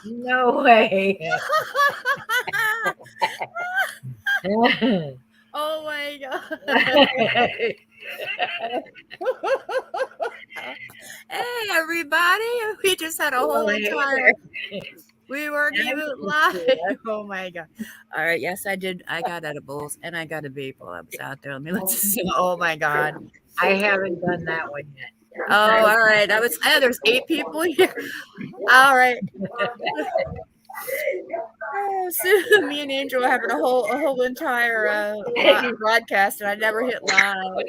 No way. Oh my god. Hey everybody. We just had a whole entire we weren't even live. Oh my god. All right, yes I did. I got edibles and I got a vape while I was out there. Let me let you see. Oh my god. I haven't done that one yet. Oh, all right. There's 8 people here. All right. Oh, so me and Angel were having a whole entire broadcast, and I never hit live.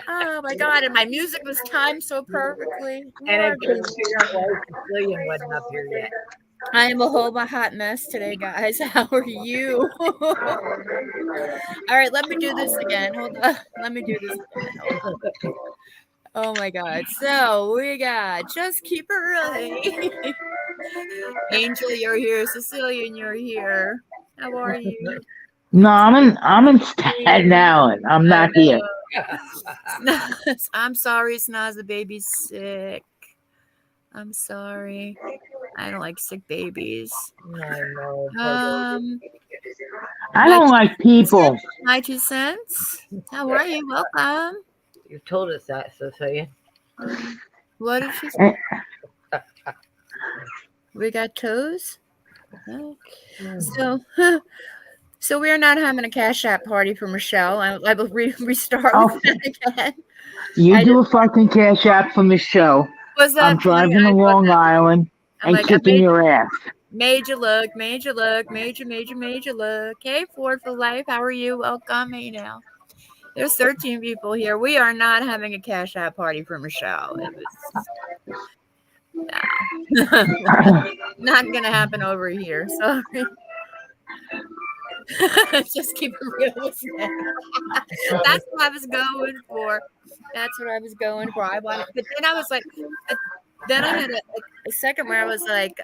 Oh my god! And my music was timed so perfectly. And I Lord, couldn't figure out why Cecilia wasn't up here yet. I am a whole hot mess today, guys. How are you? All right, let me do this again. Hold on. Let me do this again. Hold on. Oh my god. So we got Just Keep It Really. Angel, you're here. Cecilia, you're here. How are you? No, I'm in Staten Island. I'm not here. I'm sorry, Snaz, the baby's sick. I'm sorry. I don't like sick babies. I don't like people. My 2 cents. How are you? Welcome. You told us that, Cecilia. What did she say? We got toes. So we are not having a Cash App party for Michelle. I will restart with that again. You do a fucking Cash App for Michelle. I'm driving to Long Island and kicking your ass. Major look. Major look. Hey, Ford for life. How are you? Welcome. Hey now. There's 13 people here. We are not having a Cash App party for Michelle. Not gonna happen over here. Sorry. Just keep it real with me. That's what I was going for. I wanted, but then I was like, then I had a second where I was like,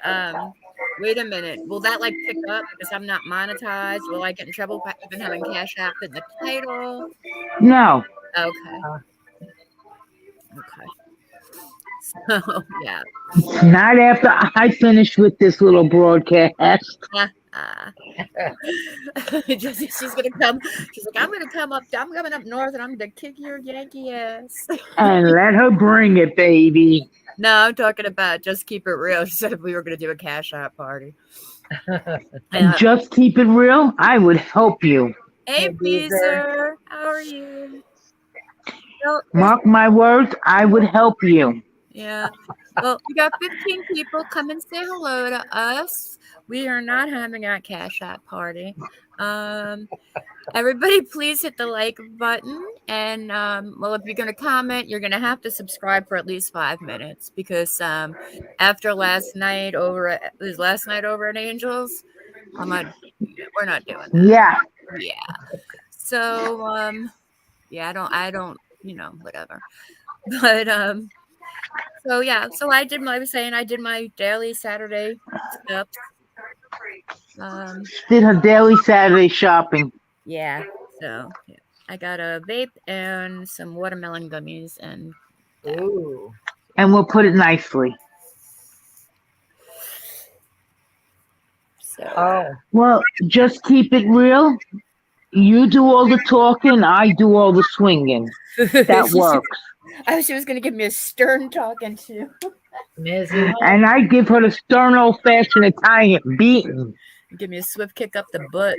wait a minute, will that like pick up because I'm not monetized? Will I get in trouble if I've been having Cash App in the title? No. Okay. So yeah. Not after I finish with this little broadcast. She's gonna come. She's like, I'm gonna come up. I'm coming up north, and I'm gonna kick your Yankee ass. And let her bring it, baby. No, I'm talking about Just Keep It Real. She said if we were gonna do a Cash App party. Just keep it real. I would help you. Hey, Beezer, how are you? Mark my words, I would help you. Yeah. Well, we got 15 people. Come and say hello to us. We are not having a Cash App party. Everybody, please hit the like button. And, well, if you're going to comment, you're going to have to subscribe for at least 5 minutes because after last night over at Angels, we're not doing that. Yeah. So, I don't, whatever. But, so yeah, so I did my daily Saturday stuff. Did her daily Saturday shopping. Yeah, so yeah. I got a vape and some watermelon gummies and ooh. And we'll put it nicely. So well, just keep it real. You do all the talking, I do all the swinging. That works. She was going to give me a stern talking to. And I give her the stern old-fashioned Italian beating. Give me a swift kick up the butt.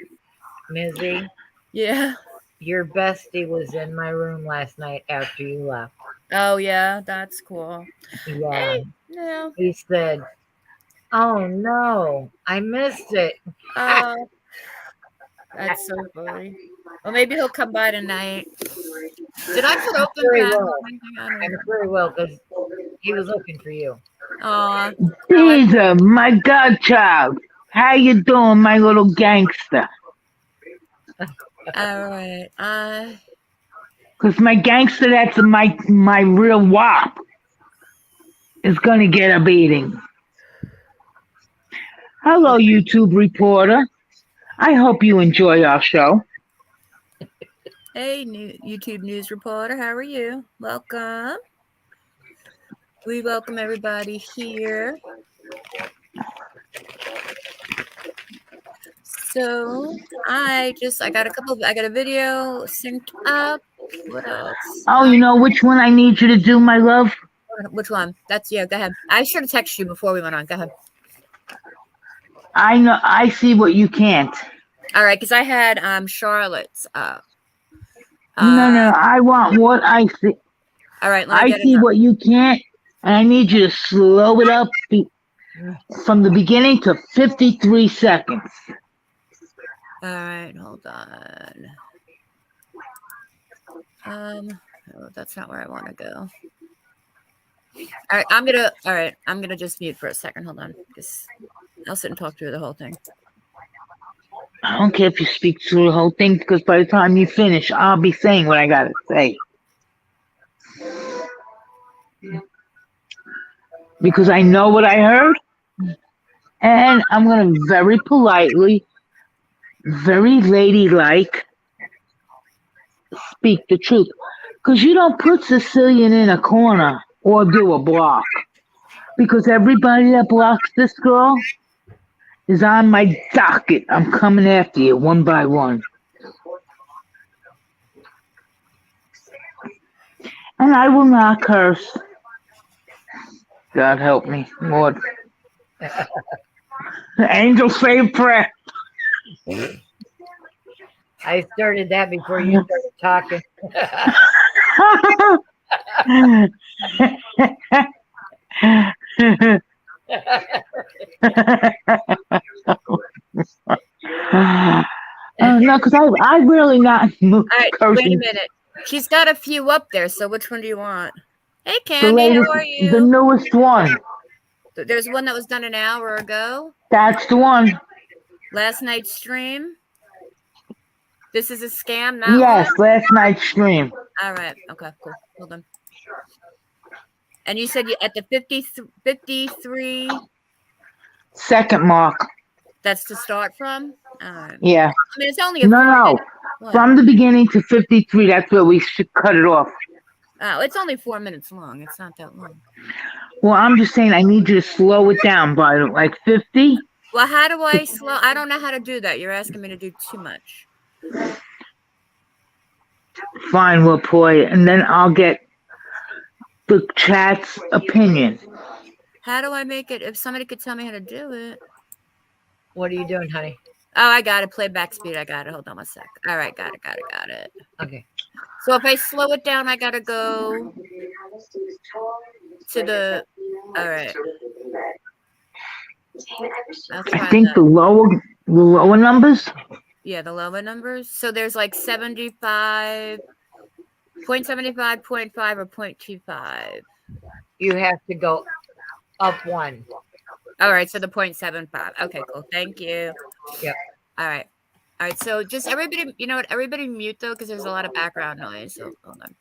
Mizzy. Yeah. Your bestie was in my room last night after you left. Oh, yeah, that's cool. Yeah. Hey, no. He said, oh, no, I missed it. That's so funny. Well, maybe he'll come by tonight. Did I put open I'm sure he will because he was looking for you. Aw. Caesar, my godchild. How you doing, my little gangster? All right. Because my gangster, that's my real wop, is going to get a beating. Hello, YouTube reporter. I hope you enjoy our show. Hey, new YouTube news reporter. How are you? Welcome. We welcome everybody here. So I got a video synced up. What else? Oh, you know which one I need you to do, my love? Which one? That's you. Go ahead. I should have texted you before we went on. Go ahead. I know. I see what you can't. All right, because I had Charlotte's up. No. I want what I see. All right, let me I get it see up. what you can't, and I need you to slow it up from the beginning to 53 seconds. All right, hold on. Oh, that's not where I want to go. All right, I'm gonna just mute for a second. Hold on, because I'll sit and talk through the whole thing. I don't care if you speak through the whole thing, because by the time you finish, I'll be saying what I gotta say. Because I know what I heard, and I'm gonna very politely, very ladylike, speak the truth. Because you don't put Sicilian in a corner or do a block. Because everybody that blocks this girl is on my docket. I'm coming after you one by one. And I will not curse. God help me, Lord. The angels say a prayer. I started that before you started talking. No, because I really not All right, cursing. wait a minute. She's got a few up there, so which one do you want? Hey, The Cammy, latest, how are the you? newest one. There's one that was done an hour ago. That's the one. Last night's stream. This is a scam, that Yes, one? last night's stream. All right. Okay, cool. Hold on. And you said you at the 53. Second mark. That's to start from? All right. Yeah. I mean, it's only a No. What? From the beginning to 53, that's where we should cut it off. Oh, it's only 4 minutes long. It's not that long. Well, I'm just saying I need you to slow it down by like 50. Well, how do I slow? I don't know how to do that. You're asking me to do too much. Fine, we'll play it, and then I'll get the chat's opinion. How do I make it? If somebody could tell me how to do it. What are you doing, honey? Oh, I got it. Playback speed. I got it. Hold on a sec. All right, got it. Okay. So if I slow it down, I gotta go to the. All right. I think the lower numbers. Yeah, the lower numbers. So there's like 75, 0.75, 0.5, or 0.25. You have to go up one. All right, so the 0.75. Okay, cool. Thank you. Yep. All right. So just everybody, you know what? Everybody mute though, because there's a lot of background noise. So hold on.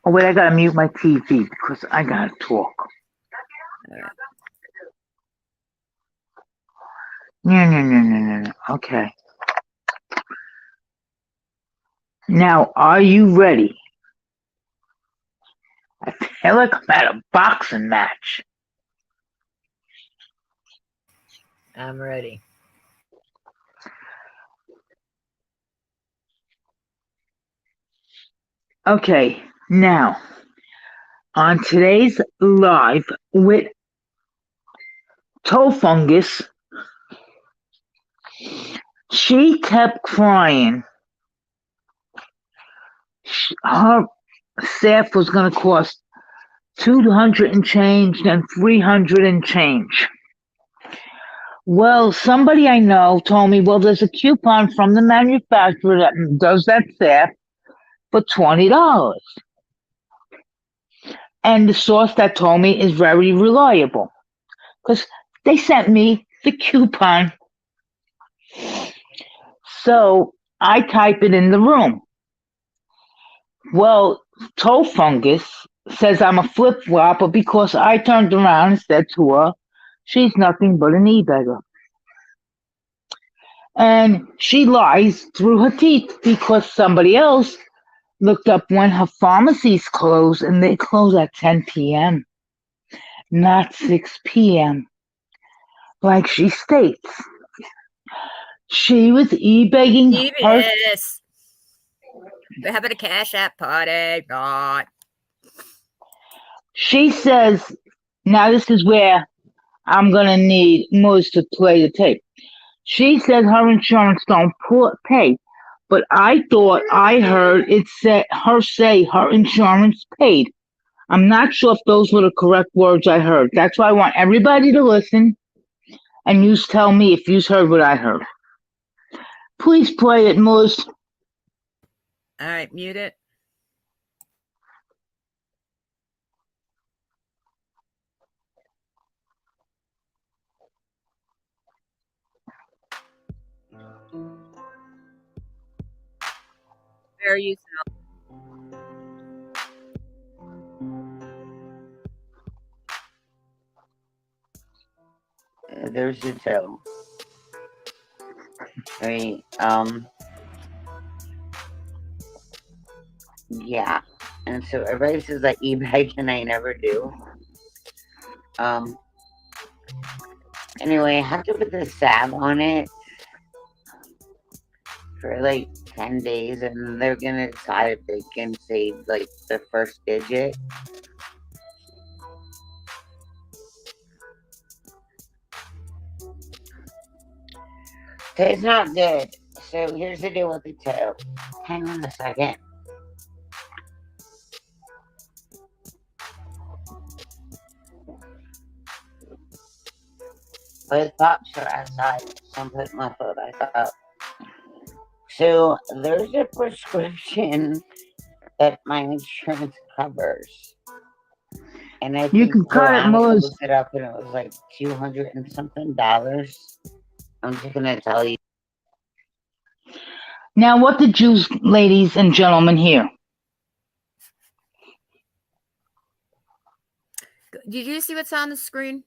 Oh wait, I gotta mute my TV because I gotta talk. All right. No. Okay. Now, are you ready? I feel like I'm at a boxing match. I'm ready. Okay, now, on today's live with Toe Fungus, she kept crying. Her staff was going to cost 200 and change, then 300 and change. Well, somebody I know told me, well, there's a coupon from the manufacturer that does that staff for $20. And the source that told me is very reliable because they sent me the coupon. So I type it in the room. Well, Toe Fungus says I'm a flip-flopper because I turned around and said to her, she's nothing but an e-beggar. And she lies through her teeth because somebody else looked up when her pharmacies close and they close at 10 p.m., not 6 p.m., like she states. She was e-begging her. Yes. We're having a Cash App party. God. She says, now this is where I'm going to need Moose to play the tape. She said her insurance don't pay, but I thought I heard it said her say her insurance paid. I'm not sure if those were the correct words I heard. That's why I want everybody to listen and you tell me if you heard what I heard. Please play it, Moose. All right, mute it. Very useful. There's the toe. Right. Yeah. And so everybody says I e-bag and I never do. Anyway, I have to put the salve on it for like 10 days and they're gonna decide if they can save like the first digit. So it's not good. So here's the deal with the toe. Hang on a second. Both pops are outside, so I'm putting my foot back up. So there's a prescription that my insurance covers. And I You think can cut it, I Moose. looked it up and it was like $200 and something. I'm just gonna tell you. Now, what did you, ladies and gentlemen, hear? Did you see what's on the screen?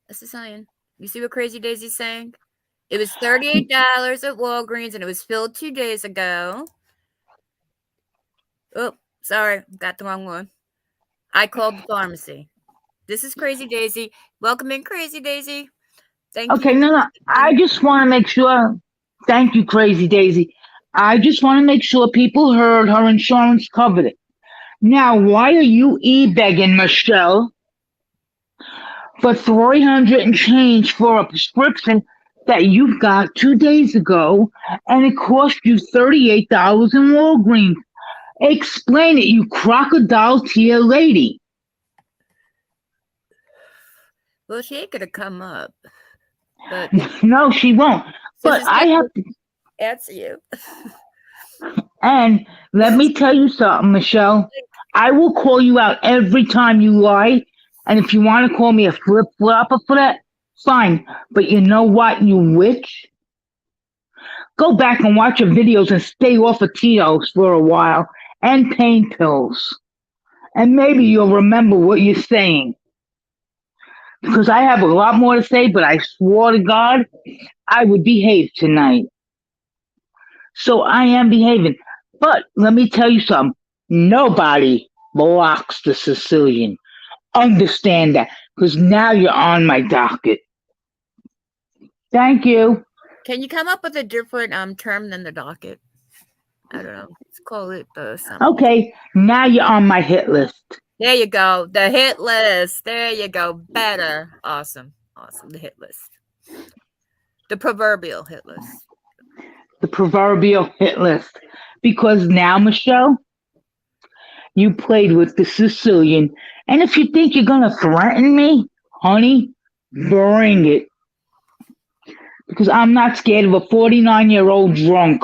This is saying. You see what Crazy Daisy's saying? It was $38 at Walgreens and it was filled 2 days ago. Oh, sorry. Got the wrong one. I called the pharmacy. This is Crazy Daisy. Welcome in, Crazy Daisy. Thank you. Okay, no. I just want to make sure. Thank you, Crazy Daisy. I just want to make sure people heard her insurance covered it. Now, why are you e-begging, Michelle, for 300 and change for a prescription that you got 2 days ago and it cost you $38 in Walgreens? Explain it, you crocodile tear lady. Well, she ain't gonna come up. But No, she won't. But I have to. answer you. And let me tell you something, Michelle. I will call you out every time you lie. And if you want to call me a flip-flopper for that, fine. But you know what, you witch? Go back and watch your videos and stay off of Tito's for a while and pain pills. And maybe you'll remember what you're saying. Because I have a lot more to say, but I swore to God I would behave tonight. So I am behaving. But let me tell you something. Nobody blocks the Sicilian. Understand that. Because now you're on my docket. Thank you. Can you come up with a different term than the docket? I don't know. Let's call it something. Okay, now you're on my hit list. There you go. The hit list. There you go. Better. Awesome. Awesome. The hit list. The proverbial hit list. The proverbial hit list. Because now, Michelle, you played with the Sicilian. And if you think you're going to threaten me, honey, bring it. Because I'm not scared of a 49-year-old drunk.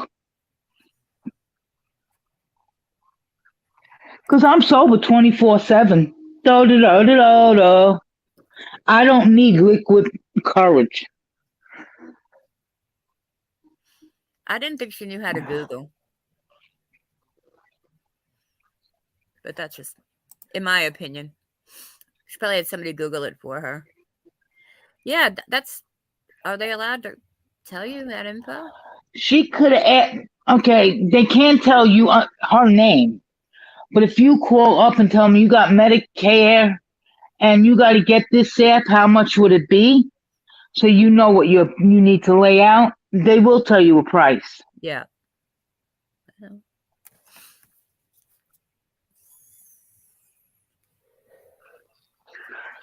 Because I'm sober 24/7. Da-da-da-da-da-da. I don't need liquid courage. I didn't think she knew how to Google. But that's just, in my opinion. She probably had somebody Google it for her. Yeah, that's. Are they allowed to tell you that info? She could have. Okay, they can't tell you her name, but if you call up and tell me you got Medicare and you got to get this app, how much would it be? So you know what you need to lay out. They will tell you a price. Yeah.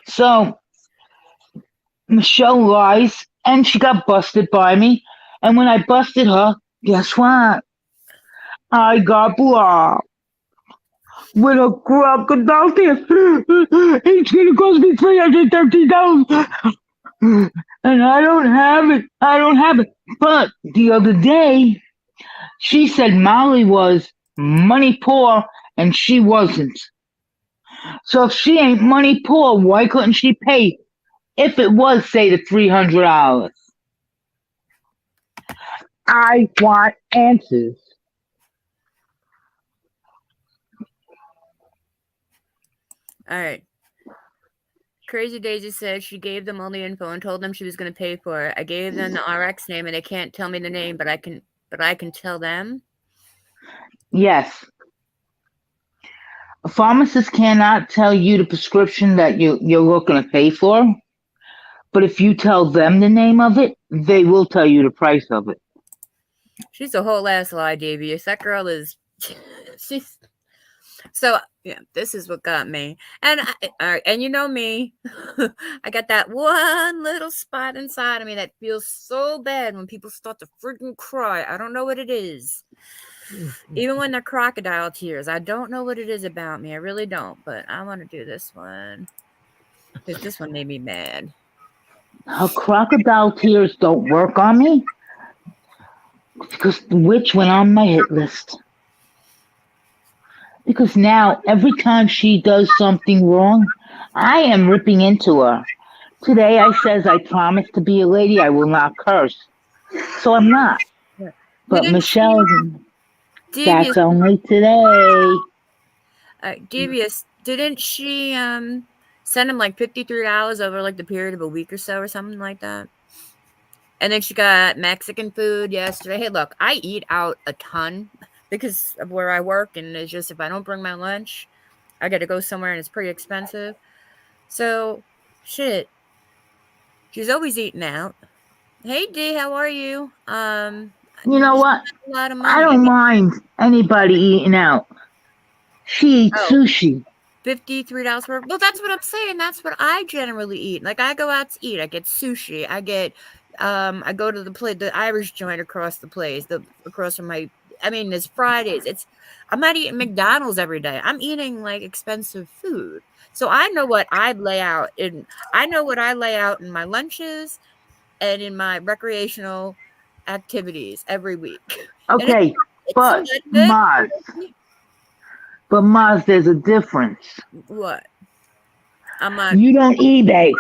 So Michelle lies, and she got busted by me. And when I busted her, guess what? I got blocked with a crocodile tear. It's gonna cost me $313. And I don't have it. I don't have it. But the other day, she said Molly was money poor, and she wasn't. So if she ain't money poor, why couldn't she pay if it was, say, the $300? I want answers. All right. Crazy Daisy said she gave them all the info and told them she was going to pay for it. I gave them the RX name and they can't tell me the name, but I can tell them. Yes. A pharmacist cannot tell you the prescription that you're looking to pay for, but if you tell them the name of it, they will tell you the price of it. She's a whole ass lie, Davies. That girl is. She's. So yeah, this is what got me, and and you know me, I got that one little spot inside of me that feels so bad when people start to freaking cry. I don't know what it is, even when they're crocodile tears. I don't know what it is about me. I really don't. But I want to do this one because this one made me mad. Her crocodile tears don't work on me because the witch went on my hit list. Because now, every time she does something wrong, I am ripping into her. Today I says I promise to be a lady, I will not curse. So I'm not. But Michelle, that's only today. Devious, didn't she send him like $53 over like the period of a week or so or something like that? And then she got Mexican food yesterday. Hey, look, I eat out a ton because of where I work, and it's just if I don't bring my lunch, I got to go somewhere and it's pretty expensive. So, shit. She's always eating out. Hey, D, how are you? You know what? A lot of money. I don't mind anybody eating out. She eats sushi. $53 per. Well, that's what I'm saying. That's what I generally eat. Like I go out to eat. I get sushi. I get. I go to the Irish joint across the place. Across from my. I mean, it's Fridays. I'm not eating McDonald's every day. I'm eating like expensive food. So I know what I lay out in. I know what I lay out in my lunches, and in my recreational activities every week. Okay, but Maz. But Maz, there's a difference. What? I'm not. You don't eBay.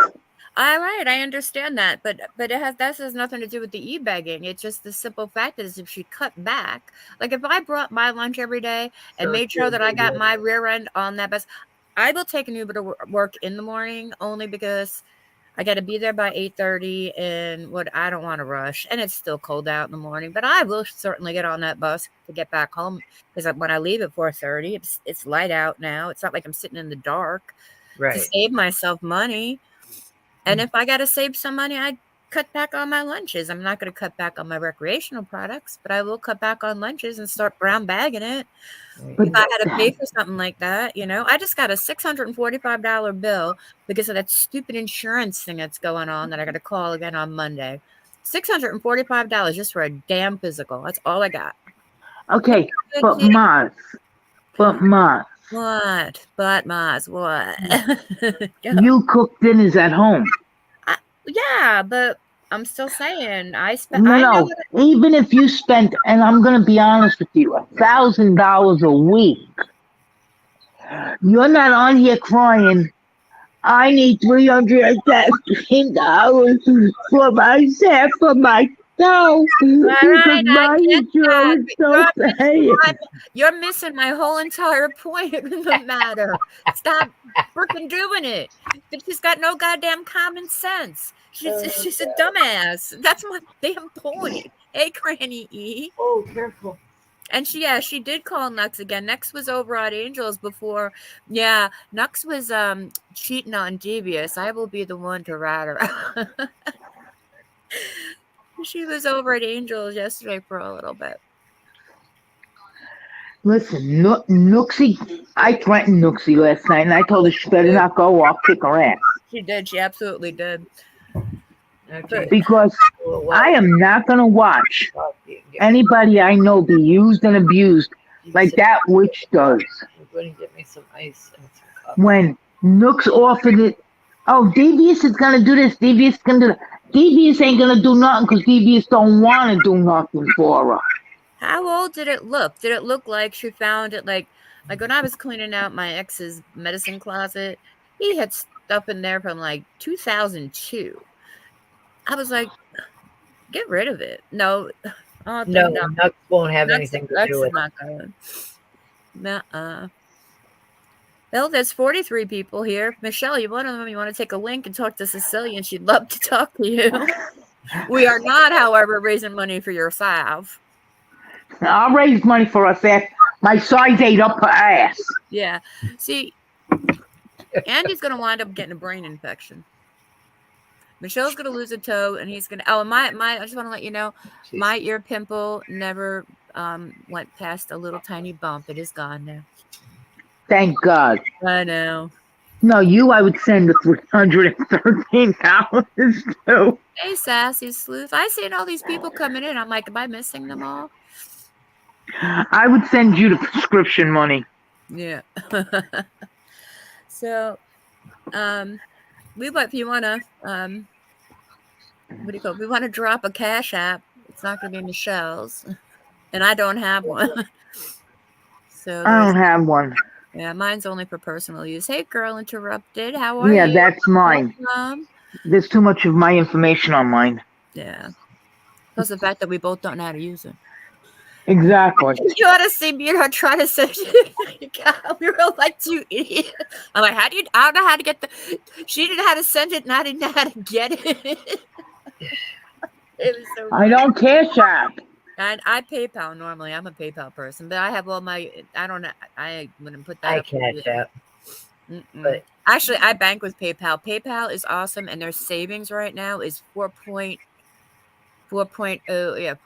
All right, I understand that, but that has nothing to do with the e-bagging. It's just the simple fact is if she cut back, like if I brought my lunch every day and made sure that I got my rear end on that bus, I will take an Uber to work in the morning only because I got to be there by 8:30, and I don't want to rush, and it's still cold out in the morning. But I will certainly get on that bus to get back home because when I leave at 4:30, it's light out now. It's not like I'm sitting in the dark to save myself money. And if I got to save some money, I cut back on my lunches. I'm not going to cut back on my recreational products, but I will cut back on lunches and start brown bagging it. If I had to pay for something like that, I just got a $645 bill because of that stupid insurance thing that's going on that I got to call again on Monday. $645 just for a damn physical. That's all I got. Okay, but Maz. What? But Maz, what? You cook dinners at home. Yeah, but I'm still saying I spent. No. Even if you spent, and I'm gonna be honest with you, $1,000 a week, you're not on here crying. I need $313 for myself, for myself. Because my insurance don't pay it. You're missing my whole entire point of the matter. Stop freaking doing it. She's got no goddamn common sense. She's a dumbass. That's my damn point. Hey, Granny E. Oh, careful. And she did call Nux again. Nux was over at Angels before. Yeah, Nux was cheating on Devious. I will be the one to rat her out. She was over at Angels yesterday for a little bit. Listen, Nooksy, I threatened Nooksy last night, and I told her she better not go or I'll kick her ass. She did. She absolutely did. Okay. Because I am not going to watch anybody I know be used and abused like that witch does. I'm going to get me some ice and some coffee. When Nooks offered it, oh, Devious is going to do this, Devious is going to do that. Devious ain't going to do nothing because Devious don't want to do nothing for her. How old did it look? Did it look like she found it like when I was cleaning out my ex's medicine closet, he had stuff in there from like 2002. I was like, get rid of it. No. No, Nux won't have anything to do with it. Not going. Nuh-uh. Well, there's 43 people here. Michelle, you want to take a link and talk to Cecilia, and she'd love to talk to you. We are not, however, raising money for your salve. I'll raise money for us after my size 8 up her ass. Yeah. See, Andy's going to wind up getting a brain infection. Michelle's going to lose a toe, and he's going to... Oh, I just want to let you know, my ear pimple never went past a little tiny bump. It is gone now. Thank God. I know. No, I would send the $313 to. Hey, sassy sleuth. I seen all these people coming in. I'm like, am I missing them all? I would send you the prescription money. Yeah. So, if you want to, we want to drop a cash app. It's not going to be Michelle's, and I don't have one. So I don't have one. Yeah, mine's only for personal use. Hey, girl, interrupted. How are you? Yeah, that's mine. There's too much of my information on mine. Yeah. Plus the fact that we both don't know how to use it. Exactly. You ought to see me and her trying to send it. God, we were like 2 idiots. I'm like, I don't know how to get she didn't know how to send it, and I didn't know how to get it. It was so I don't cash app. And I PayPal normally. I'm a PayPal person, but I have all my. I wouldn't put that. I cash app. But actually, I bank with PayPal. PayPal is awesome, and their savings right now is 4.00. Yeah,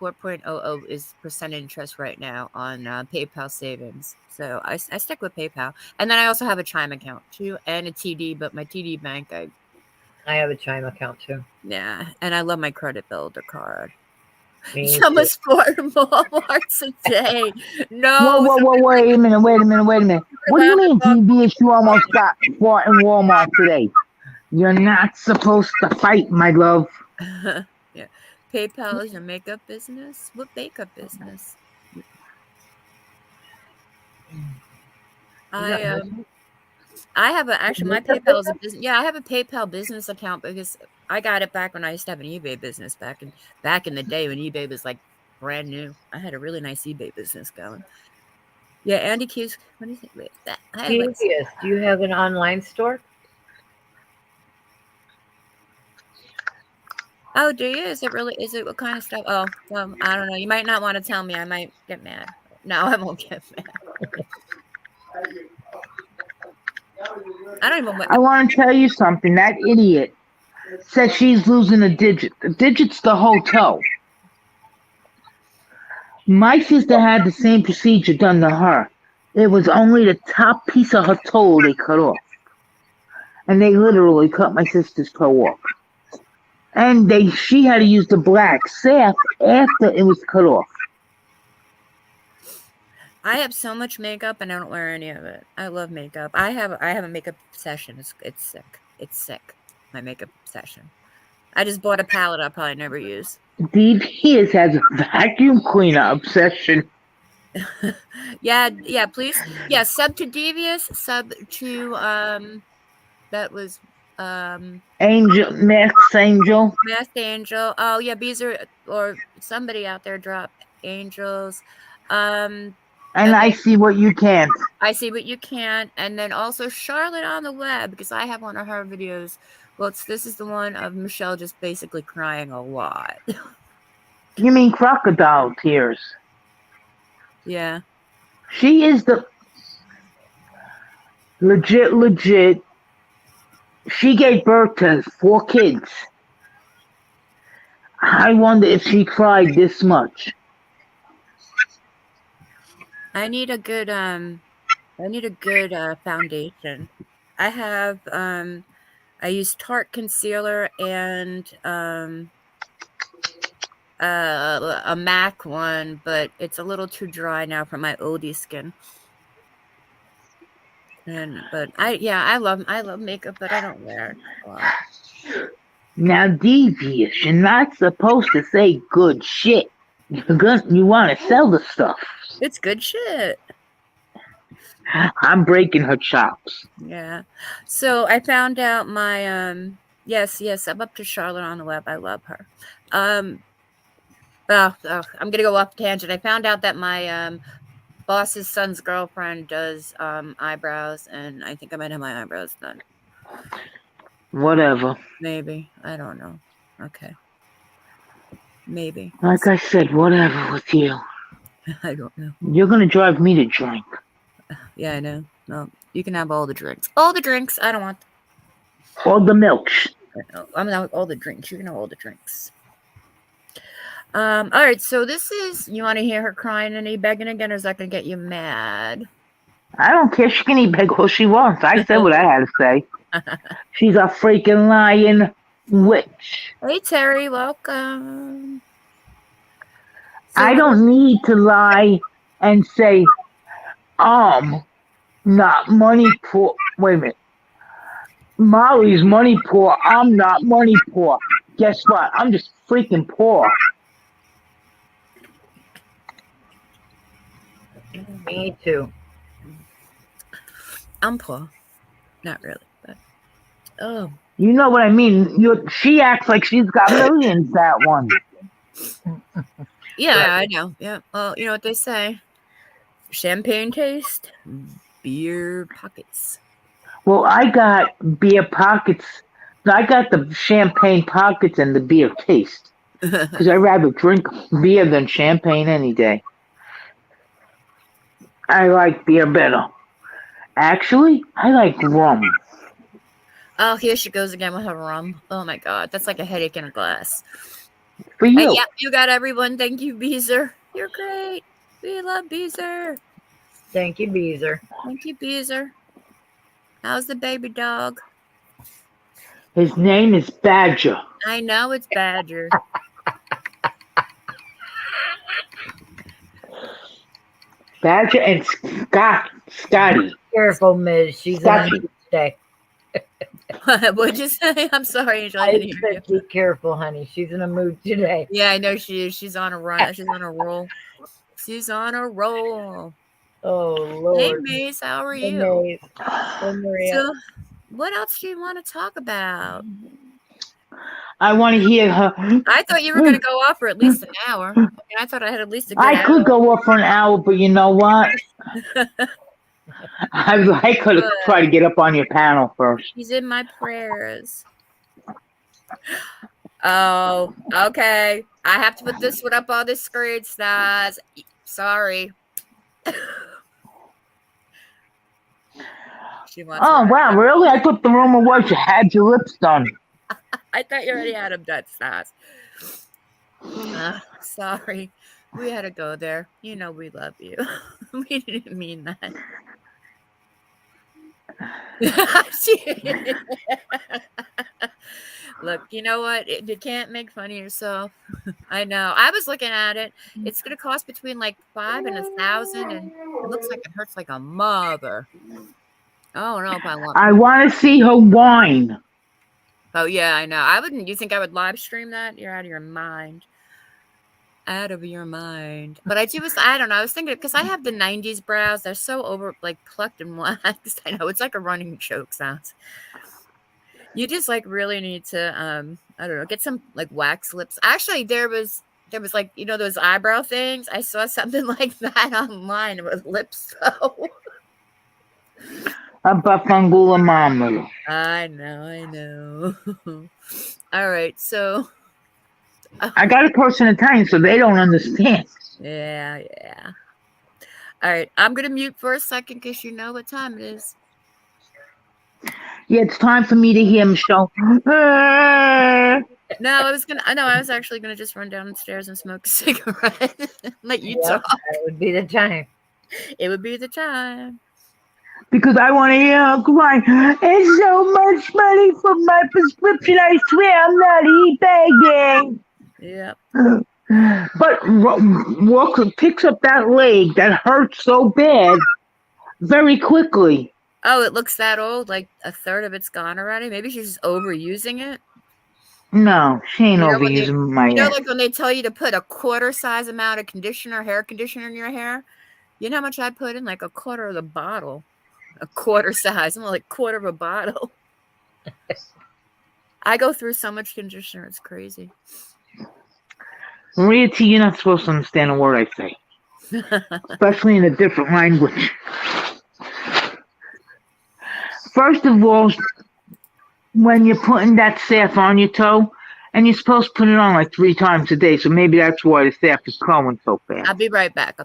4.00 is % interest right now on PayPal savings. So I stick with PayPal, and then I also have a Chime account too, and a TD. But my TD bank, I have a Chime account too. Yeah, and I love my credit builder card. Me Almost 4 Walmarts a day. No. Whoa, wait a minute. What do you mean, DBS, you almost got bought in Walmart today? You're not supposed to fight, my love. Yeah. PayPal is your makeup business? What makeup business? I have my PayPal is a business. Yeah, I have a PayPal business account because I got it back when I used to have an eBay business back in the day when eBay was like brand new. I had a really nice eBay business going. Yeah, Andy Q's. What do you think? Wait, do you have an online store? Oh, do you? Is it what kind of stuff? Oh, well, I don't know. You might not want to tell me. I might get mad. No, I won't get mad. I don't even. I want to tell you something. That idiot says she's losing a digit. The digit's the whole toe. My sister had the same procedure done to her. It was only the top piece of her toe they cut off. And they literally cut my sister's toe off. And she had to use the black salve after it was cut off. I have so much makeup and I don't wear any of it. I love makeup. I have a makeup obsession. It's sick. It's sick. My makeup obsession. I just bought a palette I'll probably never use. DBS has a vacuum cleaner obsession. Yeah, please. Yeah, sub to Devious, sub to that was Masked Angel. Masked Angel. Oh yeah, Beezer or somebody out there dropped Angels. And I see what you can't. I see what you can't. And then also Charlotte on the web, because I have one of her videos. Well, this is the one of Michelle just basically crying a lot. You mean crocodile tears? Yeah. She is the legit. She gave birth to 4 kids. I wonder if she cried this much. I need a good foundation. I have I use Tarte concealer and a MAC one, but it's a little too dry now for my oldie skin. But I love makeup, but I don't wear it a lot. Now, devious, you're not supposed to say good shit. You want to sell the stuff. It's good shit. I'm breaking her chops. Yeah. So I found out my yes, I'm up to Charlotte on the web. I love her. I'm gonna go off tangent. I found out that my boss's son's girlfriend does eyebrows, and I think I might have my eyebrows done. Whatever. Maybe. I don't know. Okay. Maybe. Like I said, whatever with you. I don't know. You're gonna drive me to drink. Yeah, I know. No, you can have all the drinks. All the drinks. I don't want All the milks. I'm not all the drinks. You can have all the drinks. All right, so this is, you want to hear her crying and begging again, or is that going to get you mad? I don't care. She can eat beg all she wants. I said what I had to say. She's a freaking lying witch. Hey, Terry, welcome. So I don't need to lie and say, not money poor. Wait a minute. Molly's money poor. I'm not money poor. Guess what? I'm just freaking poor. Me too. I'm poor. Not really, but You know what I mean? She acts like she's got millions, that one. yeah, I know. Yeah. Well, you know what they say. Champagne taste, beer pockets. Well, I got beer pockets. I got the champagne pockets and the beer taste. Because I'd rather drink beer than champagne any day. I like beer better. Actually, I like rum. Oh, here she goes again with her rum. Oh my God, that's like a headache in a glass. For you. And yeah, you got everyone. Thank you, Beezer. You're great. We love Beezer. Thank you, Beezer. Thank you, Beezer. How's the baby dog? His name is Badger. I know it's Badger. Badger and Scotty. Careful, Miz. She's in a mood today. What'd you say? I'm sorry, Angel. I didn't hear you. Be careful, honey. She's in a mood today. Yeah, I know she is. She's on a run. She's on a roll. She's on a roll. Oh, Lord. Hey, Maze. How are you? Maze. Hey, Maria. So, what else do you want to talk about? I want to hear her. I thought you were going to go off for at least an hour. I thought I had at least a good hour. I could go off for an hour, but you know what? I could have tried to get up on your panel first. He's in my prayers. Oh, okay. I have to put this one up on the screen, Stas. Sorry. Oh, wow, really? I thought the rumor was you had your lips done. I thought you already had them done, Stas. Sorry. We had to go there. You know we love you. We didn't mean that. Look, you know what? You can't make fun of yourself. I know. I was looking at it. It's going to cost between like $5,000 and $1,000, and it looks like it hurts like a mother. I don't know if I want. I want to see her whine. Oh yeah, I know. I wouldn't. You think I would live stream that? You're out of your mind. Out of your mind. But I don't know. I was thinking because I have the '90s brows. They're so over, like plucked and waxed. I know it's like a running joke sounds. You just like really need to I don't know, get some like wax lips. Actually, there was there was like, those eyebrow things. I saw something like that online with lips though. A bafangula mama. I know. All right, so I got a person in Italian, so they don't understand. yeah. All right, I'm gonna mute for a second because you know what time it is. Yeah, it's time for me to hear Michelle. No, I was actually gonna just run downstairs and smoke a cigarette. Let you Yep, talk. that would be the time. It would be the time. Because I want to hear her cry. It's so much money for my prescription. I swear I'm not e-bagging. Yep. But Walker picks up that leg that hurts so bad very quickly. Oh, it looks that old. Like a third of it's gone already. Maybe she's just overusing it. No, she ain't When overusing my ass. like when they tell you to put a quarter size amount of hair conditioner in your hair. You know how much I put in? Like a quarter of the bottle. A quarter size. I'm like quarter of a bottle. I go through so much conditioner. It's crazy. Maria T, you're not supposed to understand a word I say. Especially in a different language. First of all, when you're putting that staff on your toe, and you're supposed to put it on like 3 times a day, so maybe that's why the staff is growing so fast. I'll be right back.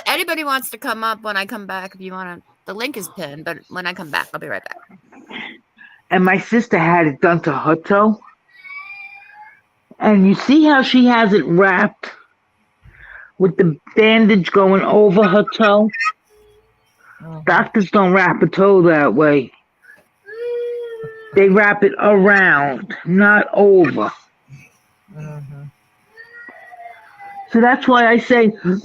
Anybody wants to come up when I come back, if you want to, the link is pinned, but when I come back, I'll be right back. And my sister had it done to her toe. And you see how she has it wrapped with the bandage going over her toe? Doctors don't wrap a toe that way. They wrap it around, not over. So that's why I say, is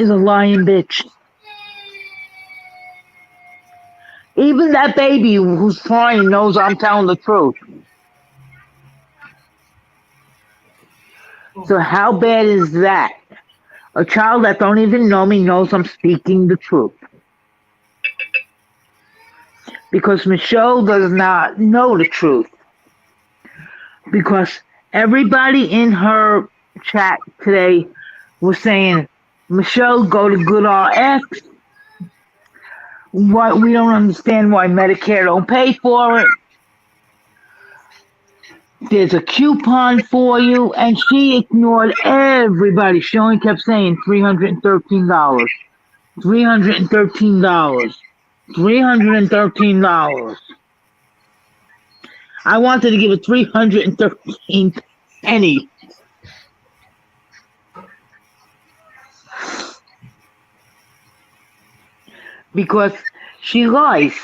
a lying bitch. Even that baby who's crying knows I'm telling the truth. So how bad is that? A child that don't even know me knows I'm speaking the truth. Because Michelle does not know the truth. Because everybody in her chat today was saying, Michelle, go to GoodRx. What, we don't understand why Medicare don't pay for it. There's a coupon for you, and she ignored everybody. She only kept saying $313. $313. $313. I wanted to give it 313 pennies. Because she lies.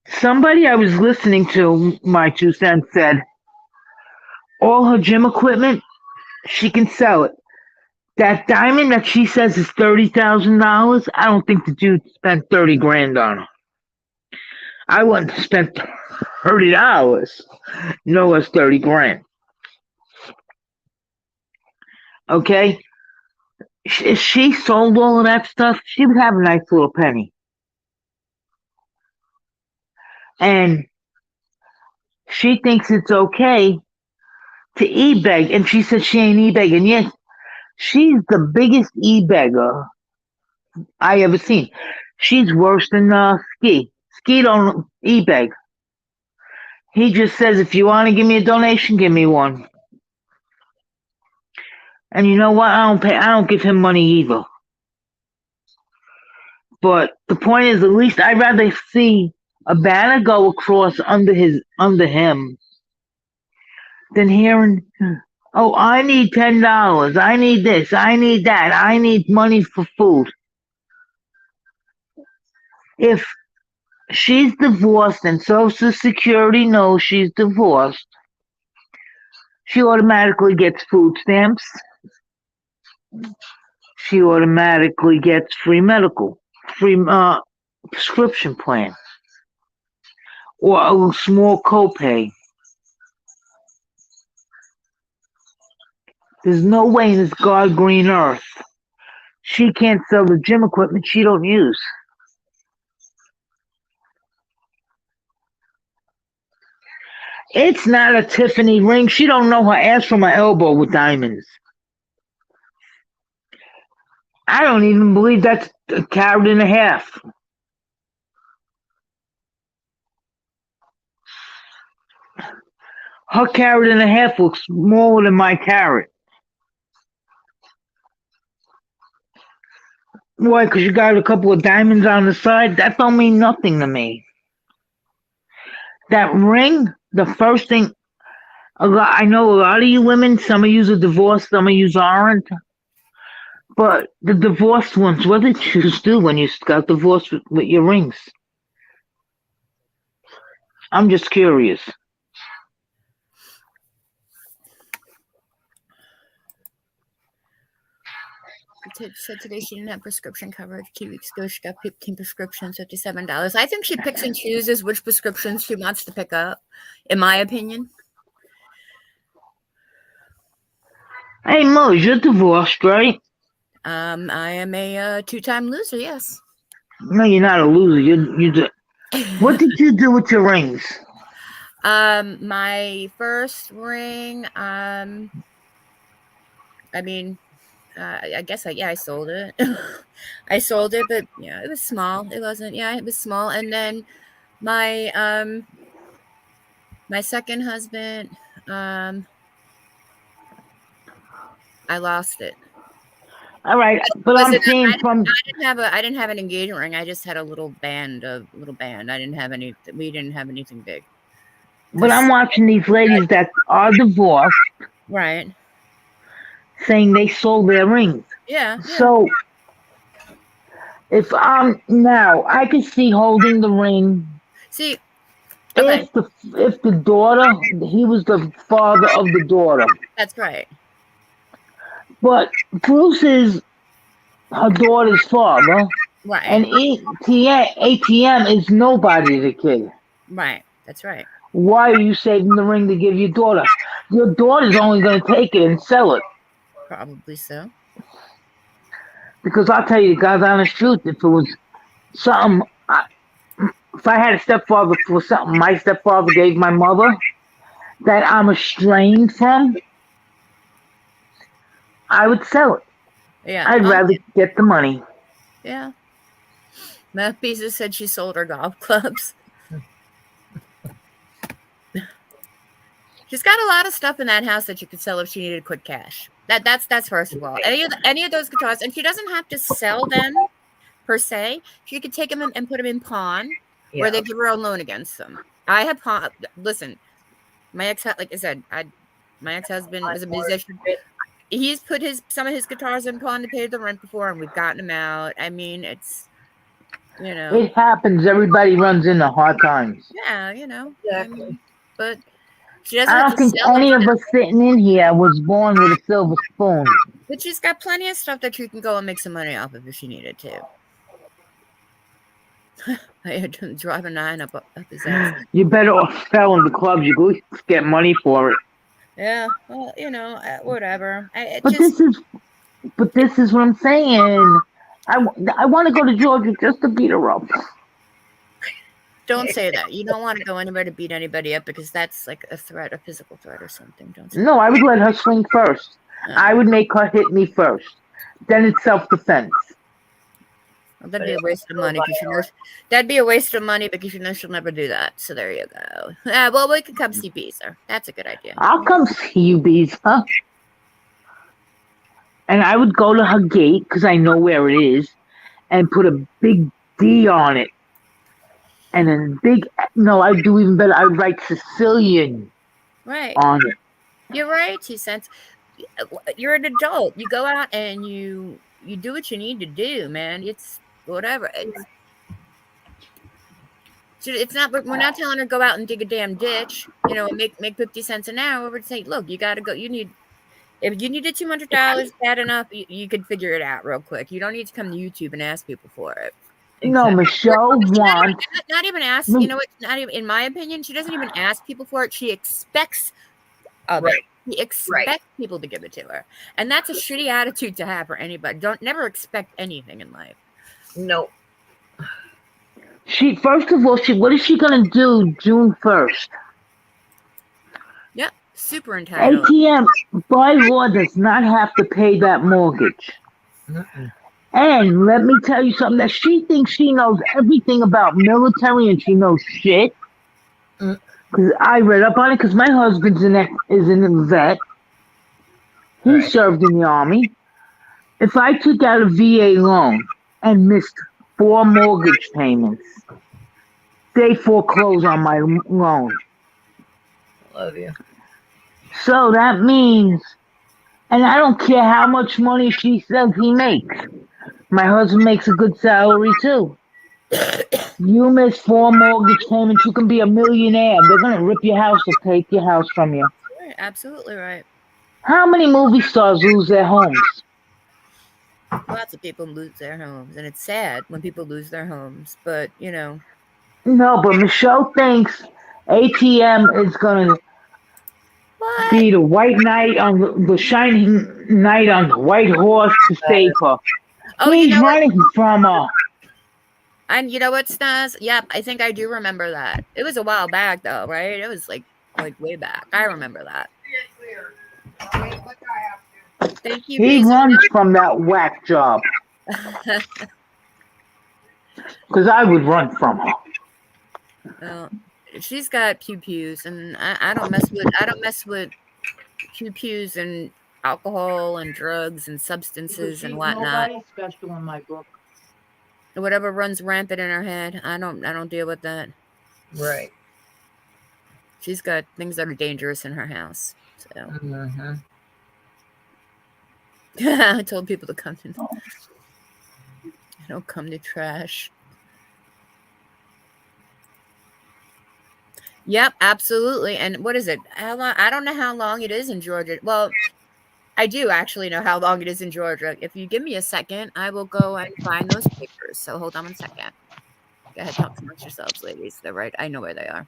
Somebody I was listening to, my 2 cents, said all her gym equipment, she can sell it. That diamond that she says is $30,000, I don't think the dude spent 30 grand on her. I wouldn't have spent $30. No less 30 grand. Okay? If she sold all of that stuff, she would have a nice little penny. And she thinks it's okay to e-beg, and she says she ain't e-begging. Yes, she's the biggest e-begger I ever seen. She's worse than Ski. Ski don't e-beg. He just says, if you want to give me a donation, give me one. And you know what? I don't give him money either. But the point is, at least I'd rather see a banner go across under him than hearing, oh, I need $10. I need this. I need that. I need money for food. If she's divorced and Social Security knows she's divorced, she automatically gets food stamps. She automatically gets free medical, free prescription plan, or a small copay. There's no way in this God green earth she can't sell the gym equipment she don't use. It's not a Tiffany ring. She don't know her ass from her elbow with diamonds. I don't even believe that's a carat and a half. Her carat and a half looks smaller than my carat. Why? Because you got a couple of diamonds on the side? That don't mean nothing to me. That ring, the first thing, I know a lot of you women, some of you are divorced, some of you aren't. But the divorced ones, what did you do when you got divorced with your rings? I'm just curious. Said today she didn't have prescription coverage. 2 weeks ago, she got 15 prescriptions, $57. I think she picks and chooses which prescriptions she wants to pick up, in my opinion. Hey, Mo, you're divorced, right? I am a 2-time loser, yes. No, you're not a loser. What did you do with your rings? My first ring, I mean, I guess I sold it. I sold it, but yeah, it was small. It wasn't. Yeah, it was small. And then my my second husband, I lost it. All right, but I'm saying from I didn't have an engagement ring. I just had a little band. I didn't have any. We didn't have anything big. But I'm watching these ladies that are divorced, right, saying they sold their rings. Yeah. So if I'm now, I can see holding the ring. See, okay. If the daughter, he was the father of the daughter. That's right. But Bruce is her daughter's father. Right. And ATM is nobody to the kid. Right. That's right. Why are you saving the ring to give your daughter? Your daughter's only going to take it and sell it. Probably so. Because I'll tell you the God's honest truth, if it was something, if I had a stepfather for something my stepfather gave my mother that I'm estranged from, I would sell it. Yeah. I'd rather get the money. Yeah. Matt Pisa said she sold her golf clubs. She's got a lot of stuff in that house that you could sell if she needed quick cash. That's first of all. Any of those guitars, and she doesn't have to sell them per se. She could take them and put them in pawn, where they give her a loan against them. I have pawn. Listen, my ex, like I said, my ex-husband was a musician. He's put some of his guitars in pawn to pay the rent before, and we've gotten them out. I mean, it's it happens. Everybody runs into hard times. Yeah, Exactly. I mean, but she doesn't. I don't think any of us sitting in here was born with a silver spoon. But she's got plenty of stuff that you can go and make some money off of if she needed to. I had to drive a 9 up his ass. You better off selling the clubs. You go get money for it. Yeah, well, whatever. But this is what I'm saying. I want to go to Georgia just to beat her up. Don't say that. You don't want to go anywhere to beat anybody up because that's like a threat, a physical threat or something. Don't say No, I would let her swing first. I would make her hit me first. Then it's self-defense. Well, that'd be a waste of money because that'd be a waste of money because she'll never do that. So there you go. Well, we can come see Beezer. That's a good idea. I'll come see you, Beezer. And I would go to her gate because I know where it is, and put a big D on it. And then I'd do even better. I'd write Sicilian on it. You're right, 2 cents. You're an adult. You go out and you do what you need to do, man. It's whatever. It's not. We're not telling her go out and dig a damn ditch. And make 50 cents an hour. We're saying, look, you got to go. If you needed $200 bad enough, you could figure it out real quick. You don't need to come to YouTube and ask people for it. No, Michelle wants. Not even ask. You know what? Not even, in my opinion, she doesn't even ask people for it. She expects of it. He expects people to give it to her. And that's a shitty attitude to have for anybody. Don't never expect anything in life. No. First of all, what is she gonna do June 1st? Yep. Super entitled. ATM by law does not have to pay that mortgage. Mm-mm. And let me tell you something, that she thinks she knows everything about military and she knows shit. Mm. Because I read up on it, because my husband's is a vet. He Right. served in the Army. If I took out a VA loan and missed 4 mortgage payments, they foreclose on my loan. Love you. So that means, and I don't care how much money she says he makes. My husband makes a good salary too. You miss 4 mortgage payments, you can be a millionaire. They're gonna rip your house or take your house from you. Right, absolutely right. How many movie stars lose their homes? Lots of people lose their homes, and it's sad when people lose their homes. But No, but Michelle thinks ATM is gonna what? be the white knight on the shining knight on the white horse to save her. Oh, He's running from her. And you know what, Stas? Yep, I think I do remember that. It was a while back, though, right? It was like way back. I remember that. Thank you, He Beezy. runs from that whack job. Because I would run from her. Well, she's got pews, and I don't mess with pews and alcohol and drugs and substances and whatnot. Nobody's special in my book. Whatever runs rampant in her head, I don't deal with that. Right. She's got things that are dangerous in her house. So Mm-hmm. I told people to come to. I don't come to trash. Yep, absolutely. And what is it? How long? I don't know how long it is in Georgia. Well, I do actually know how long it is in Georgia. If you give me a second, I will go and find those papers. So hold on one second. Go ahead, talk amongst yourselves, ladies. They're right. I know where they are.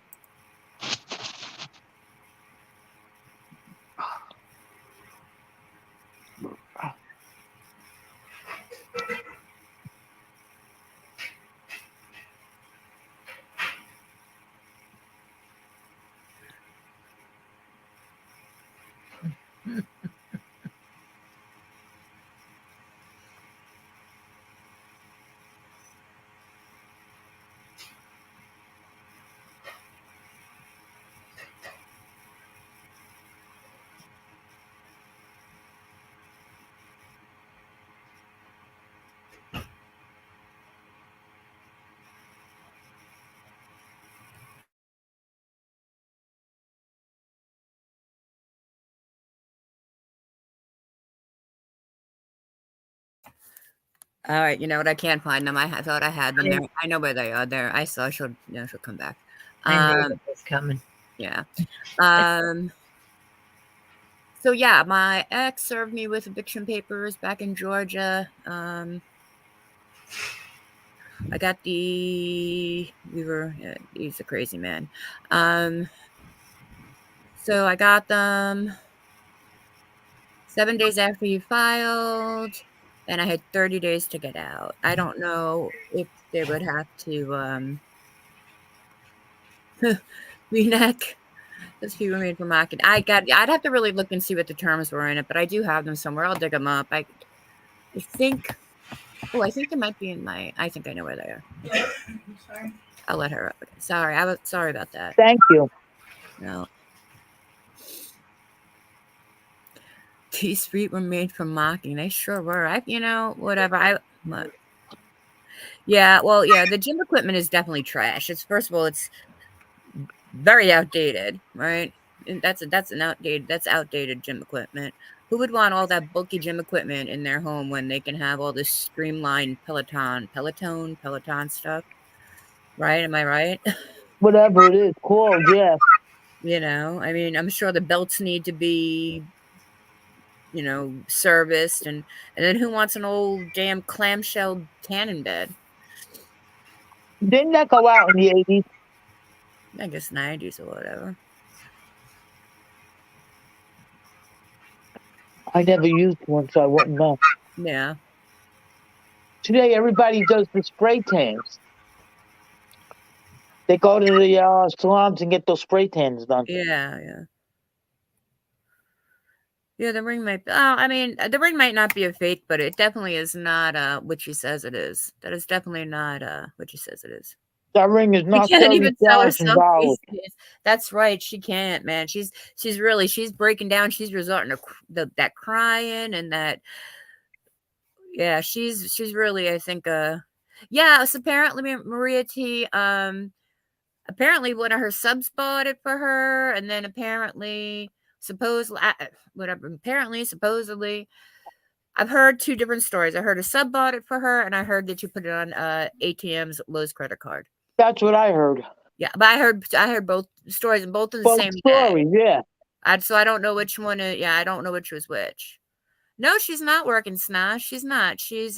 All right, you know what? I can't find them. I thought I had them there. I know where they are. There, I saw. She'll come back. I knew it was coming. Yeah. So yeah, my ex served me with eviction papers back in Georgia. I got he's a crazy man. So I got them 7 days after you filed, and I had 30 days to get out. I don't know if they would have to renege. Those few were made for market. I'd have to really look and see what the terms were in it, but I do have them somewhere. I'll dig them up. I think. Oh, I think they might be in my. I think I know where they are. Sorry. I'll let her up. Sorry, sorry about that. Thank you. No. These feet were made for mocking. They sure were. Whatever. Yeah, well, yeah, the gym equipment is definitely trash. First of all, it's very outdated, right? And that's outdated gym equipment. Who would want all that bulky gym equipment in their home when they can have all this streamlined Peloton stuff? Right? Am I right? Whatever it is called, yeah. I mean, I'm sure the belts need to be, serviced, and then who wants an old damn clamshell tanning bed? Didn't that go out in the 80s? I guess 90s or whatever. I never used one, so I wouldn't know. Yeah. Today, everybody does the spray tans. They go to the salons and get those spray tans done. Yeah, yeah. Yeah, the ring might I mean, the ring might not be a fake, but it definitely is not what she says it is. That is definitely not what she says it is. That ring is She not can't even sell herself $30,000. these days. That's right, she can't, man. She's breaking down. She's resorting to that crying and that yeah, she's really, I think, yeah, so apparently Maria T, apparently one of her subs bought it for her, and then apparently, supposedly, I've heard two different stories. I heard a sub bought it for her, and I heard that you put it on ATM's Lowe's credit card. That's what I heard. Yeah, but I heard both stories and both in the Both same day. stories, yeah. So I don't know which one. I don't know which was which. No, she's not working Snosh. She's not. She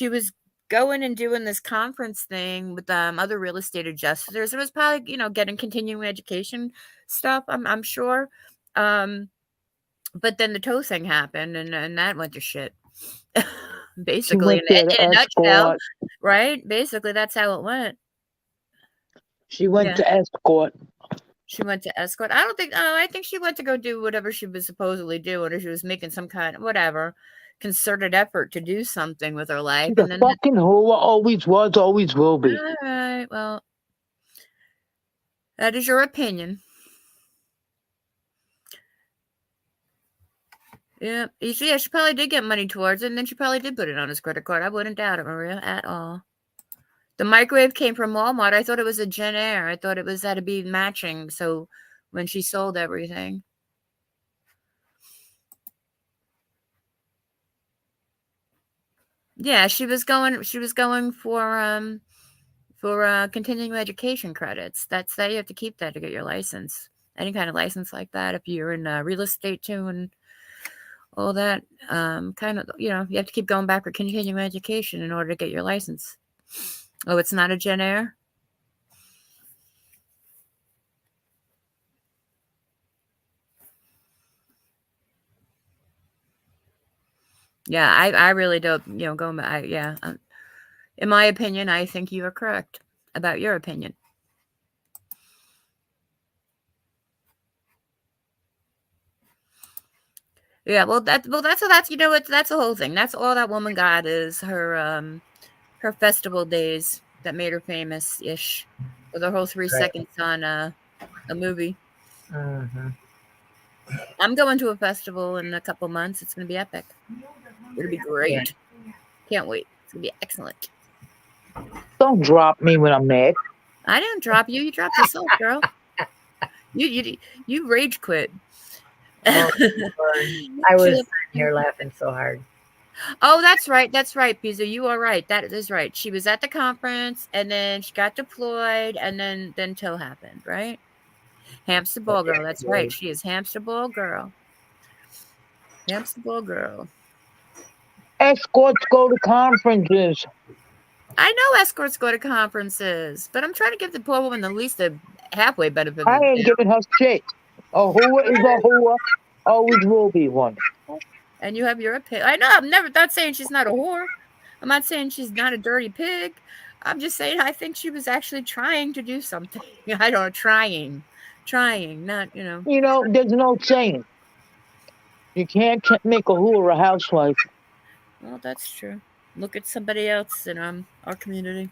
was going and doing this conference thing with other real estate adjusters. It was probably getting continuing education stuff. I'm sure. But then the toe thing happened, and that went to shit. Basically, She went in a nutshell, escort. right? Basically, that's how it went. She went Yeah. to escort. She went to escort. I don't think. Oh, I think she went to go do whatever she was supposedly doing, or she was making some kind of whatever concerted effort to do something with her life. The And then, fucking hula always was, always will be. all right, well, that is your opinion. Yeah, she probably did get money towards it, and then she probably did put it on his credit card. I wouldn't doubt it, Maria, at all. The microwave came from Walmart. I thought it was a Jen Air. I thought it was had to be matching. So when she sold everything. Yeah, she was going for continuing education credits. That's that you have to keep that to get your license. Any kind of license like that, if you're in real estate too and all that, kind of, you have to keep going back for continuing education in order to get your license. Oh, it's not a Jen Air? Yeah, I really don't, going back, in my opinion, I think you are correct about your opinion. Yeah, that's that's the whole thing. That's all that woman got is her festival days that made her famous-ish. With her whole 3 seconds on a movie. Mm-hmm. I'm going to a festival in a couple months. It's going to be epic. It'll be great. Yeah. Can't wait. It's going to be excellent. Don't drop me when I'm mad. I didn't drop you. You dropped yourself, girl. You rage quit. Oh, I was here laughing so hard. Oh, that's right. That's right, Pizza. You are right. That is right. She was at the conference, and then she got deployed, and then Toe happened, right? Hamster Ball Girl. That's right. She is Hamster Ball Girl. Hamster Ball Girl. Escorts go to conferences. I know escorts go to conferences, but I'm trying to give the poor woman at least a halfway benefit. I ain't giving her shit. A hua is a hua. Always will be one. And you have your opinion. I know. I'm not saying she's not a whore. I'm not saying she's not a dirty pig. I'm just saying I think she was actually trying to do something. I don't know, trying, not, There's no saying. You can't make a hula a housewife. Well, that's true. Look at somebody else in our community.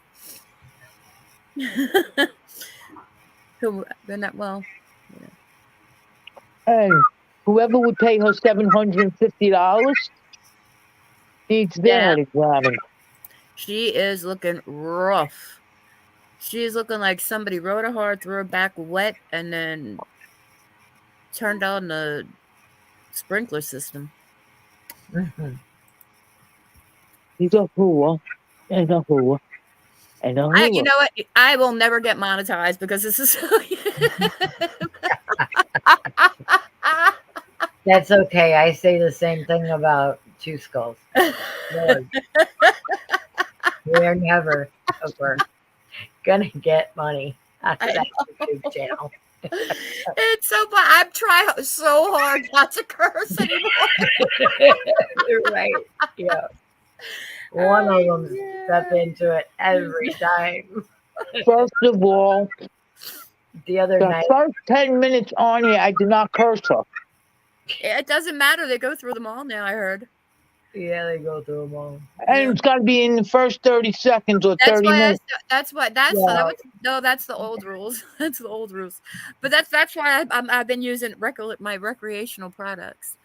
Who they're not well. And whoever would pay her $750 needs their head examined. She is looking rough. She is looking like somebody rode her hard, threw her back wet, and then turned on the sprinkler system. Mm-hmm. He's a hua, and a hua, and a hua. You know what? I will never get monetized because this is. That's okay. I say the same thing about Two Skulls. Lord. We're never gonna get money out of that YouTube channel. It's so fun. I'm trying so hard not to curse anymore. Right. Yeah. One of them step yeah. into it every time. First of all, The other the night, first 10 minutes on here, I did not curse her. It doesn't matter. They go through them all now, I heard. yeah, they go through them all. And Yeah. it's got to be in the first 30 seconds or That's 30 why minutes. that's Yeah. that's the old rules. That's the old rules. But that's why I've been using my recreational products.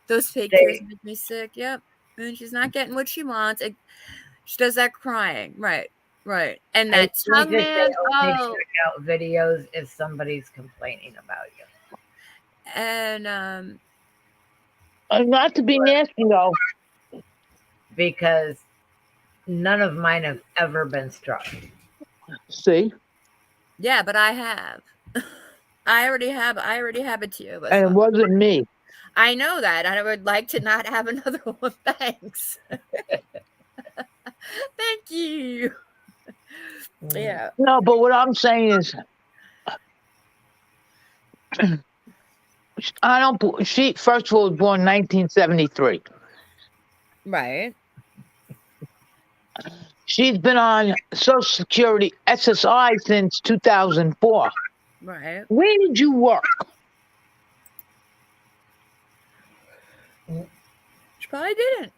Those fake tears They, make me sick. Yep. And she's not getting what she wants. She does that crying. Right. Right. And I that think tongue that they man. only Oh. check out videos if somebody's complaining about you. And Not to be nasty, though. Because none of mine have ever been struck. See? yeah, but I have. I already have a tear. And it wasn't me. I know that. I would like to not have another one. Thanks. Thank you. Yeah. No, but what I'm saying is, she, first of all, was born in 1973. Right. She's been on Social Security SSI since 2004. Right. Where did you work? She probably didn't.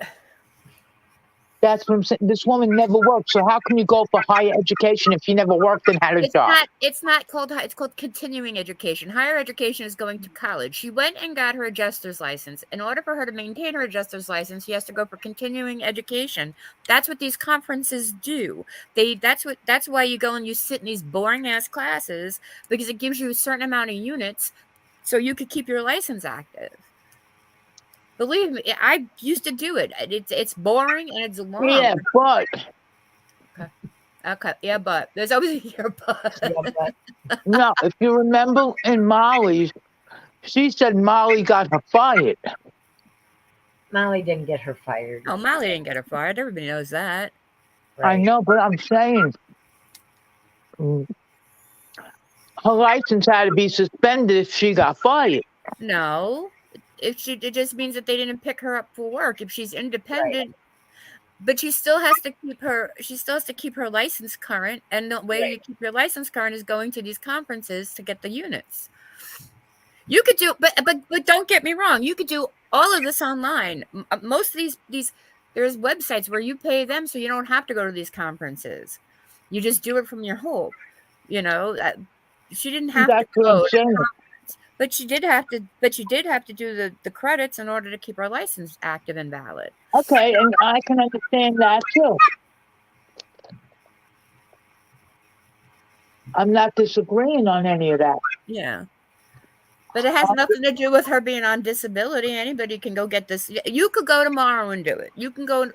That's what I'm saying. This woman never worked. So how can you go for higher education if you never worked and had a job? It's not called it's called continuing education. Higher education is going to college. She went and got her adjuster's license. In order for her to maintain her adjuster's license, she has to go for continuing education. That's what these conferences do. That's why you go and you sit in these boring ass classes, because it gives you a certain amount of units so you could keep your license active. Believe me, I used to do it. It's boring and it's long. Yeah, but Okay, yeah, but there's always a yeah, but. Yeah, but no, if you remember in Molly's, she said Molly got her fired. Molly didn't get her fired. Oh, Molly didn't get her fired. Everybody knows that. I know, but I'm saying her license had to be suspended if she got fired. No, it just means that they didn't pick her up for work. If she's independent, but she still has to keep her license current. And the way you keep your license current is going to these conferences to get the units. You could do, but don't get me wrong. You could do all of this online. Most of these there's websites where you pay them, so you don't have to go to these conferences. You just do it from your home. You know, she didn't have That's to what go. I'm saying. But she did have to. But she did have to do the credits in order to keep her license active and valid. Okay, and I can understand that too. I'm not disagreeing on any of that. Yeah. But it has nothing to do with her being on disability. Anybody can go get this. You could go tomorrow and do it. You can go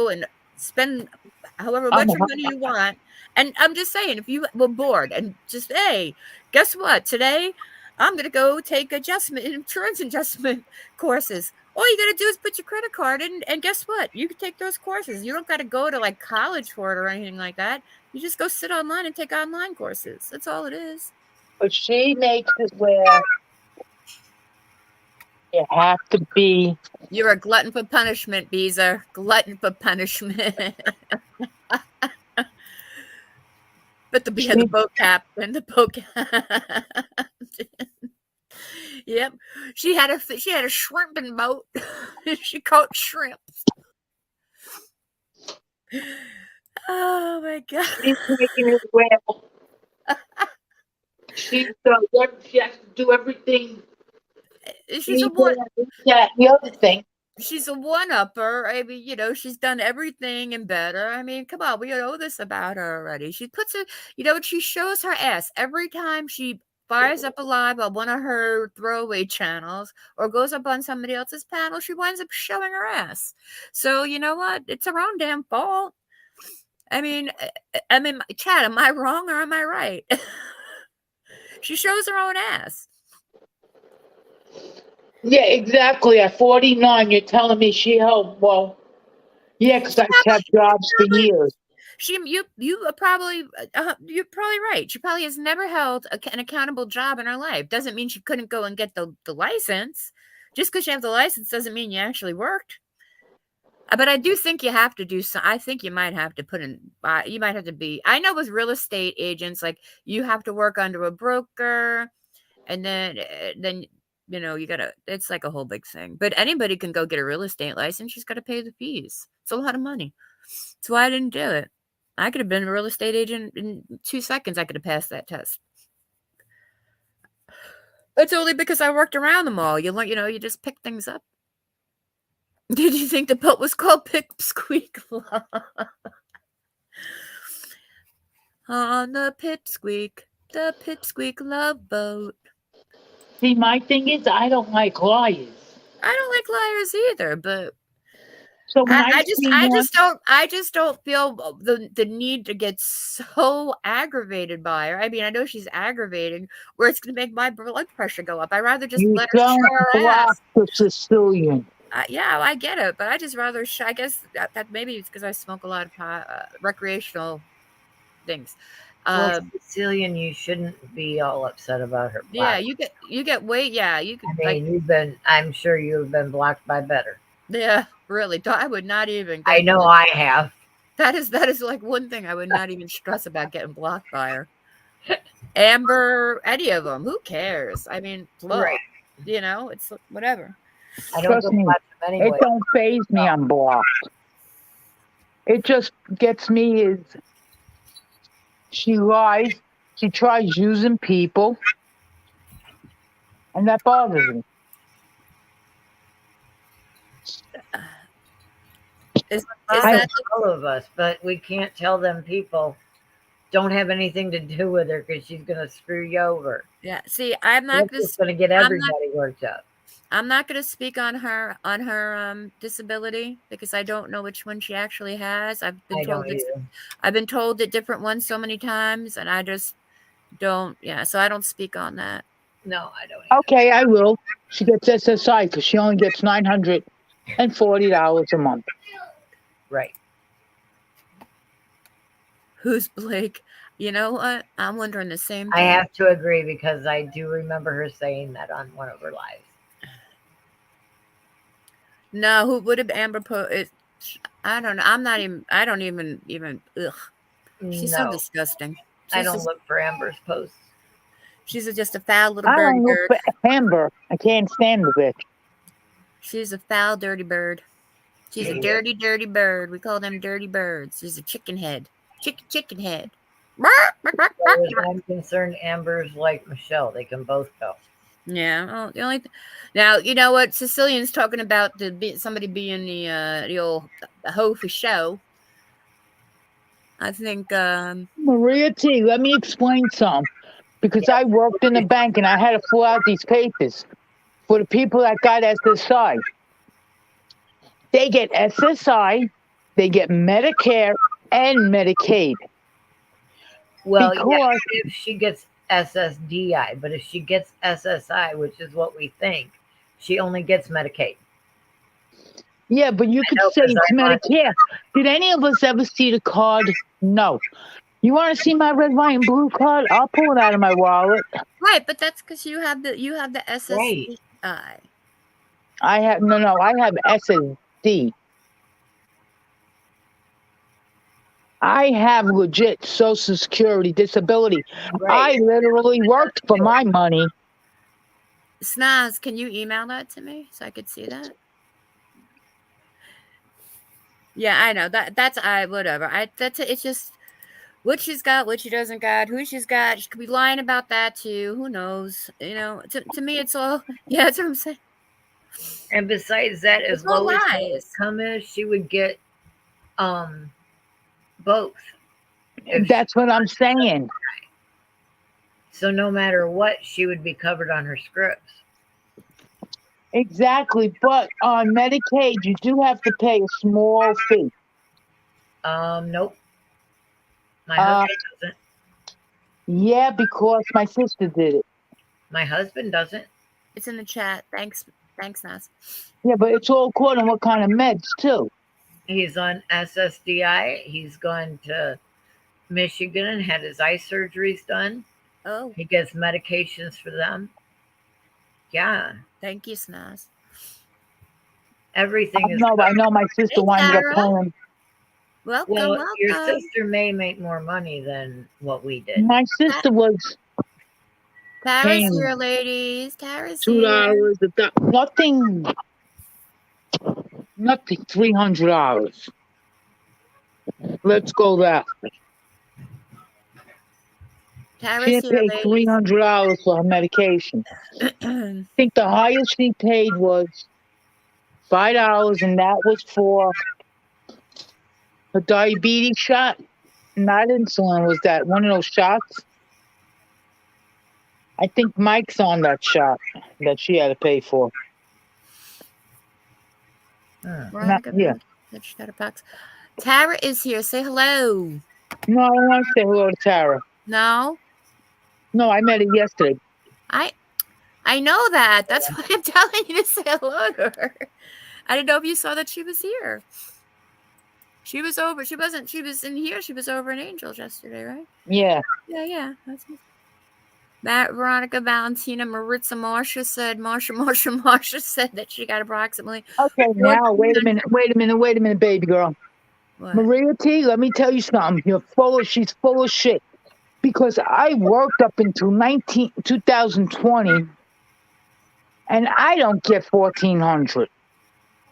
and spend however much money you want. And I'm just saying, if you were bored and just, hey, guess what? Today, I'm going to go take insurance adjustment courses. All you got to do is put your credit card in, and guess what? You can take those courses. You don't got to go to like college for it or anything like that. You just go sit online and take online courses. That's all it is. But she makes it where you have to be. You're a glutton for punishment, Beezer. Glutton for punishment. But the boat captain, the boat captain. Yep, she had a shrimping boat. She caught shrimps. Oh my god! She's making it well. She has to do everything. She's a one. The other thing. She's a one-upper. I mean, you know, she's done everything and better. I mean, come on, we know this about her already. She puts it, you know, she shows her ass every time she fires up a live on one of her throwaway channels or goes up on somebody else's panel. She winds up showing her ass. So you know what? It's her own damn fault. I mean, Chad, am I wrong or am I right? She shows her own ass. Yeah, exactly. At 49, you're telling me she helped. Well, yeah, because I kept jobs for years. you're probably right. She probably has never held an accountable job in her life. Doesn't mean she couldn't go and get the license. Just because you have the license doesn't mean you actually worked. But I do think you have to do some. I think you might have to put in. You might have to be. I know with real estate agents, like you have to work under a broker, and then you gotta. It's like a whole big thing. But anybody can go get a real estate license. She's got to pay the fees. It's a lot of money. That's why I didn't do it. I could have been a real estate agent in 2 seconds. I could have passed that test. It's only because I worked around them all. You learn. You just pick things up. Did you think the boat was called Pipsqueak? On the Pipsqueak love boat. See, my thing is, I don't like liars. I don't like liars either, but so when I just don't feel the need to get so aggravated by her. I mean, I know she's aggravating, where it's going to make my blood pressure go up. I'd rather just let her show her ass. The Sicilian. Yeah, I get it, but I just rather. I guess that maybe it's because I smoke a lot of recreational things. Well, Sicilian, you shouldn't be all upset about her. Yeah, you get weight. Yeah, you can. I mean, I'm sure you've been blocked by better. Yeah, really. I would not even. I know I have. That is like one thing I would not even stress about getting blocked by her. Amber, any of them. Who cares? I mean, look, right. It's whatever. I don't watch them anyway. It don't faze me. I'm blocked. It just gets me is she lies. She tries using people, and that bothers me. Is that all of us? But we can't tell them people don't have anything to do with her because she's going to screw you over. Yeah. See, I'm not just going to get everybody worked up. I'm not going to speak on her disability because I don't know which one she actually has. I've been told that different ones so many times, and I just don't. Yeah, so I don't speak on that. No, I don't either. Okay, I will. She gets SSI because she only gets $940 a month. Right. Who's Blake? You know what? I'm wondering the same thing. I have to agree because I do remember her saying that on one of her lives. No, who would have Amber put? I don't know. I don't even. Ugh. She's so disgusting. I don't look for Amber's posts. She's just a foul little bird. I don't look for Amber. I can't stand the bitch. She's a foul, dirty bird. She's a dirty, dirty bird. We call them dirty birds. She's a chicken head. Chicken head. As far as I'm concerned, Amber's like Michelle. They can both go. Yeah. Well, the only now, you know what Sicilian's talking about somebody being the old hoe for show. I think Maria T. Let me explain something because I worked in the bank and I had to fill out these papers for the people that got SSI. They get SSI, they get Medicare and Medicaid. Well, yeah, if she gets SSDI, but if she gets SSI, which is what we think, she only gets Medicaid. Yeah, but you could say it's Medicare. Did any of us ever see the card? No. You want to see my red, white, and blue card? I'll pull it out of my wallet. Right, but that's because you have the SSDI. I have SSD. I have legit Social Security disability. Right. I literally worked for my money. Snaz, can you email that to me so I could see that? Yeah, I know that's whatever. It's just what she's got, what she doesn't got, who she's got. She could be lying about that too. Who knows? To me, it's all that's what I'm saying. And besides that, as low as the income is, she would get both. That's what I'm saying. So no matter what, she would be covered on her scripts. Exactly, but on Medicaid, you do have to pay a small fee. Nope. My husband doesn't. Yeah, because my sister did it. My husband doesn't. It's in the chat. Thanks, Nas. Yeah, but it's all according to what kind of meds, too. He's on SSDI. He's gone to Michigan and had his eye surgeries done. Oh, He gets medications for them. Yeah, thank you, Snaz. everything is I know my sister Hey, winded up Tara. paying. Welcome, well. Your welcome. sister may make more money than what we did. My sister was Tara's paying here, ladies. Tara's here. $2. Nothing, $300. Let's go that. She Tara's didn't here, pay ladies. $300 for her medication. I think the highest she paid was $5, and that was for a diabetes shot. Not insulin, was that one of those shots? I think Mike's on that shot that she had to pay for. Veronica, Yeah. she got a box. Tara is here. Say hello. No, I don't want to say hello to Tara. No? No, I met her yesterday. I know that. That's why I'm telling you to say hello to her. I didn't know if you saw that she was here. She was over. She wasn't. She was in here. She was over in Angels yesterday, right? Yeah. Yeah. That's Matt, Veronica, Valentina, Maritza, Marsha said that she got approximately. Okay, now wait a minute, baby girl. What? Maria T, let me tell you something. She's full of shit. Because I worked up until 2020 and I don't get $1,400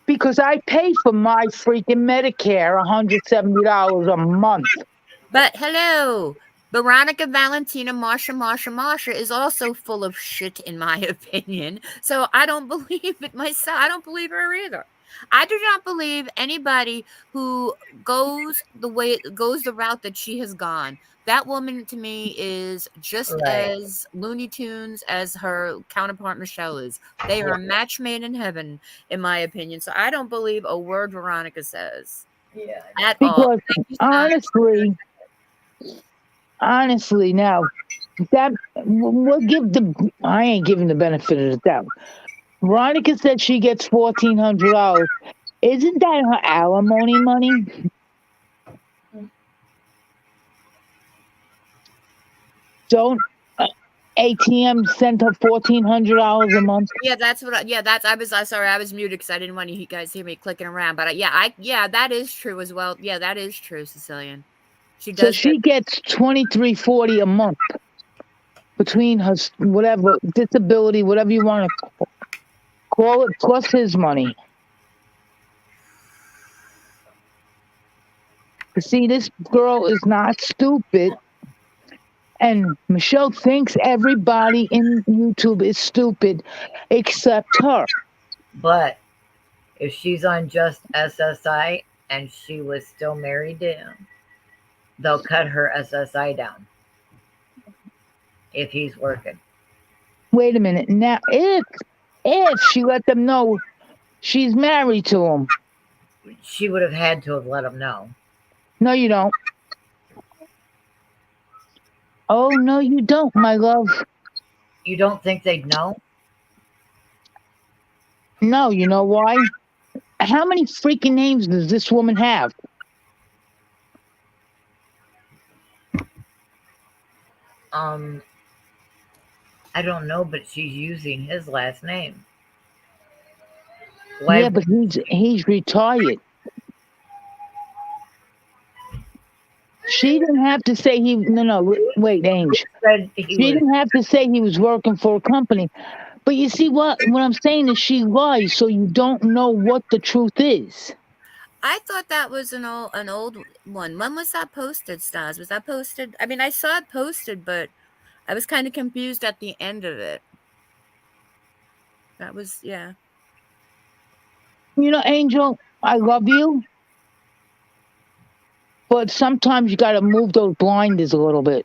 because I pay for my freaking Medicare $170 a month. But hello, Veronica, Valentina, Marsha is also full of shit, in my opinion. So I don't believe it myself. I don't believe her either. I do not believe anybody who goes the route that she has gone. That woman to me is just Right. as Looney Tunes as her counterpart Michelle is. They are a match made in heaven, in my opinion. So I don't believe a word Veronica says Yeah. at all. Because honestly, now that I ain't giving the benefit of the doubt. Veronica said she gets $1,400. Isn't that her alimony money? Don't ATM send her $1,400 a month? Yeah, that's what. I was. Sorry, I was muted because I didn't want you guys hear me clicking around. But that is true as well. Yeah, that is true, Sicilian. She So does. she gets $2,340 a month between her whatever disability, whatever you want to call it, plus his money. See, this girl is not stupid. And Michelle thinks everybody in YouTube is stupid except her. But if she's on just SSI and she was still married to him, they'll cut her SSI down if he's working. Wait a minute. Now, if she let them know she's married to him. She would have had to have let him know. No, you don't. Oh, no, you don't, my love. You don't think they'd know? No, you know why? How many freaking names does this woman have? I don't know, but she's using his last name. Yeah, but he's retired. She didn't have to say wait, Ange. She didn't have to say he was working for a company. But you see what I'm saying is she lies, so you don't know what the truth is. I thought that was an old one. When was that posted, Stas? Was that posted? I mean, I saw it posted, but I was kind of confused at the end of it. That was, yeah. You know, Angel, I love you. But sometimes you got to move those blinders a little bit.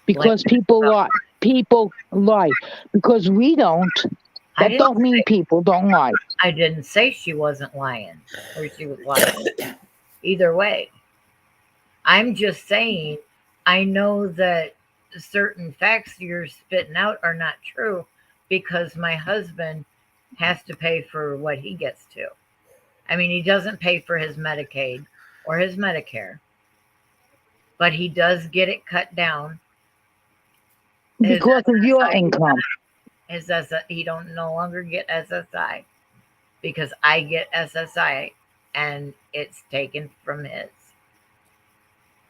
Because people lie. People lie. Because we don't. That don't mean people don't lie. I didn't say she wasn't lying or she was lying. Either way. I'm just saying, I know that certain facts you're spitting out are not true because my husband has to pay for what he gets to. I mean, he doesn't pay for his Medicaid or his Medicare, but he does get it cut down. Because of your income. He don't no longer get SSI because I get SSI and it's taken from his.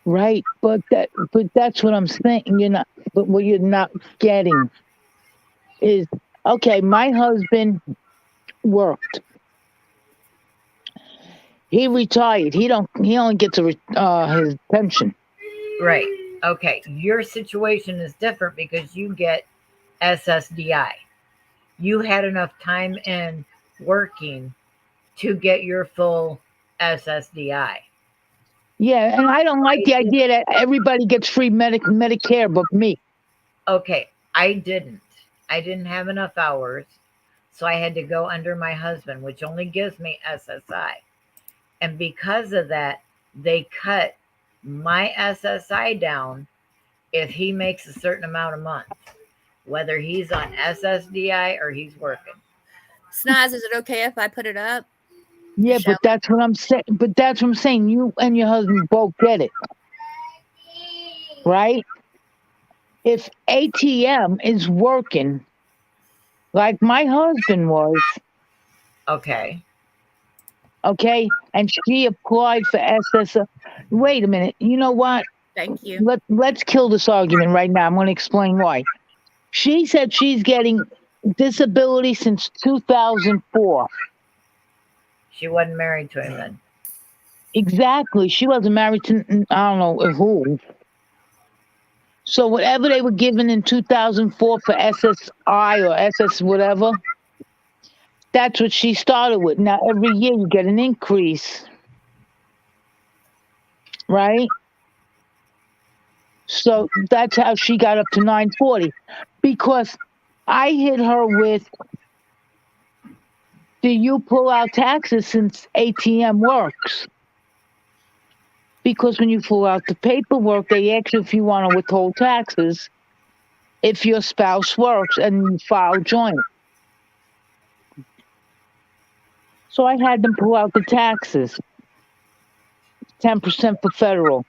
Right, but that's what I'm saying. But what you're not getting is, okay, my husband worked. He retired. He only gets his pension. Right. Okay. Your situation is different because you get SSDI. You had enough time in working to get your full SSDI. Yeah, and I don't like the idea that everybody gets free Medicare but me. Okay, I didn't. I didn't have enough hours, so I had to go under my husband, which only gives me SSI. And because of that, they cut my SSI down if he makes a certain amount a month, whether he's on SSDI or he's working. Snaz, is it okay if I put it up? Yeah, but that's what I'm saying. But that's what I'm saying. You and your husband both get it, right? If ATM is working like my husband was, Okay. and she applied for SSI. Wait a minute. You know what? Thank you. Let's kill this argument right now. I'm going to explain why. She said she's getting disability since 2004. She wasn't married to him then. Exactly. She wasn't married to, I don't know who. So whatever they were given in 2004 for SSI or SS whatever, that's what she started with. Now every year you get an increase, right? So that's how she got up to 940. Because I hit her with, do you pull out taxes since ATM works? Because when you fill out the paperwork, they ask you if you want to withhold taxes if your spouse works and you file joint. So I had them pull out the taxes, 10% for federal.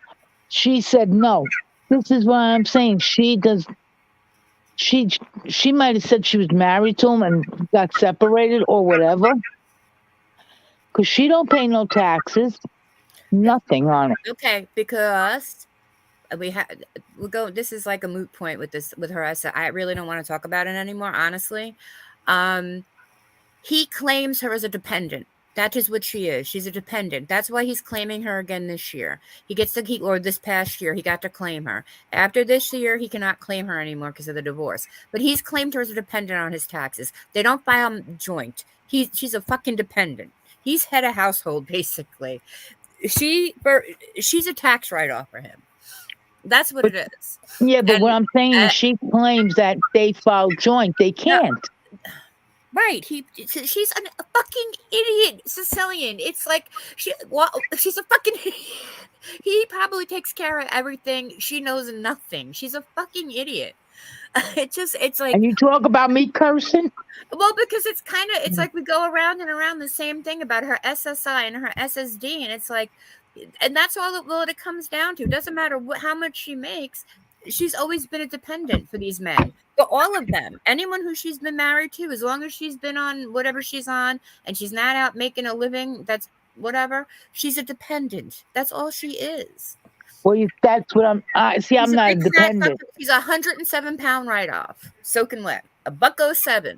She said no. This is what I'm saying. She might have said she was married to him and got separated or whatever. Because she don't pay no taxes. Nothing on it. Okay, because we'll go. This is like a moot point with her. I really don't want to talk about it anymore, honestly. He claims her as a dependent. That is what she is. She's a dependent. That's why he's claiming her again this year. Or this past year, he got to claim her. After this year, he cannot claim her anymore because of the divorce. But he's claimed her as a dependent on his taxes. They don't file joint. She's a fucking dependent. He's head of household, basically. She's a tax write-off for him. That's what it is. Yeah, but what I'm saying is she claims that they file joint. They can't. Right. She's a fucking idiot, Sicilian. It's like she's a fucking idiot. He probably takes care of everything. She knows nothing. She's a fucking idiot. It's like. And you talk about me cursing? Well, because it's like we go around and around the same thing about her SSI and her SSD, and it's like, and that's all it comes down to. It doesn't matter how much she makes. She's always been a dependent for these men. For all of them. Anyone who she's been married to, as long as she's been on whatever she's on and she's not out making a living, that's whatever, she's a dependent. That's all she is. Well, that's what I'm not a dependent. She's a 107-pound write-off. Soaking wet. $1.07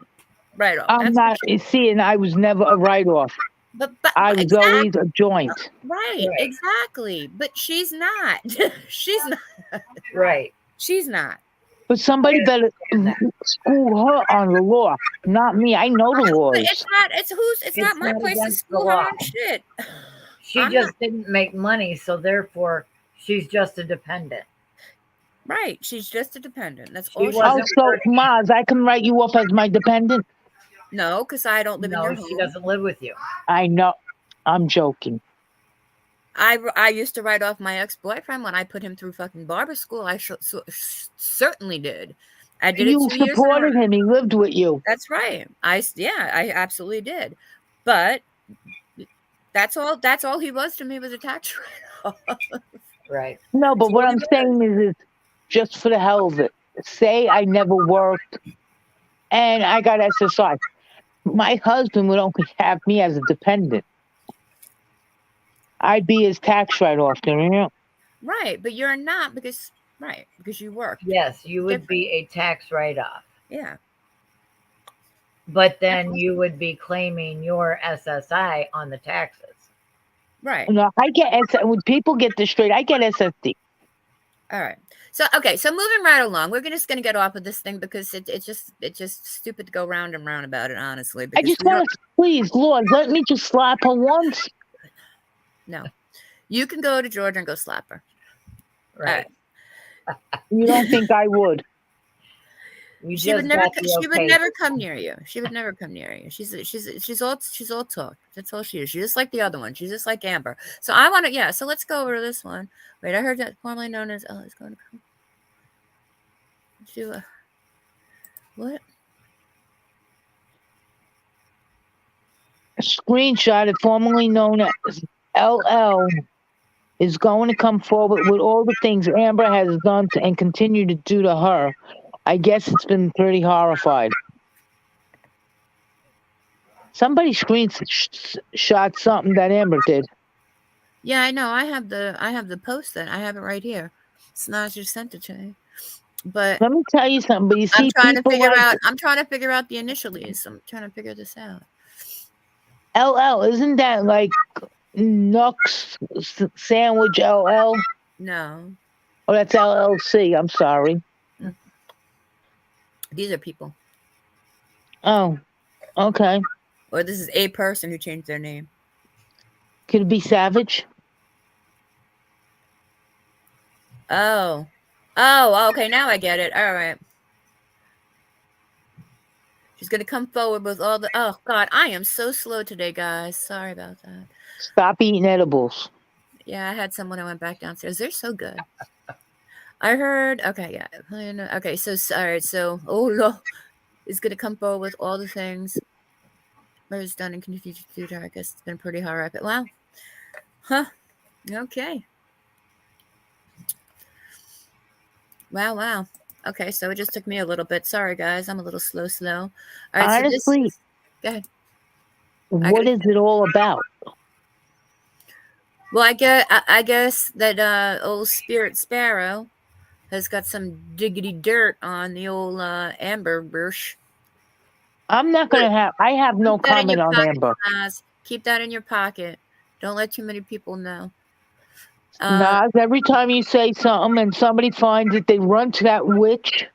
write-off. I'm not, and I was never a write-off. But I was always a joint. Right, exactly. But she's not. She's not. Right. She's not. But somebody better school her on the law, not me. I know the laws. It's not my place to school her on shit. She didn't make money, so therefore she's just a dependent. Right. She's just a dependent. That's all. So Maz, I can write you off as my dependent? No, because I don't live in your home. No, she doesn't live with you. I know. I'm joking. I used to write off my ex-boyfriend when I put him through fucking barber school. I certainly did. I did. You supported him. He lived with you. That's right. I absolutely did. But That's all he was to me was a tax write-off. Right. No, but So what I'm saying is just for the hell of it. Say I never worked and I got SSI. My husband would only have me as a dependent. I'd be his tax write-off, you know? Right, but you're not because you worked. yes, you would Different. be a tax write-off, Yeah. but then you would be claiming your SSI on the taxes. Right. No, I get when people get this straight, I get SSD. All right. So moving right along, we're just gonna get off of this thing because it's just stupid to go round and round about it, honestly. I Because just want to, please, Lord, let me just slap her once. no, you can go to Georgia and go slap her. Right. You don't think I would? We She would just never. got the She would okay. never come near you. She would never come near you. She's all talk. That's all she is. She's just like the other one. She's just like Amber. So I want to. Yeah. So let's go over to this one. Wait, I heard that formerly known as. Oh, it's going to come. Do what? A screenshot of formerly known as LL is going to come forward with all the things Amber has done to, and continue to do to her. I guess it's been pretty horrified. Somebody screenshot something that Amber did. Yeah, I know. I have the post that I have it right here. Snaz just sent it to me. But let me tell you something. But you see, I'm trying to figure out the initials. I'm trying to figure this out. LL, isn't that like Nux Sandwich LL? No. Oh, that's LLC. I'm sorry. These are people. Oh, okay. Or this is a person who changed their name. Could it be Savage? Oh, okay. Now I get it. All right. She's gonna come forward with all the. Oh God, I am so slow today, guys. Sorry about that. Stop eating edibles. Yeah, I had some when I went back downstairs. They're so good. I heard. Okay, yeah. Okay, so all right. So, oh no, is gonna come forward with all the things. Murder's done and continued to do. I guess it's been pretty horrific. Wow. Huh. Okay. Wow. Okay, so it just took me a little bit. Sorry, guys. I'm a little slow. All right, Honestly, so go ahead. What is it all about? Well, I guess that old Spirit Sparrow has got some diggity dirt on the old Amber Bush. I'm not going to have, I have no comment on Amber. Keep that in your pocket. Don't let too many people know. Nas, every time you say something and somebody finds it, they run to that witch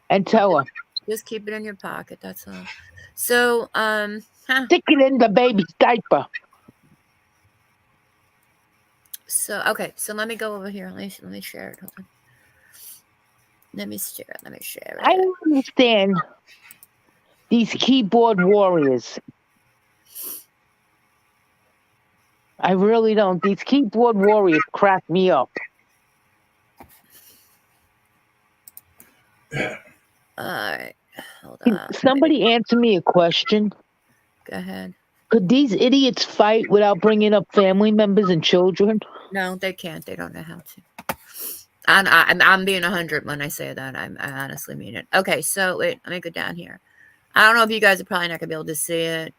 and tell her. Just keep it in your pocket. That's all. So, stick it in the baby's diaper. So, okay. So let me go over here. Let me share it. Hold on. Let me share it. I don't understand these keyboard warriors. I really don't. These keyboard warriors crack me up. Alright. Hold on. Somebody answer me a question. Go ahead. Could these idiots fight without bringing up family members and children? No, they can't. They don't know how to. I'm being 100 when I say that. I honestly mean it. Okay, so wait, let me go down here. I don't know if you guys are probably not gonna be able to see it.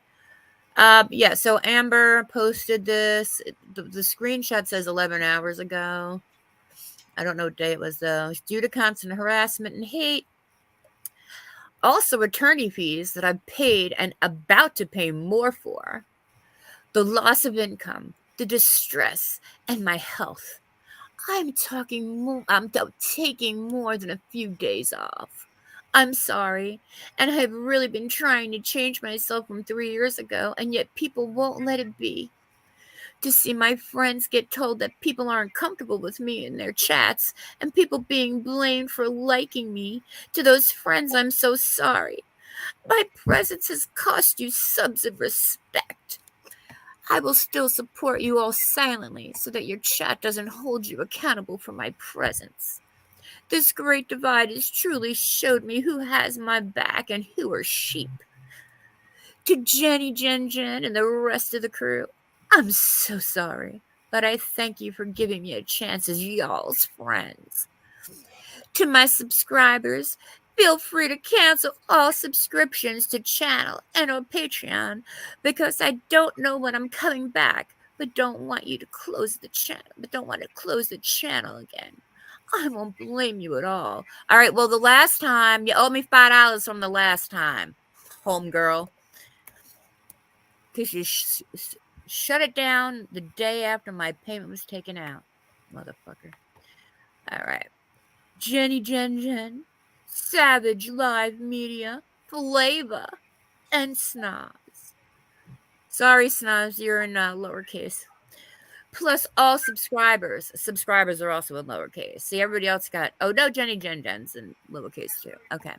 Yeah. So Amber posted this. The screenshot says 11 hours ago. I don't know what day it was though. Due to constant harassment and hate. Also, attorney fees that I've paid and about to pay more for. The loss of income, the distress, and my health. I'm taking more than a few days off. I'm sorry, and I've really been trying to change myself from 3 years ago, and yet people won't let it be. To see my friends get told that people aren't comfortable with me in their chats, and people being blamed for liking me. To those friends, I'm so sorry. My presence has cost you subs of respect. I will still support you all silently so that your chat doesn't hold you accountable for my presence. This great divide has truly showed me who has my back and who are sheep. To Jenny, Jen, and the rest of the crew, I'm so sorry, but I thank you for giving me a chance as y'all's friends. To my subscribers, feel free to cancel all subscriptions to channel and on Patreon because I don't know when I'm coming back, but don't want you to close the channel, again. I won't blame you at all. All right, well, the last time, you owe me $5 from the last time, homegirl. Because you shut it down the day after my payment was taken out. Motherfucker. All right. Jenny, Jen, Savage Live Media, Flavor, and Snobs. Sorry, Snobs, you're in lowercase. Plus all subscribers. Subscribers are also in lowercase. See, everybody else got, oh no, Jenny, Jen's in lowercase too. Okay.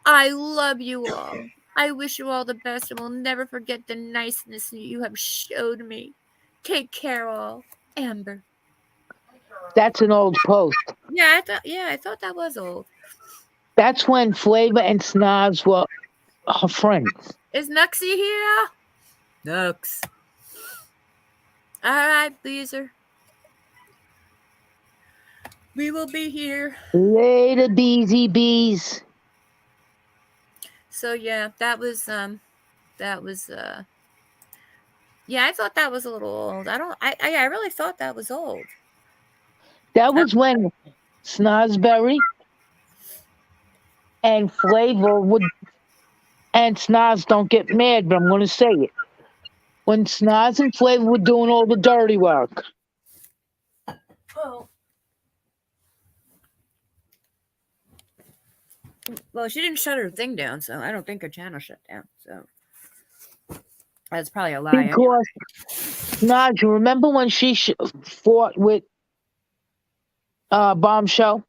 I love you all. I wish you all the best and will never forget the niceness you have showed me. Take care all. Amber. That's an old post. Yeah, I thought that was old. That's when Flavor and Snobs were her friends. Is Nuxie here? Nux. All right, Beezer. We will be here. Later, Beezy Bees. So yeah, that was yeah, I thought that was a little old. I really thought that was old. That was when Snozberry and Flavor would, and Snoz, don't get mad, but I'm going to say it. When Snoz and Flavor were doing all the dirty work. Well, she didn't shut her thing down, so I don't think her channel shut down. So that's probably a lie. Because Snoz, you remember when she fought with Bombshell?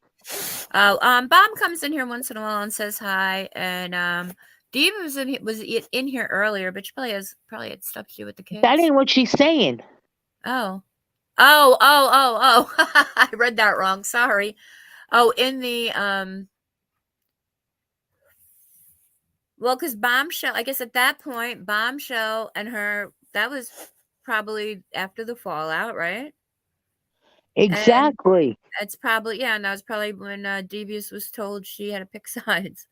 Oh, Bomb comes in here once in a while and says hi, and Diva was in here earlier, but she probably had stuff to do with the kids. That ain't what she's saying. Oh. I read that wrong. Sorry. Oh, in the well, because Bombshell, I guess at that point, Bombshell and her, that was probably after the fallout, right? Exactly. And it's probably, yeah, and that was probably when Devious was told she had to pick sides.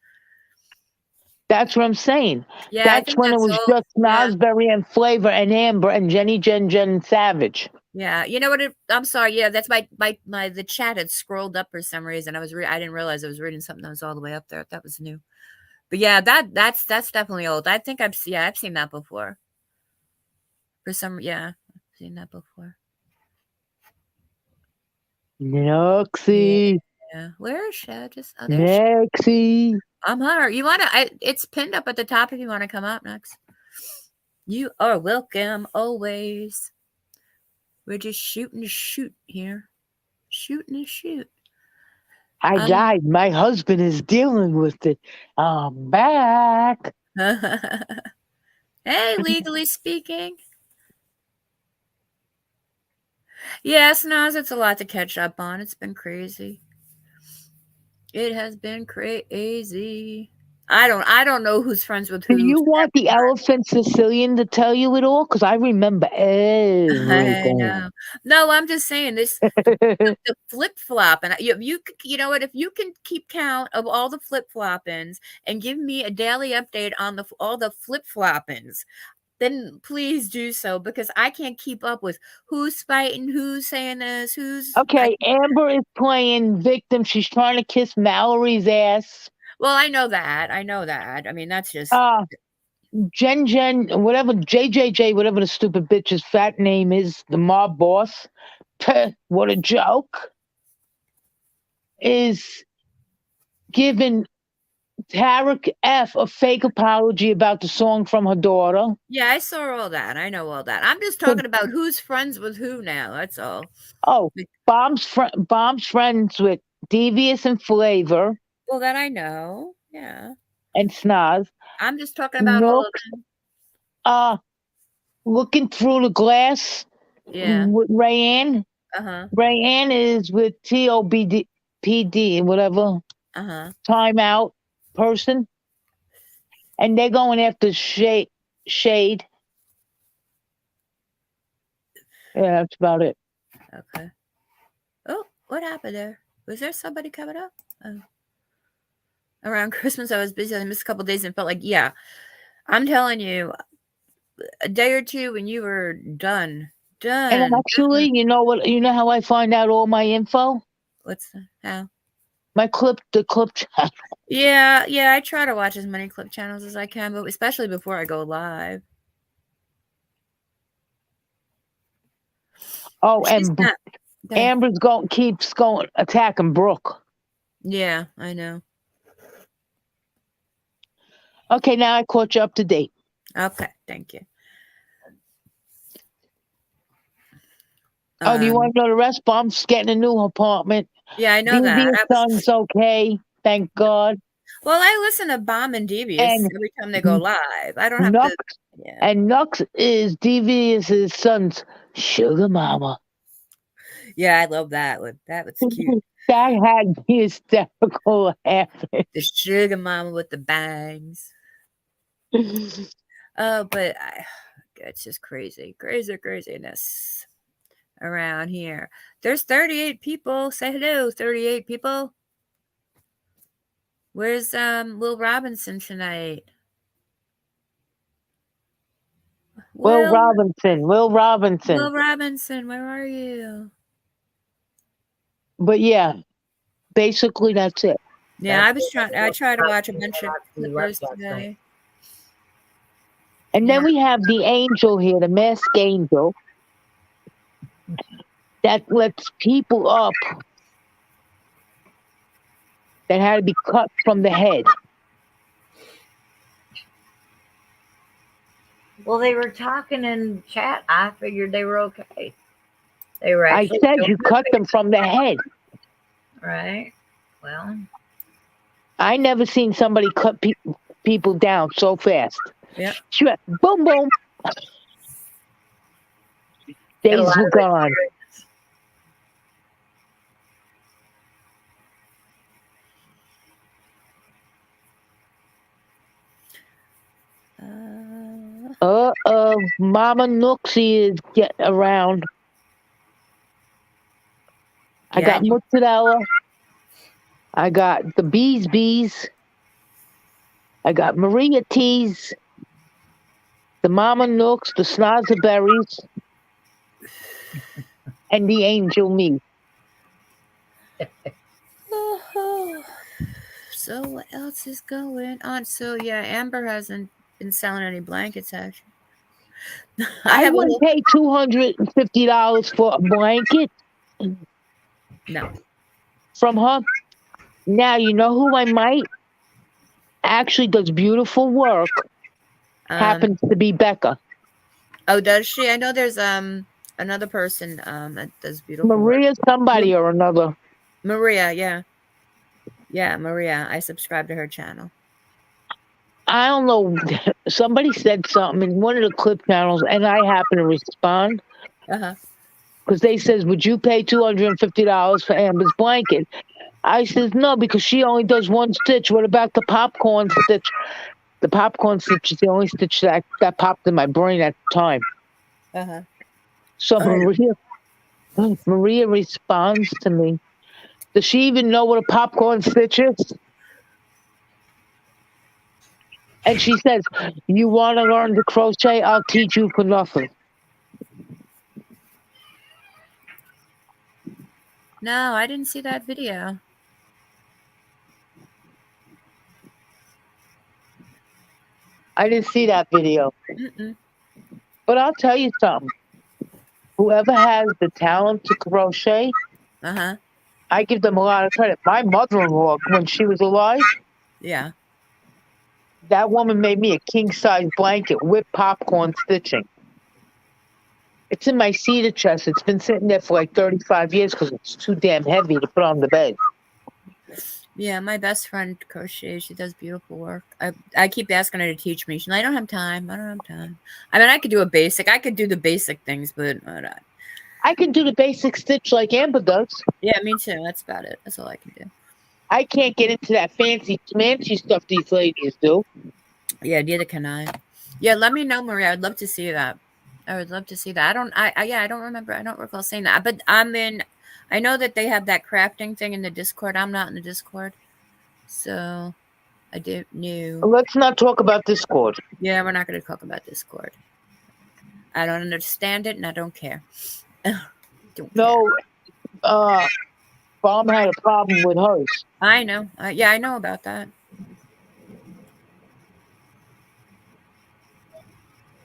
That's what I'm saying. Yeah, that's when it was just Snozberry and Flavor and Amber and Jenny, Jen, and Savage. Yeah, you know what? I'm sorry. Yeah, that's my the chat had scrolled up for some reason. I didn't realize I was reading something that was all the way up there. That was new. But yeah, that's definitely old. I think I've seen that before. For some, yeah, I've seen that before. Nuxie. Yeah, where is she? Just Nuxie. I'm her. You wanna? It's pinned up at the top if you want to come up next. You are welcome always. We're just shooting to shoot here. Shooting to shoot. I died. My husband is dealing with it. I'm back. Hey, legally speaking. Yes, Naz, it's a lot to catch up on. It's been crazy. It has been crazy. I don't know who's friends with who. Do you want the elephant Sicilian to tell you it all? Because I remember everything. I know. No, I'm just saying this. the flip flop, and you know what? If you can keep count of all the flip floppings and give me a daily update on all the flip floppings, then please do so, because I can't keep up with who's fighting, who's saying this, who's okay. Amber is playing victim. She's trying to kiss Mallory's ass. Well, I know that. I mean, that's just Jen, whatever, JJJ, whatever the stupid bitch's fat name is, the mob boss. What a joke. Is giving Tarek F a fake apology about the song from her daughter. Yeah, I saw all that. I know all that. I'm just talking about who's friends with who now. That's all. Oh, Bomb's friends with Devious and Flavor. Well, that I know. Yeah. And Snoz. I'm just talking about all of them. Looking through the glass. Yeah. With Rayanne. Rayanne is with TOBD, whatever. Timeout person. And they're going after Shay shade. Yeah, that's about it. Okay. Oh, what happened there? Was there somebody coming up? Oh. Around Christmas, I was busy. I missed a couple days and felt like, yeah, I'm telling you, a day or two when you were done. And actually, you know what? You know how I find out all my info? What's the how? The clip channel. Yeah, I try to watch as many clip channels as I can, but especially before I go live. Oh, She's and not. Amber's keeps going attacking Brooke. Yeah, I know. Okay, now I caught you up to date. Okay, thank you. Oh, do you want to know the rest? Bomb's getting a new apartment. Yeah, I know Devious that. Son's okay, thank God. Well, I listen to Bomb and Devious every time they go live. I don't have Nux, to. Yeah. And Nux is Devious's son's sugar mama. Yeah, I love that one. That was cute. That had me hysterical laughing. The sugar mama with the bangs. Oh, but it's just craziness around here. There's 38 people. Say hello, 38 people. Where's Will Robinson tonight? Will Robinson, Will Robinson, where are you? But yeah, basically that's it. Yeah, I try to watch a bunch of clippers today. And then we have the angel here, the masked angel, that lets people up that had to be cut from the head. Well, they were talking in chat. I figured they were okay. They were I actually. said you cut them from the head. Right. Well, I never seen somebody cut people down so fast. Yeah. Boom, boom. Days were gone. Mama Nooksy is getting around. I got mozzarella. I got the bees. I got Maria Teas. The Mama Nooks, the Snozberries, and the Angel Me. So what else is going on? So yeah, Amber hasn't been selling any blankets actually. I wouldn't pay $250 for a blanket. No. From her. Now you know who I might actually does beautiful work. Happens to be Becca. Oh, does she? I know there's another person that does beautiful Maria work. somebody or another. Maria, yeah. Yeah, Maria. I subscribe to her channel. I don't know. Somebody said something in one of the clip channels, and I happen to respond. Because they says, would you pay $250 for Amber's blanket? I says, no, because she only does one stitch. What about the popcorn stitch? The popcorn stitch is the only stitch that popped in my brain at the time. So Maria responds to me. Does she even know what a popcorn stitch is? And she says, you want to learn to crochet? I'll teach you for nothing. No, I didn't see that video. I didn't see that video. But I'll tell you something. Whoever has the talent to crochet, I give them a lot of credit. My mother-in-law, when she was alive, that woman made me a king-size blanket with popcorn stitching. It's in my cedar chest. It's been sitting there for like 35 years because it's too damn heavy to put on the bed. Yeah, my best friend crochets. She does beautiful work. I keep asking her to teach me. She's like, I don't have time. I mean, I could do a basic. I could do the basic things, but I can do the basic stitch like Amber does. Yeah, me too. That's about it. That's all I can do. I can't get into that fancy schmancy stuff these ladies do. Yeah, neither can I. Yeah, let me know, Maria. I'd love to see that. I would love to see that. I don't remember. I don't recall saying that. But I know that they have that crafting thing in the Discord. I'm not in the Discord. So I didn't know. Let's not talk about Discord. Yeah, we're not going to talk about Discord. I don't understand it and I don't care. Don't care. No, Bomb had a problem with hers. I know. Yeah, I know about that.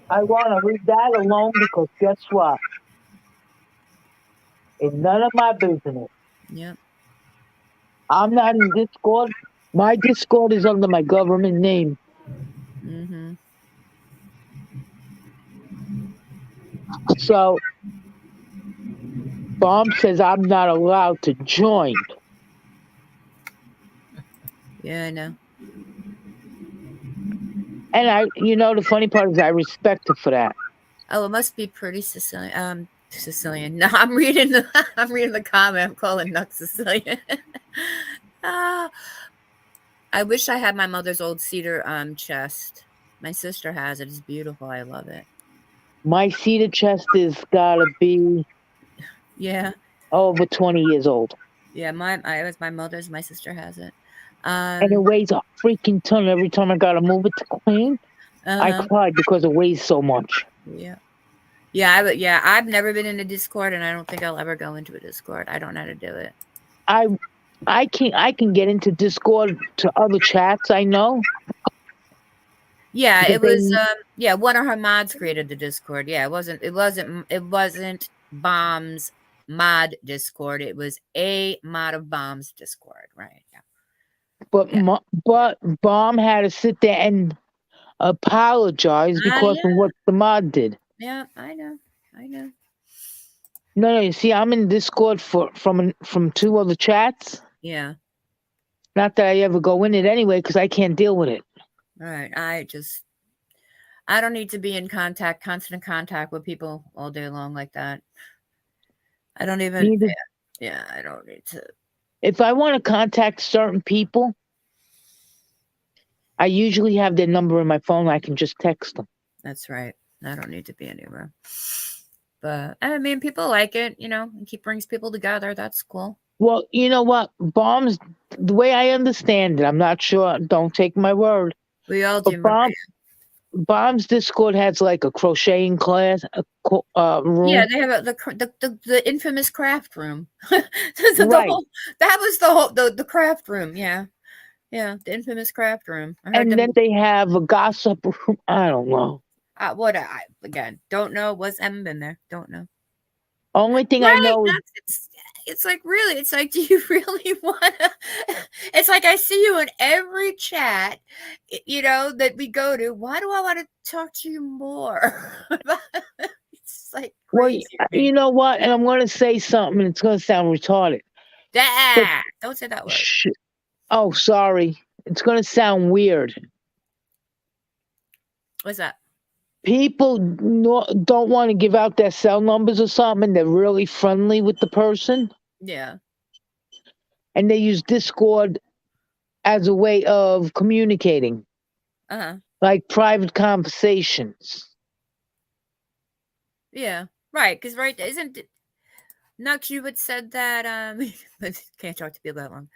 I want to leave that alone because guess what? It's none of my business. Yep. I'm not in Discord. My Discord is under my government name. Mm-hmm. So Bomb says I'm not allowed to join. Yeah, I know. And the funny part is I respect her for that. Oh, it must be pretty Sicilian. Sicilian. No, I'm reading the comment. I'm calling Nux Sicilian. I wish I had my mother's old cedar chest. My sister has it. It's beautiful. I love it. My cedar chest is gotta be Yeah. over 20 years old. Yeah, it was my mother's. My sister has it. And it weighs a freaking ton every time I gotta move it to clean. I cried because it weighs so much. Yeah. Yeah, I've never been in a Discord, and I don't think I'll ever go into a Discord. I don't know how to do it. I can get into Discord to other chats I know. Yeah, it was one of her mods created the Discord. Yeah, it wasn't Bomb's mod Discord. It was a mod of Bomb's Discord, right? Yeah. But Bomb had to sit there and apologize because of what the mod did. Yeah, I know. No, you see, I'm in Discord from 2 other chats. Yeah. Not that I ever go in it anyway, because I can't deal with it. Right. I don't need to be in constant contact with people all day long like that. I don't even. Yeah, I don't need to. If I want to contact certain people, I usually have their number in my phone. I can just text them. That's right. I don't need to be anywhere. But I mean, people like it, it brings people together. That's cool. Well, you know what? Bombs, the way I understand it, I'm not sure. Don't take my word. We all do. Bomb's Discord has like a crocheting class, room. Yeah, they have the infamous craft room. Right. That was the craft room. Yeah. Yeah, the infamous craft room. And then they have a gossip room. I don't know. Again, don't know. Haven't been there. Don't know. Only thing I know is it's like, really, it's like, do you really want to? It's like, I see you in every chat, that we go to. Why do I want to talk to you more? It's like crazy. Well, you know what? And I'm going to say something, and it's going to sound retarded. Don't say that word. Oh, sorry. It's going to sound weird. What's that? People don't want to give out their cell numbers or something. They're really friendly with the person. Yeah. And they use Discord as a way of communicating. Like private conversations. Yeah. Right. Because, isn't it? Nux, you had said that, can't talk to people that long.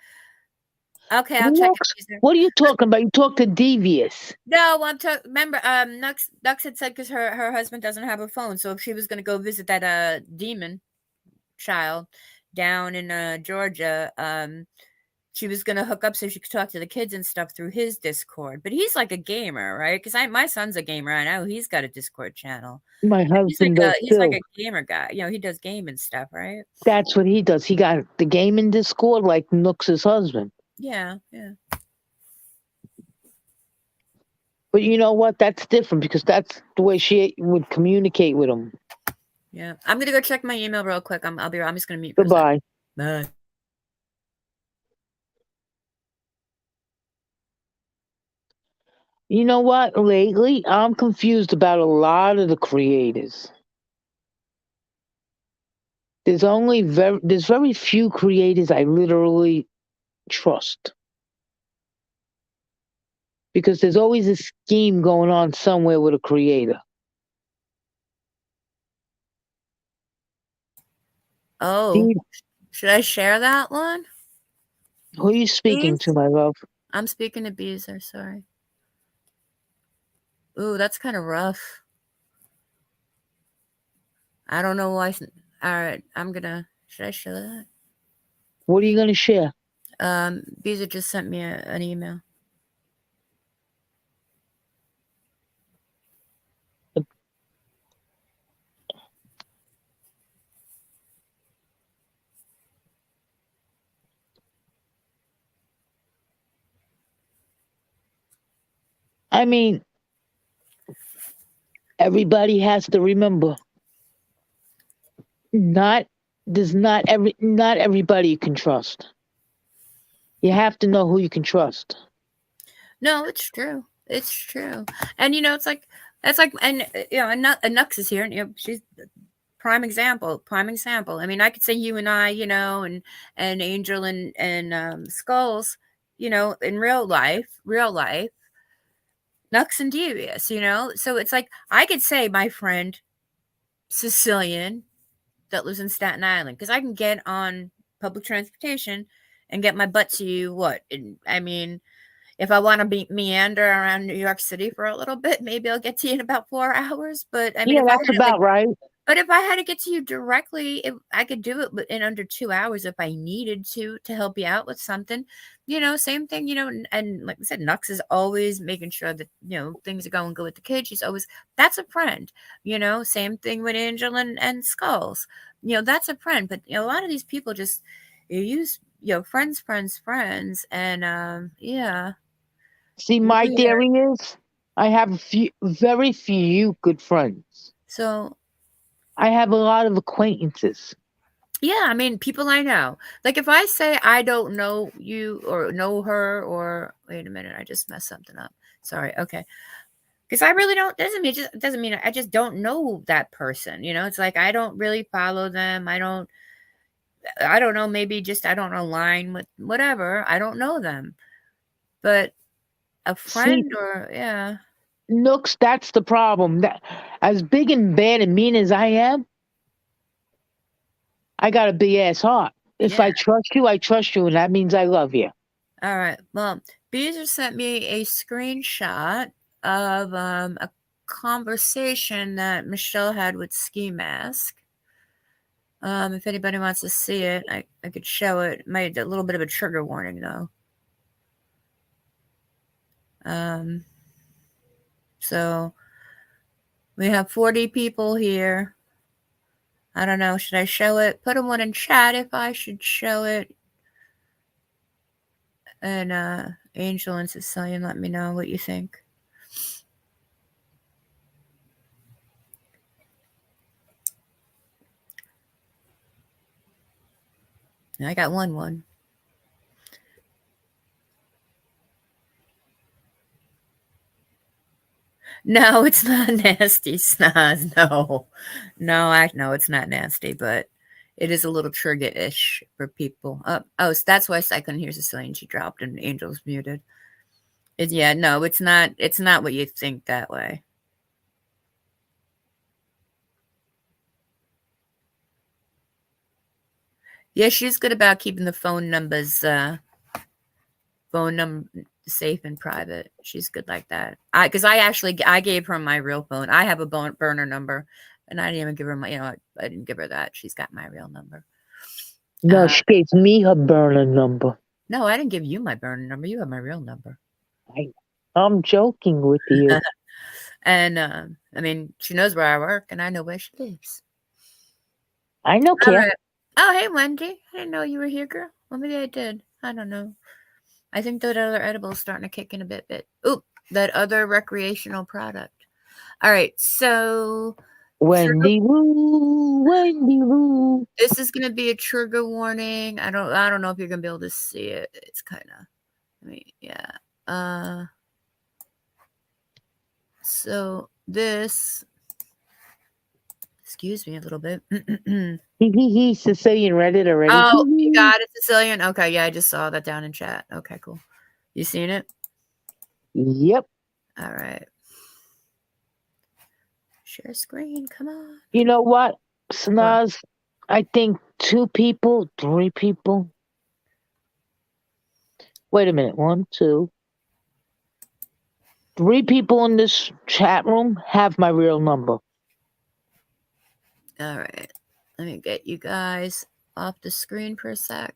Okay, I'll check. What are you talking about? You talk to Devious. No, I'm talking. Remember, Nux had said because her husband doesn't have a phone, so if she was going to go visit that demon child down in Georgia, she was going to hook up so she could talk to the kids and stuff through his Discord. But he's like a gamer, right? Because my son's a gamer. I know he's got a Discord channel. My husband he's like a gamer guy. He does gaming stuff, right? That's what he does. He got the gaming Discord like Nux's husband. Yeah. But you know what? That's different because that's the way she would communicate with him. Yeah. I'm going to go check my email real quick. I'm just going to mute. Goodbye. Bye. You know what? Lately, I'm confused about a lot of the creators. There's very few creators I literally trust. because there's always a scheme going on somewhere with a creator. Oh, Dude, should I share that one? who are you speaking to, Please? my love? I'm speaking to Beezer, sorry. Ooh, that's kind of rough. I don't know why. All right, should I share that? What are you gonna share? Beezer just sent me an email. I mean, everybody has to remember, not not everybody you can trust. You have to know who you can trust. No, it's true. It's true. And it's like and and Nux is here, and she's prime example. I mean, I could say you and I, and Angel and Skulls, in real life, Nux and Devious, So it's like I could say my friend Sicilian that lives in Staten Island, because I can get on public transportation and get my butt to you. I mean, if I want to meander around New York City for a little bit, maybe I'll get to you in about 4 hours. But I mean, Yeah, that's about right. but if I had to get to you directly, I could do it in under 2 hours if I needed to help you out with something. Same thing, and like I said, Nux is always making sure that, things are going good with the kids. She's always, that's a friend, same thing with Angel and Skulls. That's a friend. But, a lot of these people just use, friends. And, yeah. See, my Weird. theory is I have very few good friends. So I have a lot of acquaintances. yeah, I mean, people I know. Like if I say I don't know you or know her, or wait a minute, I just messed something up. Sorry. Okay. Because I really don't, doesn't mean I just don't know that person. It's like I don't really follow them. I don't know, maybe just I don't align with whatever. I don't know them. But a See, friend, or yeah. Nooks, that's the problem. That, as big and bad and mean as I am, I got a big ass heart. If Yeah. I trust you, I trust you, and that means I love you. All right. Well, Beezer sent me a screenshot of a conversation that Michelle had with Ski Mask. If anybody wants to see it, I could show it. Made a little bit of a trigger warning though. So we have 40 people here. I don't know. Should I show it? Put one in chat if I should show it. And Angel and Sicilian, let me know what you think. I got one. No, it's not nasty, Snaz. No, no, it's not nasty, but it is a little trigger-ish for people. So that's why I couldn't hear Sicilian. She dropped and Angel's muted. Yeah, no, it's not. It's not what you think that way. Yeah, she's good about keeping the phone numbers safe and private. She's good like that. Because I gave her my real phone. I have a burner number, and I didn't even give her my. I didn't give her that. She's got my real number. No, she gave me her burner number. No, I didn't give you my burner number. You have my real number. I'm joking with you. And I mean, she knows where I work, and I know where she lives. I know, Kim. Right. Oh, hey, Wendy. I didn't know you were here, girl. Well, maybe I did. I don't know. I think that other edible is starting to kick in a bit. Oop, that other recreational product. All right, so Wendy Woo. This is gonna be a trigger warning. I don't know if you're gonna be able to see it. It's kind of, yeah. So this, excuse me a little bit. Sicilian read it already. Oh, you got it, Sicilian. Okay, yeah, I just saw that down in chat. Okay, cool. You seen it? Yep. All right. Share screen. Come on. You know what, Snaz? I think 2 people, 3 people. Wait a minute. 1, 2, 3 people in this chat room have my real number. All right. Let me get you guys off the screen for a sec.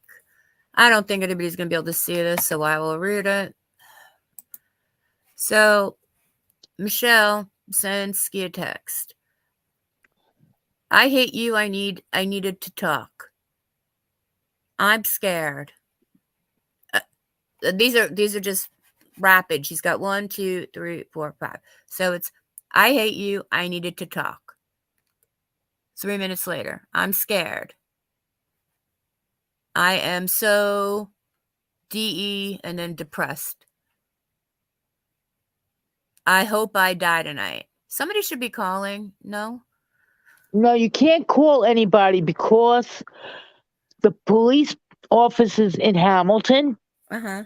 I don't think anybody's going to be able to see this, so I will read it. So, Michelle sends Ski a text. I hate you. I needed to talk. I'm scared. These are just rapid. She's got 1, 2, 3, 4, 5. So it's I hate you. I needed to talk. 3 minutes later, I'm scared. I am so DE and then depressed. I hope I die tonight. Somebody should be calling. No? No, you can't call anybody because the police officers in Hamilton Uh-huh.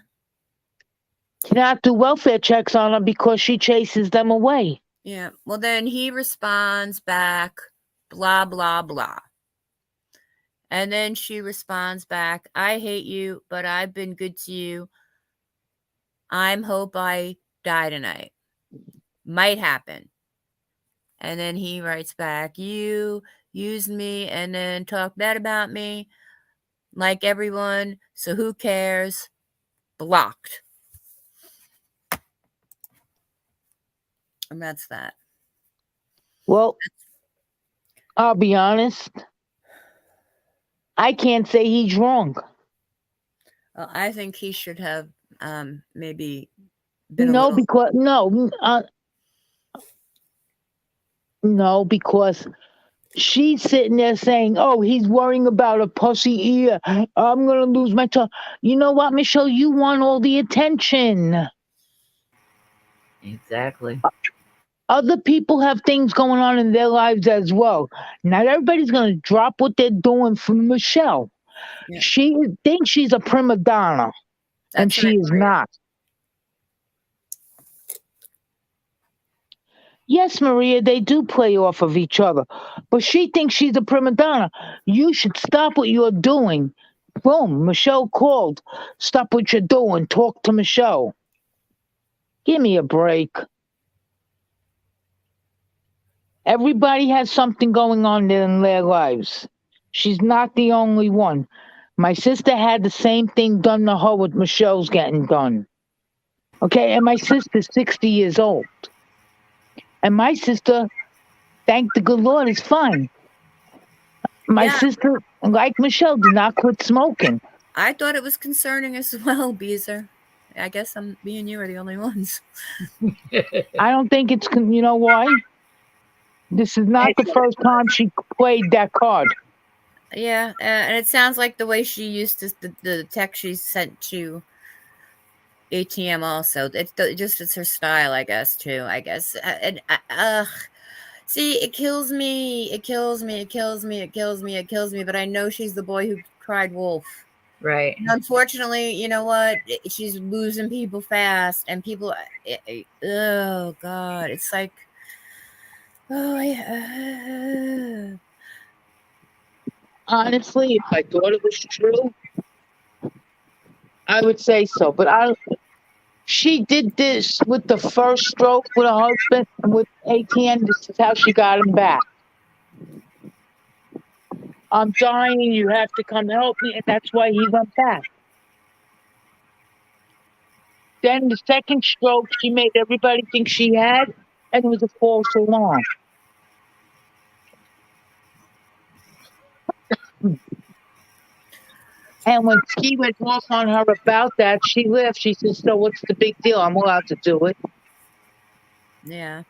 cannot do welfare checks on her because she chases them away. Yeah. Well, then he responds back, blah, blah, blah. And then she responds back, I hate you, but I've been good to you. I'm hope I die tonight. Might happen. And then he writes back, you used me and then talk bad about me like everyone. So who cares? Blocked. And that's that. Well, I'll be honest. I can't say he's wrong. Well, I think he should have maybe been No, because because she's sitting there saying, "Oh, he's worrying about a pussy ear. I'm gonna lose my tongue." You know what, Michelle? You want all the attention. Exactly. Other people have things going on in their lives as well. Not everybody's gonna drop what they're doing for Michelle. Yeah. She thinks she's a prima donna, and she is not. Yes, Maria, they do play off of each other, but she thinks she's a prima donna. You should stop what you're doing. Boom, Michelle called. Stop what you're doing. Talk to Michelle. Give me a break. Everybody has something going on in their lives. She's not the only one. My sister had the same thing done to her what Michelle's getting done. Okay, and my sister's 60 years old. And my sister, thank the good Lord, is fine. My sister, like Michelle, did not quit smoking. I thought it was concerning as well, Beezer. I guess me and you are the only ones. I don't think it's, you know why? This is not the first time she played that card. Yeah, and it sounds like the way she used the text she sent to ATM also. It's her style, I guess, too. I guess. See, it kills me. It kills me. It kills me. It kills me. It kills me. But I know she's the boy who cried wolf. Right. And unfortunately, you know what? She's losing people fast, and people. Oh God, it's like. Oh, Honestly, if I thought it was true, I would say so. But she did this with the first stroke with her husband and with ATM. This is how she got him back. I'm dying. You have to come help me, and that's why he went back. Then the second stroke, she made everybody think she had, and it was a false alarm. And when Ski went off on her about that, she left. She said, "So what's the big deal? I'm allowed to do it." Yeah.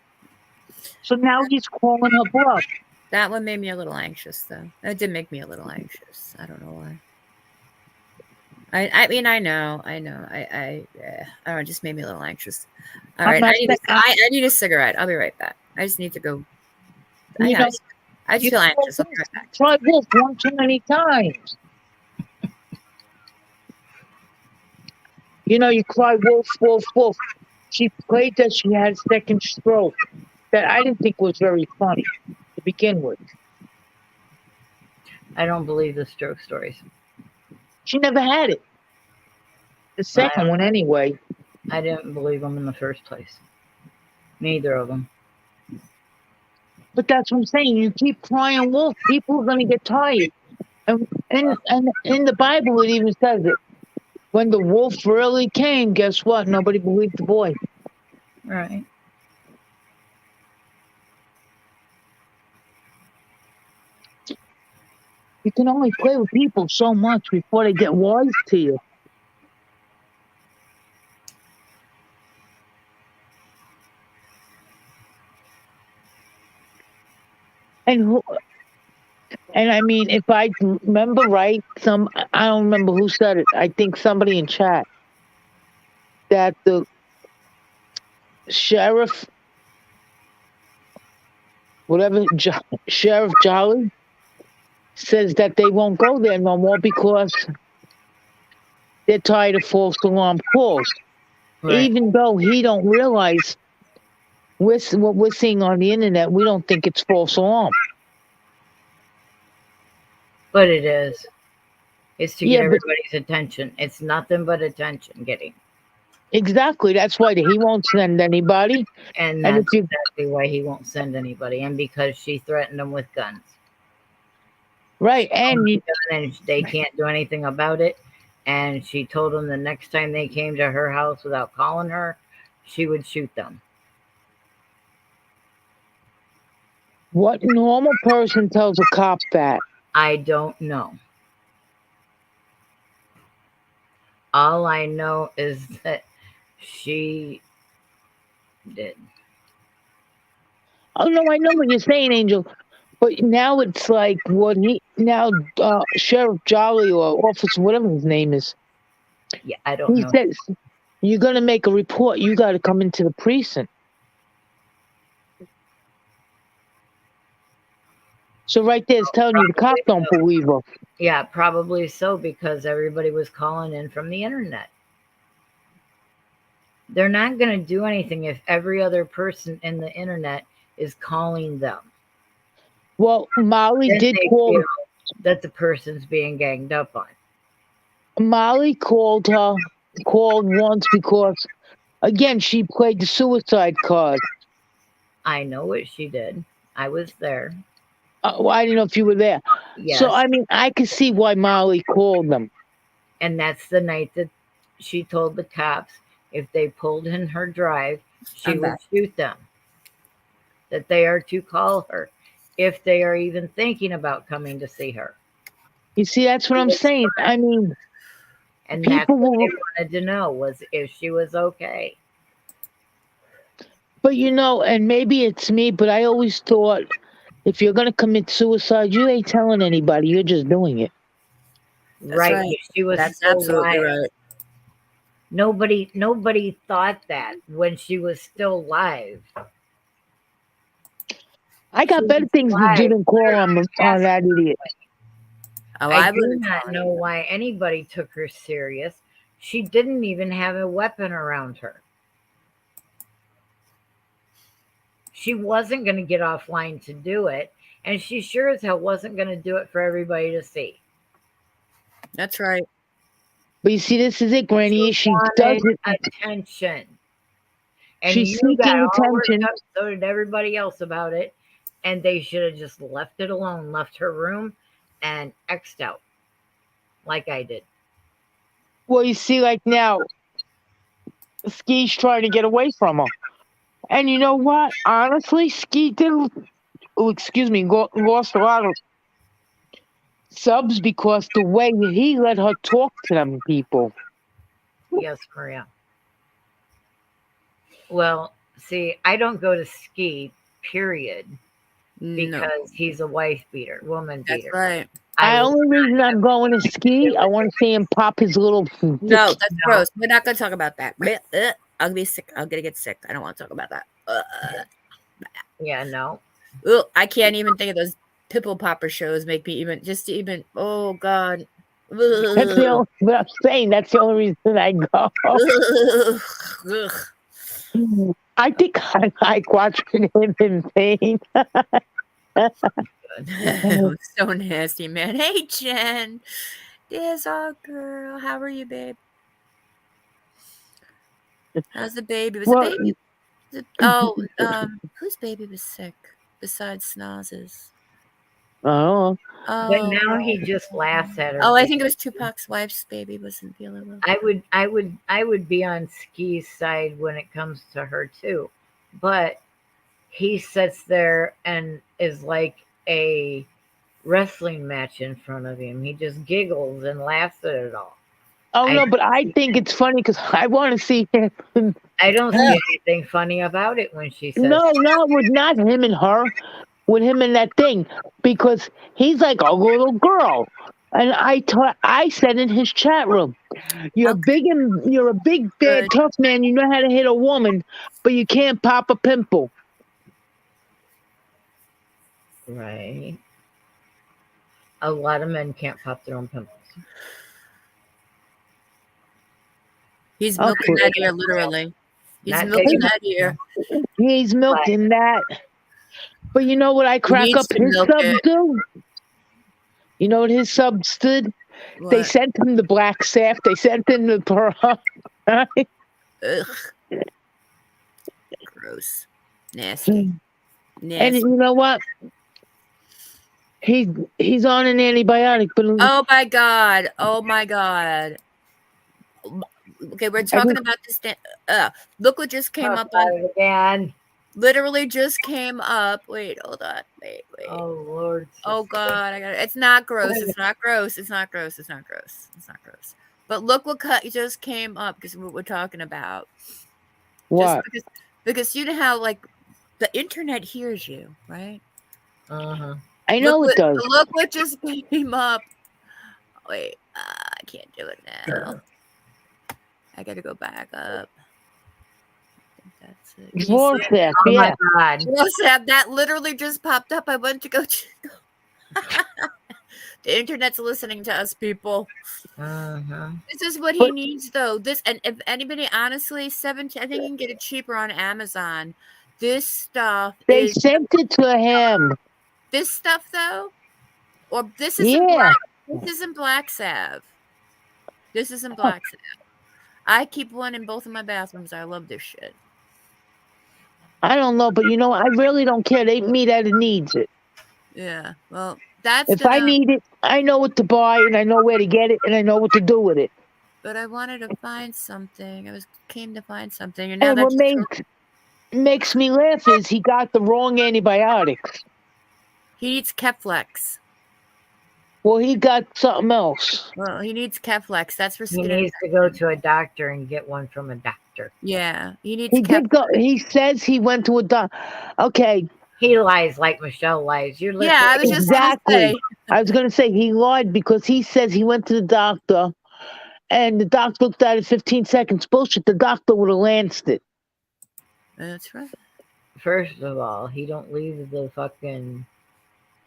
So now he's calling her bluff. That one made me a little anxious, though. That did make me a little anxious. I don't know why. I mean, I know. I don't know. It just made me a little anxious. All right, I need a cigarette. I'll be right back. I just need to go. I just feel anxious. I'll be right back. Try wolf one too many times. You know, you cry wolf, wolf, wolf. She played that she had a second stroke that I didn't think was very funny to begin with. I don't believe the stroke stories. She never had it. The second one, anyway. I didn't believe them in the first place. Neither of them. But that's what I'm saying. You keep crying wolf, people are going to get tired. And in the Bible, it even says it. When the wolf really came, guess what? Nobody believed the boy. Right. You can only play with people so much before they get wise to you. And I mean, if I remember right, I don't remember who said it. I think somebody in chat that the sheriff, whatever, Sheriff Jolly, says that they won't go there no more because they're tired of false alarm calls. Right. Even though he don't realize what we're seeing on the internet, we don't think it's false alarm. But it is. It's to Yeah, get but- everybody's attention. It's nothing but attention getting. Exactly. That's why he won't send anybody. And And if that's you- exactly why he won't send anybody. And because she threatened him with guns. Right. And They can't do anything about it. And she told him the next time they came to her house without calling her, she would shoot them. what normal person tells a cop that? I don't know. All I know is that she did. Oh no, I know what you're saying, Angel. But now it's like Sheriff Jolly or Officer, whatever his name is, Yeah, I don't he know. says you're gonna make a report. You got to come into the precinct. So right there, it's telling you the cops don't believe her. Yeah, probably so, because everybody was calling in from the internet. They're not going to do anything if every other person in the internet is calling them. Well, Molly Then did they call. feel that the person's being ganged up on. Molly called once because, again, she played the suicide card. I know what she did. I was there. Well, I didn't know if you were there. Yes. So, I mean, I could see why Molly called them. And that's the night that she told the cops if they pulled in her drive, she would shoot them. That they are to call her if they are even thinking about coming to see her. You see, that's what I'm saying. I mean, and that's people what will. they wanted to know, was if she was okay. But and maybe it's me, but I always thought if you're gonna commit suicide, you ain't telling anybody. You're just doing it. Right. She was That's still absolutely alive. right. Nobody thought that when she was still alive. I got better things to do than call on that idiot. Oh, I do would've not done know it. why anybody took her serious. She didn't even have a weapon around her. She wasn't going to get offline to do it, and she sure as hell wasn't going to do it for everybody to see. That's right. But you see, this is it, Granny. She does wanted it. attention. And She's you seeking got all worked attention. up, so did everybody else about it. And they should have just left it alone, left her room, and X'd out. Like I did. Well, you see, like now, Ski's trying to get away from her. And you know what? Honestly, Ski lost a lot of subs because the way he let her talk to them people. Yes, Maria. Well, see, I don't go to Ski, period, because he's a wife beater, woman beater. That's right. The only reason I'm going to Ski, I want to see him pop his little. No, that's gross. We're not going to talk about that. I'm gonna be sick. I'm gonna get sick. I don't want to talk about that. Yeah, no. I can't even think of those pimple popper shows. Make me even. Oh God. That's the only. But I'm saying that's the only reason I go. I think I like watching him in pain. It was so nasty, man. Hey, Jen. There's our girl. How are you, babe? How's the baby? Was Well, the baby? Oh, whose baby was sick besides Snoz's? oh, But Oh, now he just laughs at her. I think it was Tupac's wife's baby wasn't feeling well. I would be on Ski's side when it comes to her too, but he sits there and is like a wrestling match in front of him. He just giggles and laughs at it all. oh I no, but I think it's funny because I want to see him. I don't see anything funny about it when she says No, with not him and her, with him and that thing, because he's like a little girl. And I said in his chat room, you're a big, bad, Good. tough man. You know how to hit a woman, but you can't pop a pimple. right. A lot of men can't pop their own pimples. He's Okay. milking that ear, literally. He's Not milking taking- that ear. He's milking that. But you know what I crack needs up to his milk subs it. do? You know what his subs did? They What? sent him the black saft. They sent him the pearl. Ugh. Gross. Nasty. And Nasty. you know what? He's on an antibiotic, but Oh my god. Oh my god. Okay, we're talking about this. Look what just came up on. again. Literally just came up. Wait, hold on. Wait. Oh Lord. Oh god, I got it. It's not gross. It's not gross. It's not gross. It's not gross. It's not gross. But look what just came up because what we're talking about. what? Just because you know how like the internet hears you, right? Uh-huh. I know it does. Look what just came up. Wait, I can't do it now. I gotta go back up. I think that's it. Can you see it? Vortex, Oh yeah. my God. Well, that literally just popped up. I went to go. The internet's listening to us, people. Uh-huh. This is what he needs, though. This, and if anybody, honestly, 17. I think you can get it cheaper on Amazon. This stuff They is sent it to him. this stuff, though, or this isn't Yeah. This isn't black salve. This isn't black salve. I keep one in both of my bathrooms. I love this shit. I don't know, but you know, I really don't care. They me that it needs it. Yeah. Well, that's If I need it, I know what to buy and I know where to get it and I know what to do with it. But I wanted to find something. Came to find something, and now And what makes me laugh is he got the wrong antibiotics. he needs Keflex. Well, he got something else. Well, he needs Keflex. That's for He skin. needs to go to a doctor and get one from a doctor. Yeah, he needs. He did go. He says he went to a doctor. Okay. He lies like Michelle lies. You're listening. Yeah, I was just gonna say. I was going to say he lied because he says he went to the doctor, and the doctor looked at it 15 seconds. Bullshit. The doctor would have lanced it. That's right. First of all, he don't leave the fucking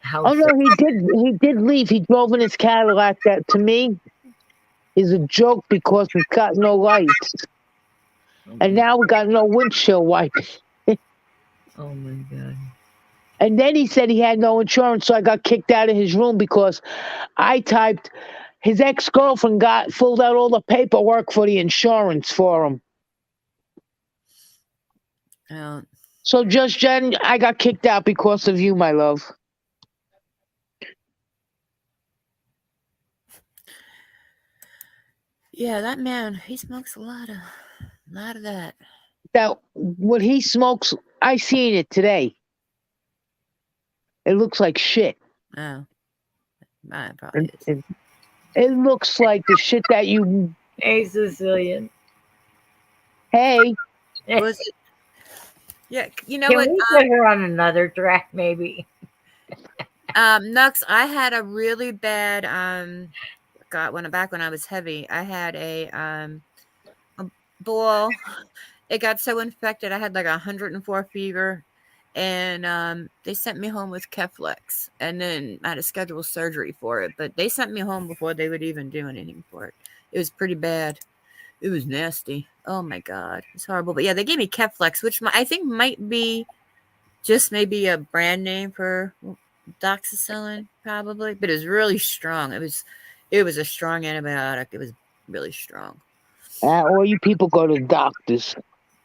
house. Oh no, he did leave. He drove in his Cadillac. That to me is a joke because it's got no lights, and now we got no windshield wipers. Oh my God. And then he said he had no insurance, so I got kicked out of his room because I typed his ex-girlfriend filled out all the paperwork for the insurance for him. So just Jen, I got kicked out because of you, my love. Yeah, that man, he smokes a lot of that. That what he smokes, I seen it today. It looks like shit. Oh, mine probably is. It looks like the shit that you. Hey, Sicilian. Hey. Was it? Yeah, you know Can what? we put her on another track, maybe? Nux, I had a really bad back when I was heavy. I had a ball. It got so infected. I had like 104 fever, and they sent me home with Keflex, and then I had to schedule surgery for it. But they sent me home before they would even do anything for it. It was pretty bad. It was nasty. Oh my god, it's horrible. But yeah, they gave me Keflex, which I think might be just maybe a brand name for doxycycline, probably. But it was really strong. It was a strong antibiotic. It was really strong. All you people go to doctors.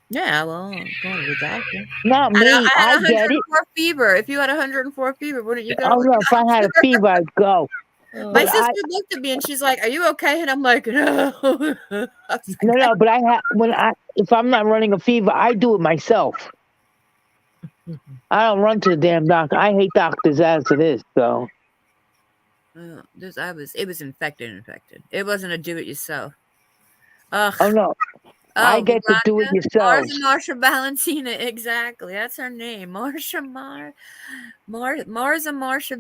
Yeah, well, I'm going to the doctor. Not me. I had I get it. 104 fever. If you had 104 fever, wouldn't you go? Oh no, if I had a fever, I'd go. Oh, My But sister looked at me and she's like, "Are you okay?" And I'm like, "No." I was like, No, but if I'm not running a fever, I do it myself. I don't run to the damn doctor. I hate doctors as it is. So it was infected. It wasn't a do it yourself. Ugh. oh no, I get to do it yourself. Marsha Valentina, exactly. That's her name. Marsha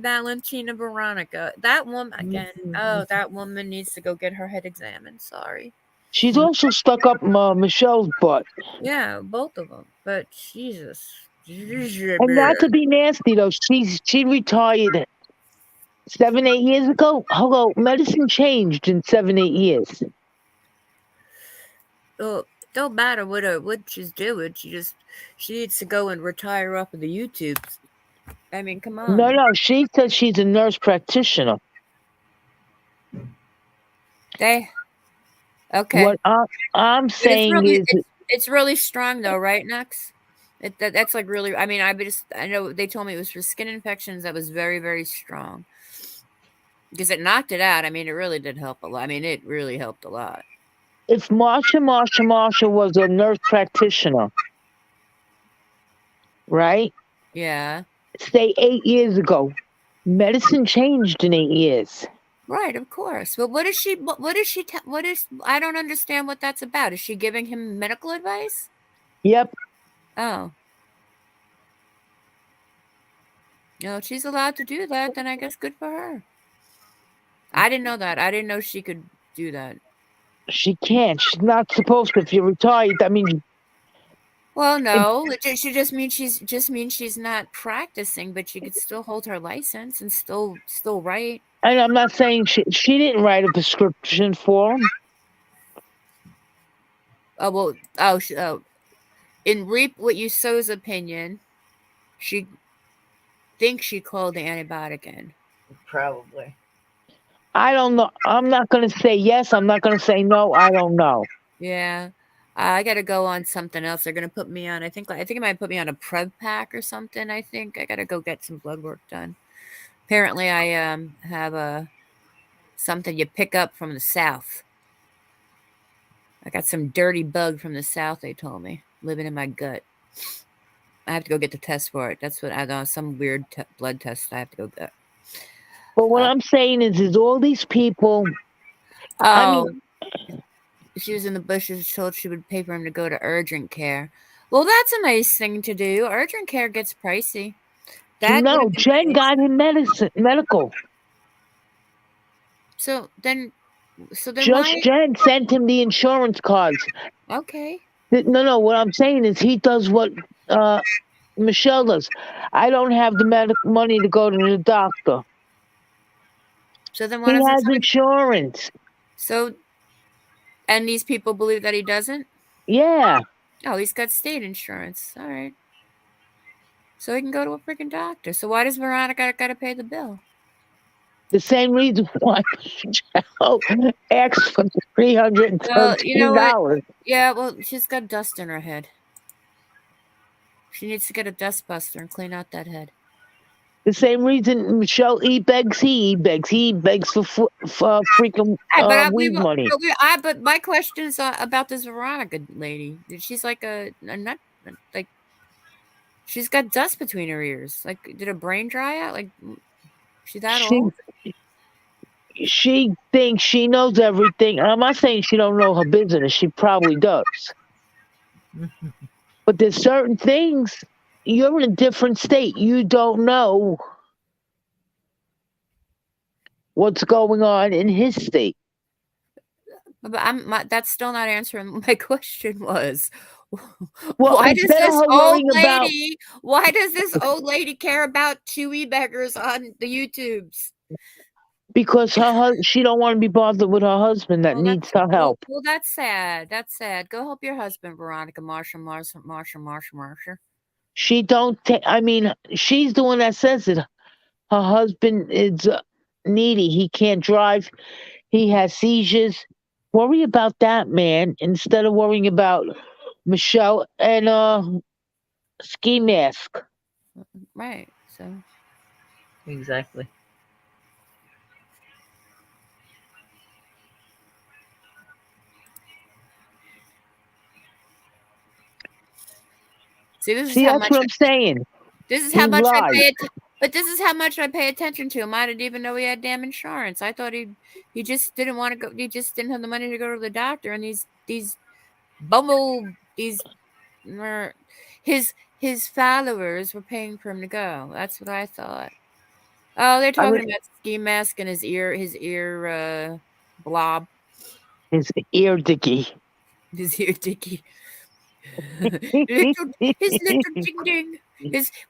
Valentina Veronica. That woman again. Oh, that woman needs to go get her head examined. Sorry. She's also stuck up Michelle's butt. Yeah, both of them. But Jesus. And not to be nasty though, she retired 7-8 years ago. Hello, medicine changed in 7-8 years. Well, don't matter what she's doing. She needs to go and retire off of the YouTubes. I mean, come on. No, she says she's a nurse practitioner. Okay. What I'm saying is it's really strong though, right, Nux? That's like really. I mean, I know they told me it was for skin infections. That was very, very strong because it knocked it out. I mean, it really did help a lot. I mean, it really helped a lot. If Marsha was a nurse practitioner, right? Yeah. Say 8 years ago, medicine changed in 8 years. Right, of course. But I don't understand what that's about. Is she giving him medical advice? Yep. Oh. No, she's allowed to do that, then I guess good for her. I didn't know that. I didn't know she could do that. She can't. She's not supposed to. If you're retired, I mean. Well, no. She just means she's not practicing, but she could still hold her license and still write. And I'm not saying she didn't write a prescription for him. Oh well. In Reap What You Sow's opinion, she thinks she called the antibiotic in. probably. I don't know. I'm not going to say yes. I'm not going to say no. I don't know. Yeah. I got to go on something else. They're going to put me on, I think it might put me on a Prep pack or something. I think I got to go get some blood work done. Apparently I have something you pick up from the south. I got some dirty bug from the south, they told me, living in my gut. I have to go get the test for it. That's what I know. Some weird blood test I have to go get. But what I'm saying is all these people. Oh, she was in the bushes, told she would pay for him to go to urgent care. Well, that's a nice thing to do. Urgent care gets pricey. No, Jen got him medical. So then Jen sent him the insurance cards. Okay. No. What I'm saying is he does what Michelle does. I don't have the money to go to the doctor. So then he has insurance. So, and these people believe that he doesn't? Yeah. Oh, he's got state insurance. All right. So he can go to a freaking doctor. So why does Veronica got to pay the bill? The same reason why Michelle asked for $313. Well, you know what? Yeah, well, she's got dust in her head. She needs to get a dust buster and clean out that head. The same reason Michelle begs for freaking weed money. But my question is about this Veronica lady. She's like a nut, like she's got dust between her ears. Like, did her brain dry out? Like, she's that old? She thinks she knows everything. I'm not saying she don't know her business. She probably does. But there's certain things. You're in a different state. You don't know what's going on in his state. But that's still not answering my question. Was well, why does this old lady care about Chewy beggars on the YouTubes? because she don't want to be bothered with her husband that needs her help. Well, that's sad. That's sad. Go help your husband, Veronica. Marsha. She don't. I mean, she's the one that says it. Her husband is needy. He can't drive. He has seizures. Worry about that, man, instead of worrying about Michelle and Ski Mask. Right. So Exactly. see, this is See, how that's much. what I'm saying. This is He how much I lied. pay. But this is how much I pay attention to him. I didn't even know he had damn insurance. I thought he just didn't want to go. He just didn't have the money to go to the doctor. And his followers were paying for him to go. That's what I thought. Oh, they're talking about Ski Mask and his ear blob. His ear dicky. His ear dicky. his little ding ding.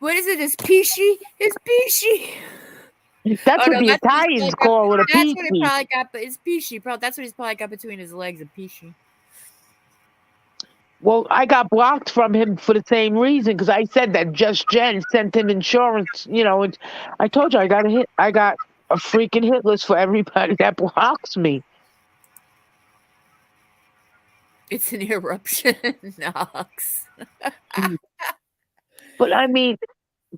What is it? His peachy? His peachy. That's what the Italians call it, a That's what he peachy. probably got, but his peachy. That's what he's probably got between his legs, a peachy. Well, I got blocked from him for the same reason because I said that Just Jen sent him insurance. You know, and I told you I got a freaking hit list for everybody that blocks me. It's an eruption, Knox. But I mean,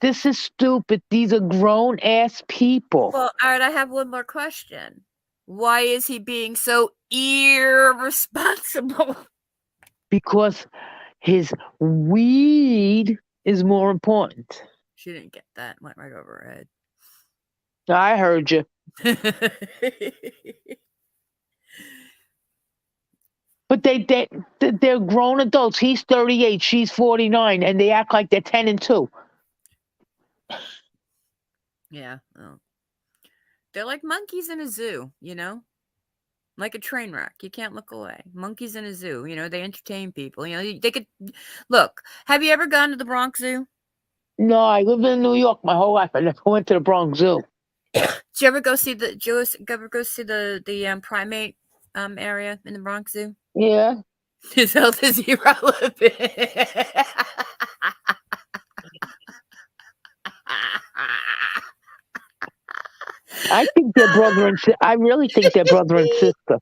this is stupid. These are grown ass people. Well, all right, I have one more question. Why is he being so irresponsible? Because his weed is more important. She didn't get that. Went right over her head. I heard you. But they're grown adults. He's 38, she's 49, and they act like they're 10 and 2. Yeah. Oh. They're like monkeys in a zoo, you know? Like a train wreck. You can't look away. Monkeys in a zoo, you know, they entertain people. You know, they could look. Have you ever gone to the Bronx Zoo? No, I lived in New York my whole life. I never went to the Bronx Zoo. Did you ever go see the primate area in the Bronx Zoo? Yeah. His health is irrelevant. I think they're brother and sister. I really think they're brother and sister.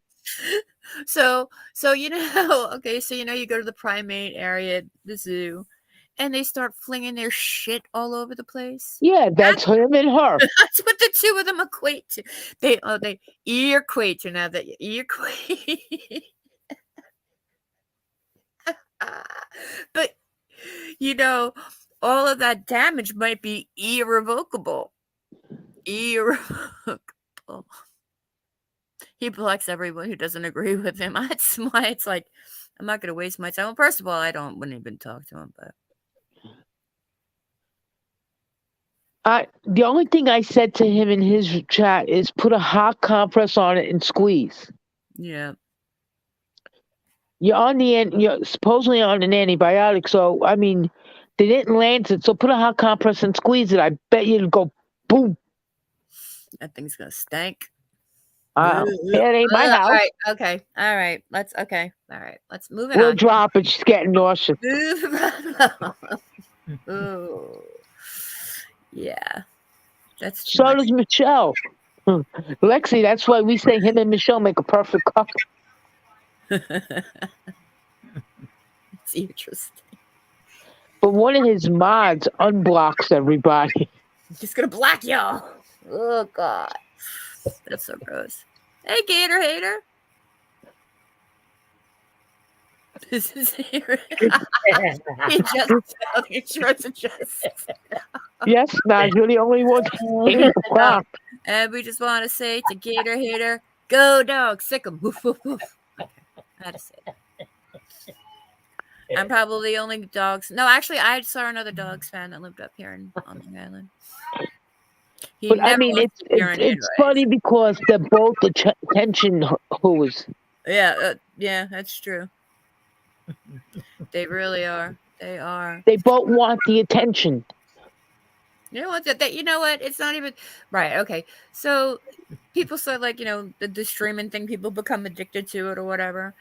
So you know, okay, so you know, you go to the primate area, the zoo, and they start flinging their shit all over the place. Yeah, that's him and her. That's what the two of them equate to. They equate to now that equate. But you know, all of that damage might be irrevocable. Irrevocable. He blocks everyone who doesn't agree with him. That's why it's like, I'm not going to waste my time. Well, first of all, wouldn't even talk to him, but. The only thing I said to him in his chat is put a hot compress on it and squeeze. Yeah. You're supposedly on an antibiotic, so I mean, they didn't land it. So put a hot compress and squeeze it. I bet you it'll go boom. That thing's gonna stink. It ain't my house. All right. Okay. All right. Let's move it We'll on. drop it. She's getting nauseous. Ooh. Yeah. That's too So much. does Michelle. Lexi, that's why we say him and Michelle make a perfect couple. It's interesting. But one of his mods unblocks everybody. Just gonna block y'all. Oh God. That's so gross. Hey, Gator Hater. This is here. He just fell. The insurance adjusts. Yes, Naj, you're the only one getting blocked. And we just want to say to Gator Hater, go dog, sick 'em. Woof, woof, woof. Okay. I had to say that. I'm probably the only dogs. No, actually, I saw another dogs fan that lived up here on Long Island. But I mean, it's funny because they're both attention whores. Yeah, that's true. They really are. They are. They both want the attention. You know what? That you know what? It's not even right. Okay, so people said like the streaming thing, people become addicted to it or whatever,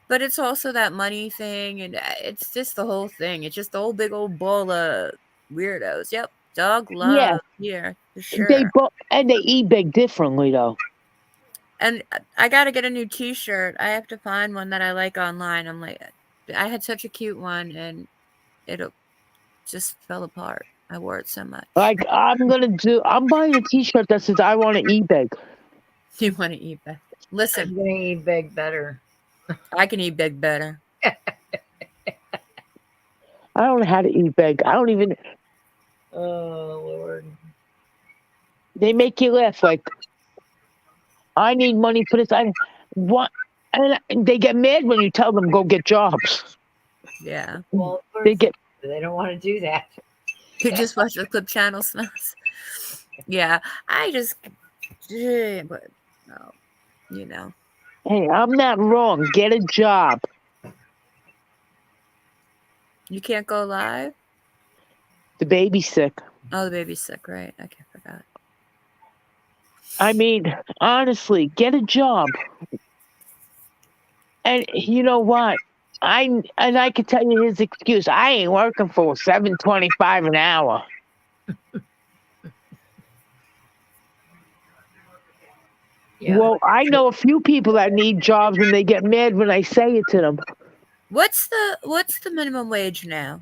but it's also that money thing, and it's just the whole thing. It's just the whole big old ball of weirdos. Yep, dog Yeah, love here for they sure. both and they eat big differently though. And I got to get a new T-shirt. I have to find one that I like online. I'm like, I had such a cute one, and it just fell apart. I wore it so much. Like I'm buying a T-shirt that says I want to eat big. You want to eat big? Listen, I'm gonna eat big better. I can eat big better. I don't know how to eat big. I don't even. Oh Lord. They make you laugh. Like I need money for this. I what, and they get mad when you tell them go get jobs. Yeah. Well, of course They get. they don't want to do that. You just watch the clip channel smells. Yeah, I just, but no, Hey, I'm not wrong. Get a job. you can't go live. The baby's sick. Oh, the baby's sick, right? I forgot. I mean, honestly, get a job. And you know what? I can tell you his excuse. I ain't working for $7.25 an hour. Yeah. Well, I know a few people that need jobs, and they get mad when I say it to them. What's the minimum wage now?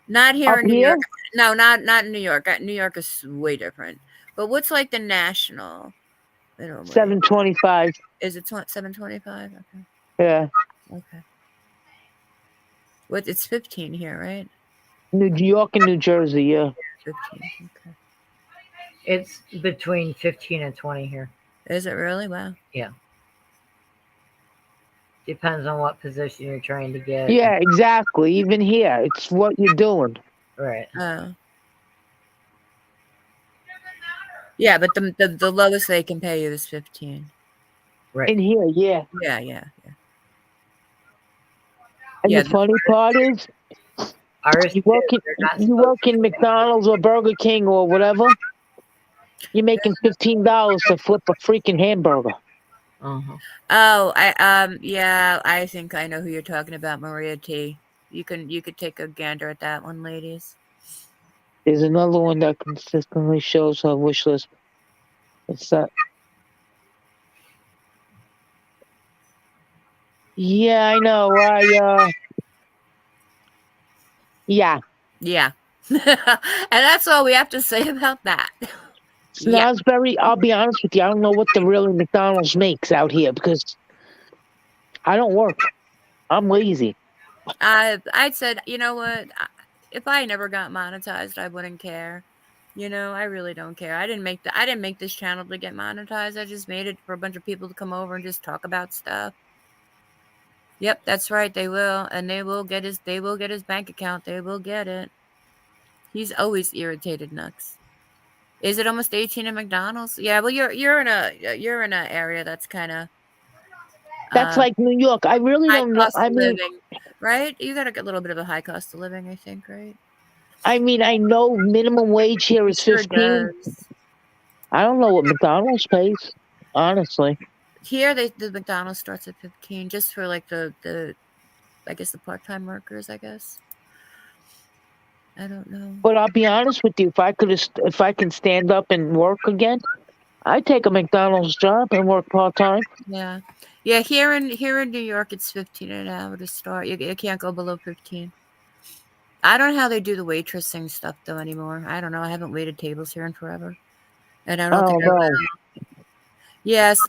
Not here Up in New here? York. No, not in New York. New York is way different. But what's like the national minimum wage? $7.25. Is it $7.25? Okay. Yeah. Okay. What? It's 15 here, right? New York and New Jersey, yeah. 15. Okay. It's between 15 and 20 here. Is it really? Wow. Yeah. Depends on what position you're trying to get. Yeah, exactly. Even here, it's what you're doing. Right. Oh. Yeah, but the lowest they can pay you is 15. Right. In here, yeah. Yeah. And Yeah, the funny part is, Ours you too. work in, They're not you work in McDonald's or Burger King or whatever, you're making $15 to flip a freaking hamburger. Uh-huh. Oh, yeah, I think I know who you're talking about, Maria T. You could take a gander at that one, ladies. There's another one that consistently shows her wish list. It's that. Yeah, I know. Yeah. Yeah. And that's all we have to say about that. Yeah. Snosberry, I'll be honest with you, I don't know what the really McDonald's makes out here because I don't work. I'm lazy. I said, you know what? If I never got monetized, I wouldn't care. I really don't care. I didn't make this channel to get monetized. I just made it for a bunch of people to come over and just talk about stuff. Yep, that's right. They will, and they will get his bank account. They will get it. He's always irritated nuts. Is it almost 18 at McDonald's? Yeah. Well, you're in a area that's kind of That's like New York. I really high don't know. cost of living, right? You got a little bit of a high cost of living, I think, right? I mean, I know minimum wage here is Sure 15. does. I don't know what McDonald's pays, honestly. Here, the McDonald's starts at 15, just for like the I guess the part-time workers. I guess. I don't know. But I'll be honest with you, if I can stand up and work again, I'd take a McDonald's job and work part-time. Yeah. Here in New York, it's 15 an hour to start. You can't go below 15. I don't know how they do the waitressing stuff though anymore. I don't know. I haven't waited tables here in forever, and I don't think I will. Yes.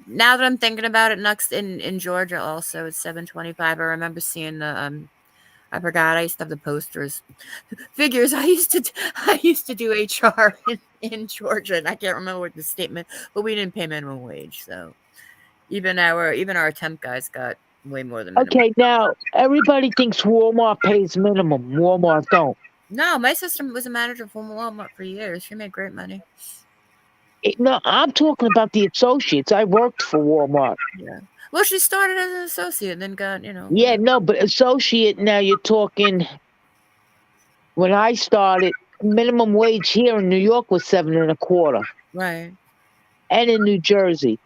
Now that I'm thinking about it, next in Georgia also it's $7.25. I remember seeing the I forgot. I used to have the posters. Figures. I used to do HR in Georgia, and I can't remember what the statement, but we didn't pay minimum wage, so even our temp guys got way more than minimum. Okay, now everybody thinks Walmart pays minimum. Walmart don't. No, my sister was a manager for Walmart for years. She made great money. No, I'm talking about the associates. I worked for Walmart. Yeah. Well, she started as an associate and then got, Yeah, no, but associate, now you're talking, when I started, minimum wage here in New York was 7.25, Right. and in New Jersey,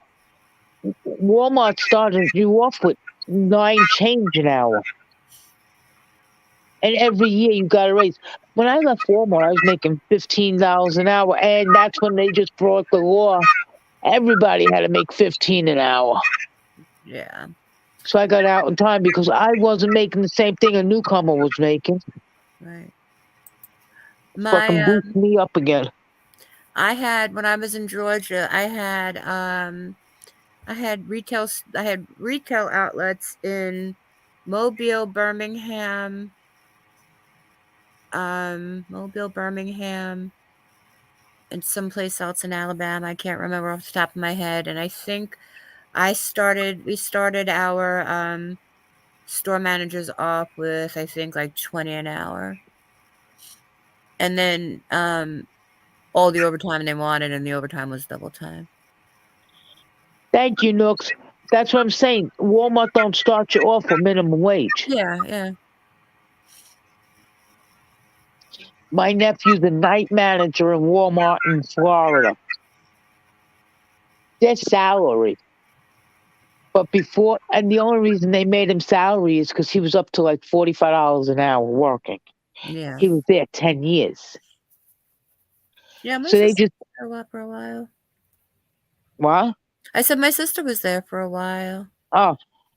Walmart started you off with 9 change an hour, and every year you got a raise. When I left Walmart, I was making $15 an hour, and that's when they just brought the law. Everybody had to make 15 an hour. Yeah. So I got out in time because I wasn't making the same thing a newcomer was making. Right. Fucking My boost me up again. I had when I was in Georgia, I had retail outlets in Mobile, Birmingham, and someplace else in Alabama. I can't remember off the top of my head. And I think we started our store managers off with, I think, like 20 an hour. And then all the overtime they wanted, and the overtime was double time. Thank you, Nooks. That's what I'm saying. Walmart don't start you off with minimum wage. Yeah. My nephew's a night manager in Walmart in Florida. Their salary. But before, and the only reason they made him salary is because he was up to like $45 an hour working. Yeah. He was there 10 years. Yeah, my So they sister just, was there for a while. what? I said my sister was there for a while. Oh,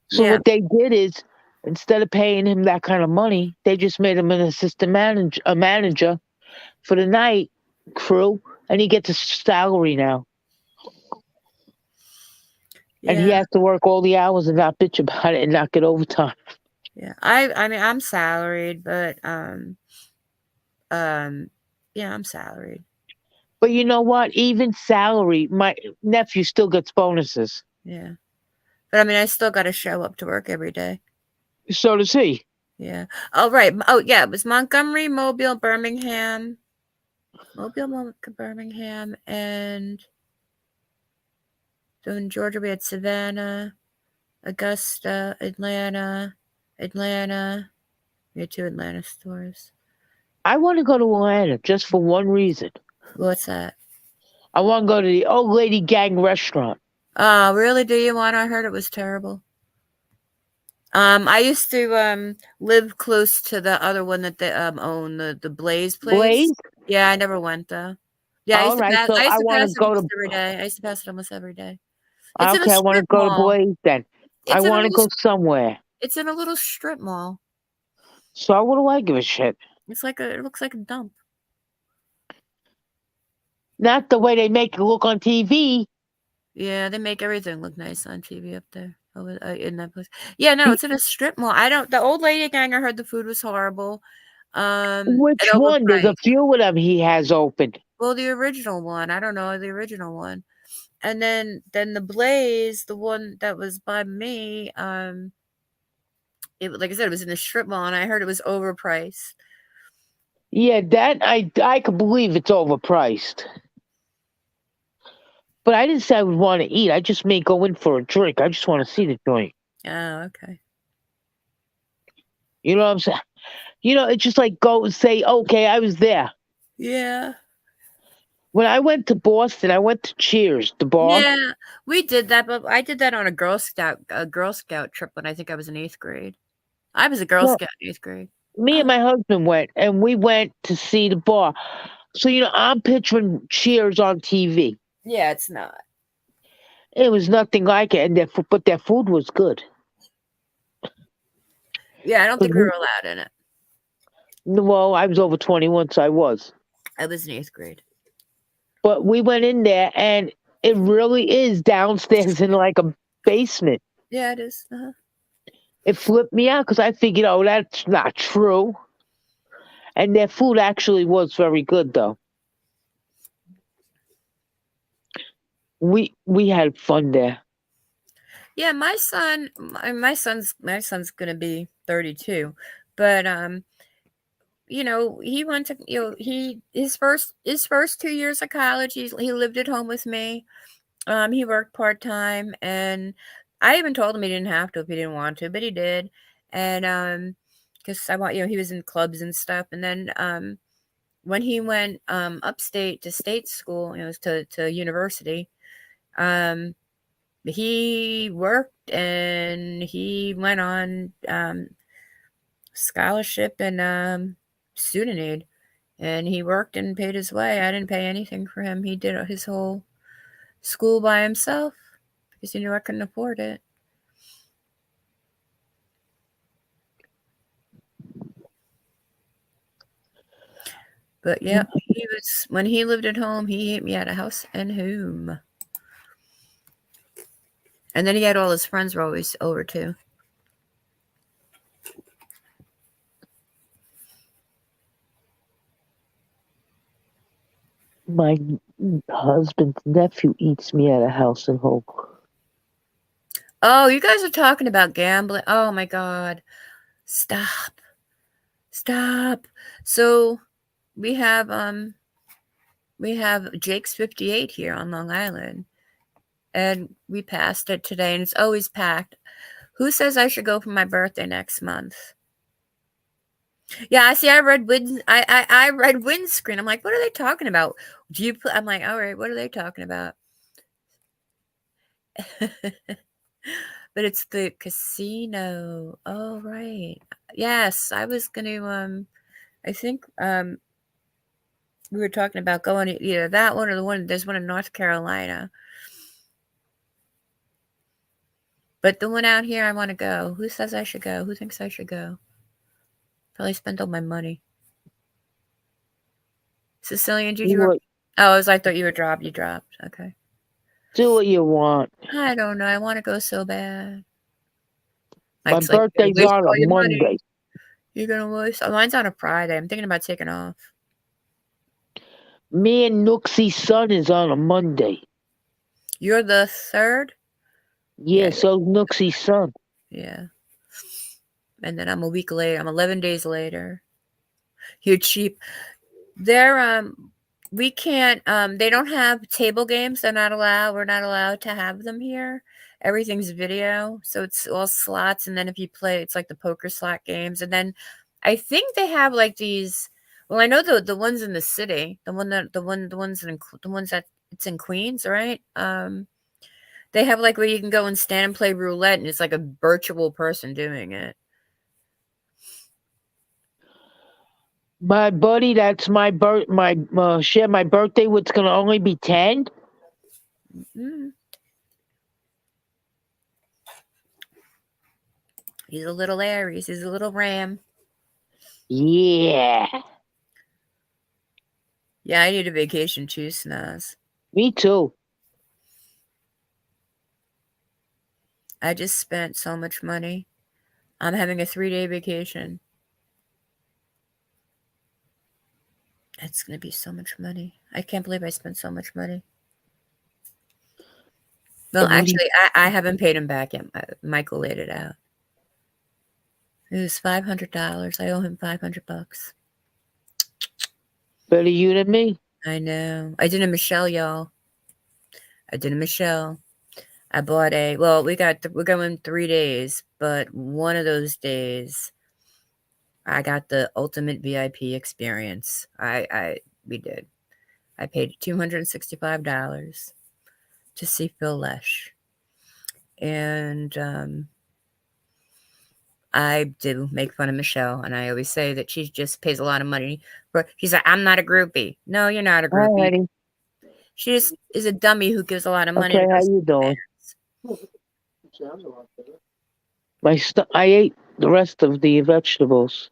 so Yeah. what they did is instead of paying him that kind of money, they just made him an assistant manager, a manager for the night crew, and he gets a salary now. And he Yeah. has to work all the hours and not bitch about it and not get overtime. Yeah. I mean I'm salaried, but yeah, I'm salaried. But you know what? Even salary, my nephew still gets bonuses. Yeah. But I mean I still gotta show up to work every day. So does he. Yeah. Oh right. Oh yeah, it was Montgomery, Mobile, Birmingham. Birmingham, and so in Georgia we had Savannah, Augusta, Atlanta. We had 2 Atlanta stores. I want to go to Atlanta just for one reason. What's that? I want to go to the Old Lady Gang restaurant. Oh, really? Do you want? I heard it was terrible. I used to live close to the other one that they own, the Blaze place. Blaze? Yeah, I never went though. Yeah, All right, so I used I to want to pass it go almost to. every day. I used to pass it almost every day. It's in a Okay, I want to strip go to mall. Blaze then. I It's in a want to little go somewhere. it's in a little strip mall. So what do I give a shit? It looks like a dump. Not the way they make it look on TV. Yeah, they make everything look nice on TV up there. In that place. Yeah, no, it's in a strip mall. The Old Lady Gang, I heard the food was horrible. And Which one? There's a overpriced. few of them he has opened. Well, the original one. I don't know the original one. And then the Blaze, the one that was by me, like I said, it was in the strip mall, and I heard it was overpriced. Yeah, that I could believe it's overpriced. But I didn't say I would want to eat. I just may go in for a drink. I just want to see the joint. Oh, okay. You know what I'm saying? You know, it's just like go and say, okay, I was there. Yeah. When I went to Boston, I went to Cheers, the bar. Yeah, we did that, but I did that on a Girl Scout trip when I think I was in 8th grade. I was a Girl Well, Scout in 8th grade. me and my husband went, and we went to see the bar. So, you know, I'm picturing Cheers on TV. Yeah, it's not. It was nothing like it, and but their food was good. Yeah, I don't think we were allowed in it. Well, I was over 21, so I was. I was in 8th grade. But we went in there, and it really is downstairs in like a basement. Yeah, it is. It flipped me out because I figured, oh, that's not true. And their food actually was very good, though. We had fun there. Yeah, my son's gonna be 32, but you know, he went to his first 2 years of college. He lived at home with me. He worked part-time, and I even told him he didn't have to if he didn't want to, but he did. And because he was in clubs and stuff. And then when he went upstate to state school, to university, he worked and he went on scholarship and student aid, and he worked and paid his way. I didn't pay anything for him. He did his whole school by himself because he knew I couldn't afford it. But yeah, when he lived at home, he ate me out of house and home. And then he had all his friends were always over too. My husband's nephew eats me at a house and home. Oh, you guys are talking about gambling. Oh my God. Stop. So we have Jake's 58 here on Long Island. And we passed it today and it's always packed. Who says I should go for my birthday next month? Yeah, I see. I read windscreen. I'm like, what are they talking about? I'm like, all right, what are they talking about? But it's the casino. Oh, right. Yes, I was gonna. I think we were talking about going to either that one or the one. There's one in North Carolina. But the one out here, I want to go. Who says I should go? Who thinks I should go? Probably spend all my money. Sicilian, did you? Oh, I thought you were dropped. You dropped. Okay. Do what you want. I don't know. I want to go so bad. My birthday's on a Monday. Money. You're gonna waste. Oh, mine's on a Friday. I'm thinking about taking off. Me and Nooksy's son is on a Monday. You're the 3rd? Yeah, so Nooksy's son. Yeah. And then I'm a week later. I'm 11 days later. You're cheap. We can't, they don't have table games. We're not allowed to have them here. Everything's video. So it's all slots. And then if you play, it's like the poker slot games. And then I think they have like these, well, I know the ones in the city, the ones that it's in Queens, right? They have like where you can go and stand and play roulette and it's like a virtual person doing it. My buddy, that's my share my birthday, what's gonna only be 10? Mm. He's a little Aries. He's a little Ram. Yeah. Yeah, I need a vacation too, Snaz. Me too. I just spent so much money. I'm having a 3-day vacation. It's going to be so much money. I can't believe I spent so much money. Well, actually, I haven't paid him back yet. Michael laid it out. It was $500. I owe him $500. Better you than me. I know. I did a Michelle, y'all. I bought we're going 3 days, but one of those days I got the ultimate VIP experience. We did. I paid $265 to see Phil Lesh. And I do make fun of Michelle, and I always say that she just pays a lot of money. She's like, I'm not a groupie. No, you're not a groupie. Alrighty. She just is a dummy who gives a lot of money. Okay, how you doing? I ate the rest of the vegetables.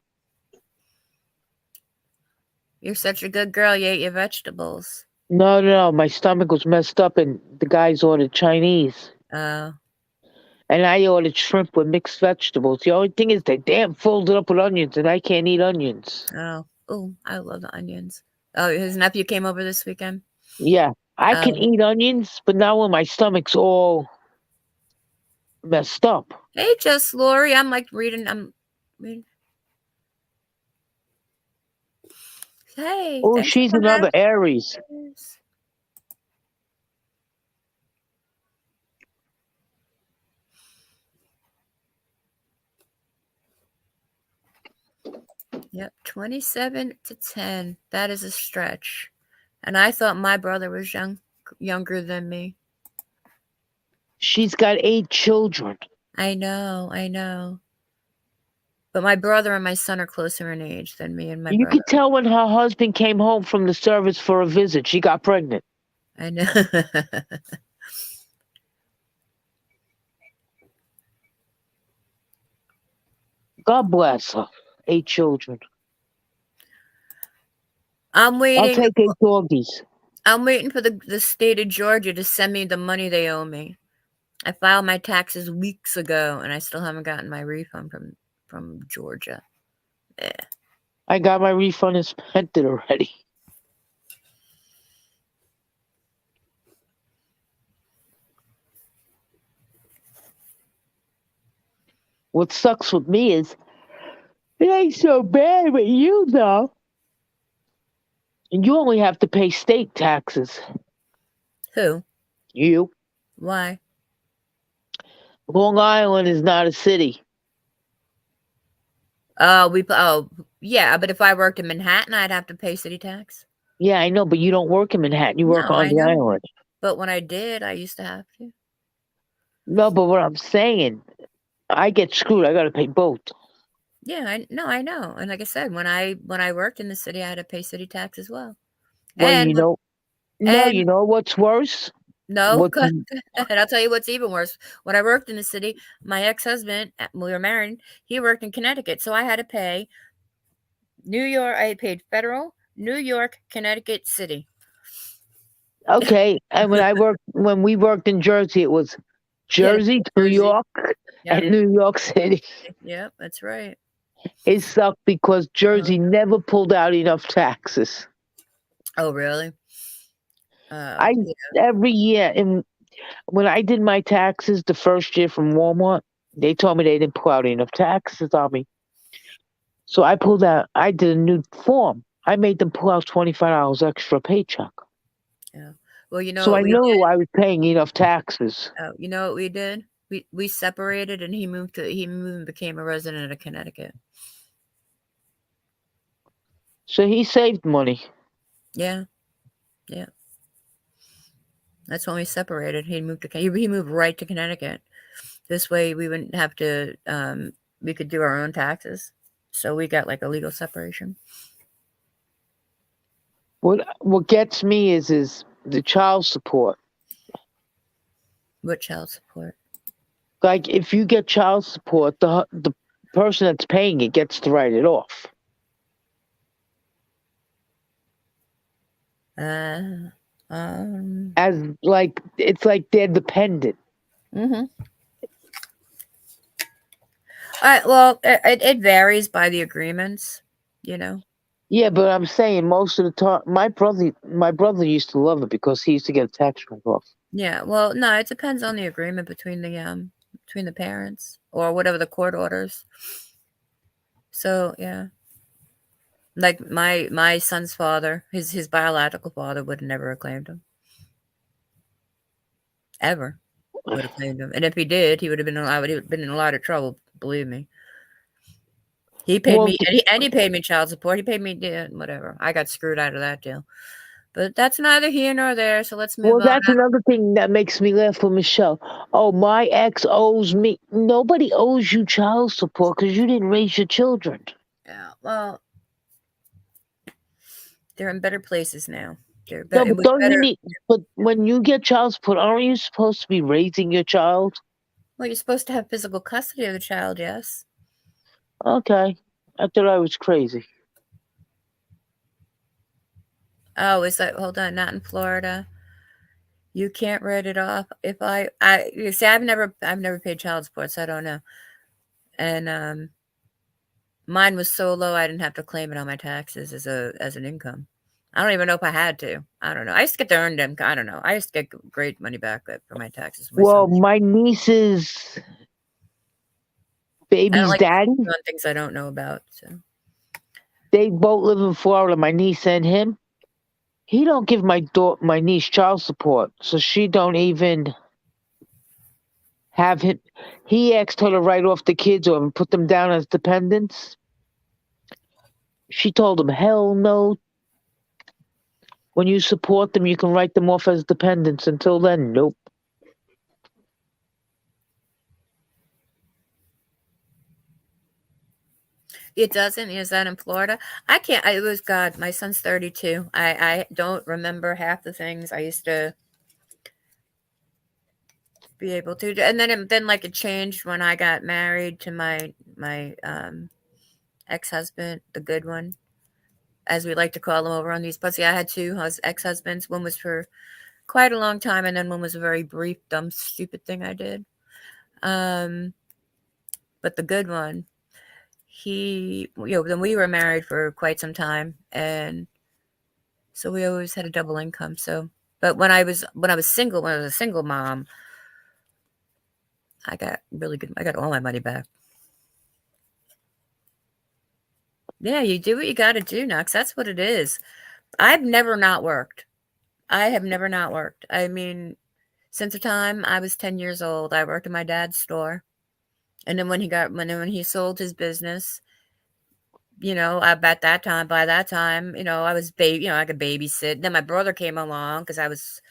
You're such a good girl. You ate your vegetables. No. My stomach was messed up, and the guys ordered Chinese. Oh. And I ordered shrimp with mixed vegetables. The only thing is they damn folded up with onions, and I can't eat onions. Oh, I love the onions. Oh, his nephew came over this weekend? Yeah, I can eat onions, but now when my stomach's all messed up. Hey, Just Lori. I'm reading. Hey. Oh, she's another Aries. Yep, 27 to 10. That is a stretch. And I thought my brother was younger than me. She's got 8 children. I know. But my brother and my son are closer in age than me and my You brother. could tell when her husband came home from the service for a visit, she got pregnant. I know. God bless her. 8 children. I'm I'll waiting. take 8 doggies. I'm waiting for the state of Georgia to send me the money they owe me. I filed my taxes weeks ago, and I still haven't gotten my refund from Georgia. Yeah. I got my refund and spent it already. What sucks with me is it ain't so bad with you, though. And you only have to pay state taxes. Who? You. Why? Long Island is not a city. Oh, yeah, but if I worked in Manhattan, I'd have to pay city tax. Yeah, I know, but you don't work in Manhattan. You work No, on I the know. island. But when I did, I used to have to. No, but what I'm saying, I get screwed. I got to pay both. Yeah, I know. And like I said, when I worked in the city, I had to pay city tax as well. Well, And you know, no, you know what's worse? no, What? and I'll tell you what's even worse. When I worked in the city, my ex-husband, we were married, he worked in Connecticut, so I had to pay New York. I paid federal, New York, Connecticut, city. Okay, and when we worked in Jersey, it was Jersey, New Jersey. York, Yep. and New York City. Yep, that's right. It sucked because Jersey never pulled out enough taxes. Oh, really? Every year, and when I did my taxes the first year from Walmart, they told me they didn't pull out enough taxes on me. So I pulled out. I did a new form. I made them pull out $25 extra paycheck. Yeah. Well, you know So what I we knew did? I was paying enough taxes. Oh, you know what we did? We separated, and he moved and became a resident of Connecticut. So he saved money. Yeah. That's when we separated. He moved right to Connecticut. This way, we wouldn't have to. We could do our own taxes. So we got like a legal separation. What gets me is the child support. What child support? Like if you get child support, the person that's paying it gets to write it off. As like it's like they're dependent. Mm-hmm. Well, it varies by the agreements, you know. Yeah, but I'm saying most of the time, my brother used to love it because he used to get a tax write-off. Yeah, well, no, it depends on the agreement between the parents or whatever the court orders. So yeah, like my son's father, his biological father would have never claimed him. Ever would have claimed him, and if he did, he would have been in a lot of trouble. Believe me. He paid me, and he paid me child support. He paid me whatever. I got screwed out of that deal. But that's neither here nor there. So let's move on. Well, that's another thing that makes me laugh with Michelle. Oh, my ex owes me. Nobody owes you child support because you didn't raise your children. Yeah, well, they're in better places now. They're No, better. but But when you get child support, aren't you supposed to be raising your child? Well, you're supposed to have physical custody of the child, yes. Okay, I thought I was crazy. Oh, is that? Hold on, not in Florida. You can't write it off. If you see, I've never paid child support, so I don't know. And mine was so low, I didn't have to claim it on my taxes as an income. I don't even know if I had to. I don't know. I used to get the earned income. I don't know. I used to get great money back for my taxes. My niece's baby's daddy. On things I don't know about. So they both live in Florida. My niece and him. He don't give my niece child support, so she don't even have him. He asked her to write off the kids or put them down as dependents. She told him, hell no. When you support them, you can write them off as dependents. Until then, nope. It doesn't? Is that in Florida? I can't. It was God. My son's 32. I don't remember half the things I used to be able to. And then like it changed when I got married to my ex-husband, the good one, as we like to call him over on these. But see, I had two ex-husbands. One was for quite a long time, and then one was a very brief, dumb, stupid thing I did. But the good one, then we were married for quite some time, and so we always had a double income. So, but when I was single, when I was a single mom, I got really good. I got all my money back. Yeah, you do what you got to do, Knox. That's what it is. I've never not worked. I have never not worked. I mean, since the time I was 10 years old, I worked in my dad's store. And then when he sold his business, by that time, I was I could babysit. Then my brother came along because I was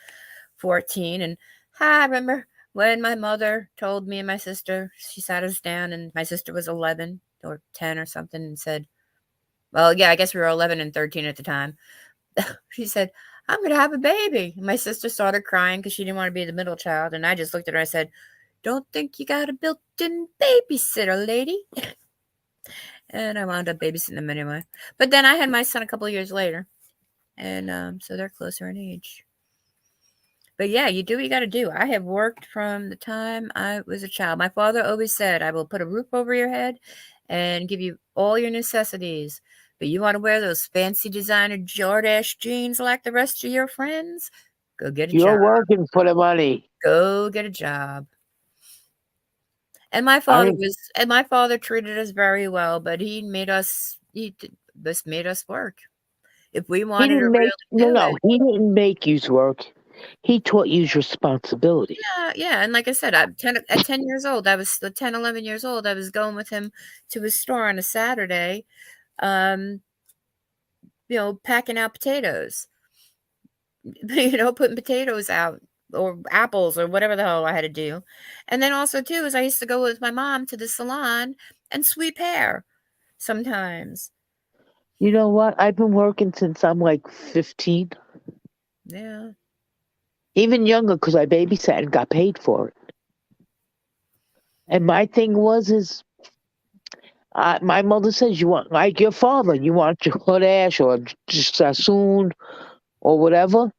14. And I remember when my mother told me and my sister, she sat us down, and my sister was 11 or 10 or something, and said, well, yeah, I guess we were 11 and 13 at the time. She said, I'm going to have a baby. And my sister started crying because she didn't want to be the middle child. And I just looked at her and I said, don't think you got a built-in babysitter, lady. And I wound up babysitting them anyway. But then I had my son a couple of years later. And so they're closer in age. But yeah, you do what you got to do. I have worked from the time I was a child. My father always said, I will put a roof over your head and give you all your necessities. But you want to wear those fancy designer Jordache jeans like the rest of your friends? Go get a job. You're working for the money. Go get a job. And my father treated us very well, but he just made us work. If we wanted to really do it. He didn't make you work. He taught you responsibility. Yeah. And like I said, at 10 years old, I was 10, 11 years old. I was going with him to his store on a Saturday, packing out potatoes, putting potatoes out or apples or whatever the hell I had to do. And then also too, is I used to go with my mom to the salon and sweep hair sometimes. You know what? I've been working since I'm like 15. Yeah. Even younger, because I babysat and got paid for it. And my thing is my mother says, you want, like your father, you want Jordache or just Sassoon or whatever,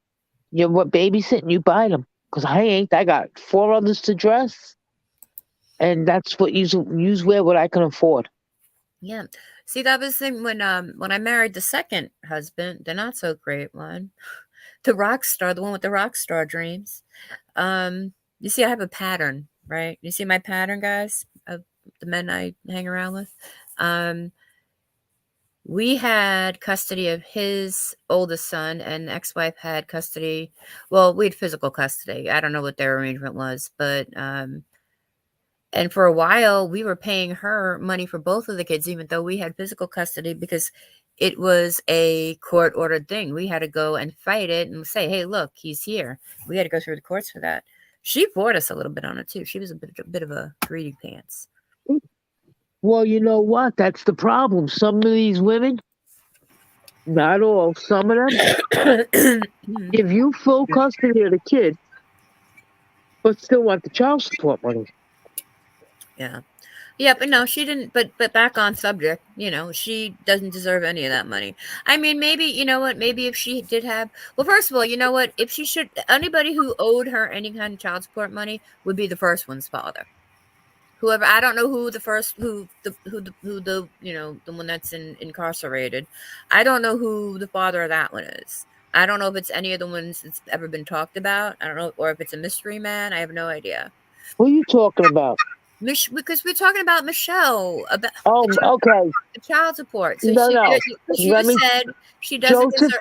you babysit and you buy them. Because I got 4 others to dress. And that's what you wear what I can afford. Yeah. See, that was the thing when I married the second husband, the not so great one, the rock star, the one with the rock star dreams. You see, I have a pattern, right? You see my pattern, guys, of the men I hang around with. We had custody of his oldest son, and the ex-wife had custody. Well, we had physical custody. I don't know what their arrangement was, but and for a while, we were paying her money for both of the kids, even though we had physical custody, because it was a court-ordered thing. We had to go and fight it and say, hey, look, he's here. We had to go through the courts for that. She fought us a little bit on it, too. She was a bit of a greedy pants. Well, you know what? That's the problem. Some of these women, not all, some of them, give you full custody of the kid, but still want the child support money. Yeah. Yeah, but no, she didn't. But back on subject, she doesn't deserve any of that money. I mean, maybe, you know what? Maybe if she did have, well, first of all, you know what? If she should, anybody who owed her any kind of child support money would be the first one's father. Whoever, I don't know who the one that's incarcerated. I don't know who the father of that one is. I don't know if it's any of the ones that's ever been talked about. I don't know, or if it's a mystery man. I have no idea. Who are you talking about? Because we're talking about Michelle. Okay. The child support. So no. She just said she doesn't Joseph.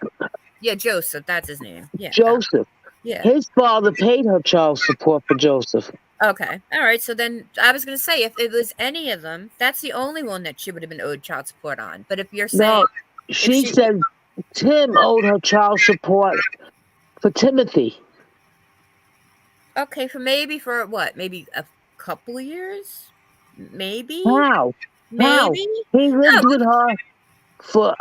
Yeah, Joseph. That's his name. Yeah. Joseph. Yeah. His father paid her child support for Joseph. Okay. All right. So then I was going to say, if it was any of them, that's the only one that she would have been owed child support on. But if you're saying She said Tim owed her child support for Timothy. Okay, for what? Maybe a couple of years? Maybe? How? Maybe? He lived Oh, with her for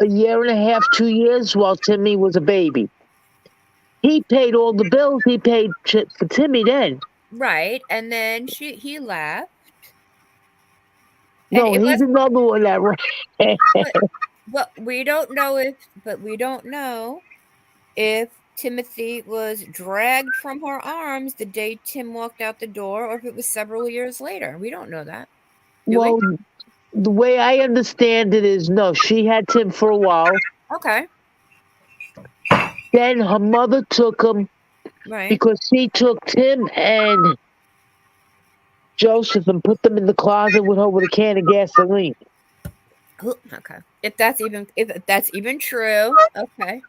a year and a half, 2 years while Timmy was a baby. He paid all the bills. He paid for Timmy then. right. And then he left. And No, it he's was another one that but we don't know if Timothy was dragged from her arms the day Tim walked out the door or if it was several years later. We don't know that. Do we? Well, the way I understand it is no, she had Tim for a while. Okay. Then her mother took him Right. because she took Tim and Joseph and put them in the closet with her with a can of gasoline. Okay. If that's even true. Okay.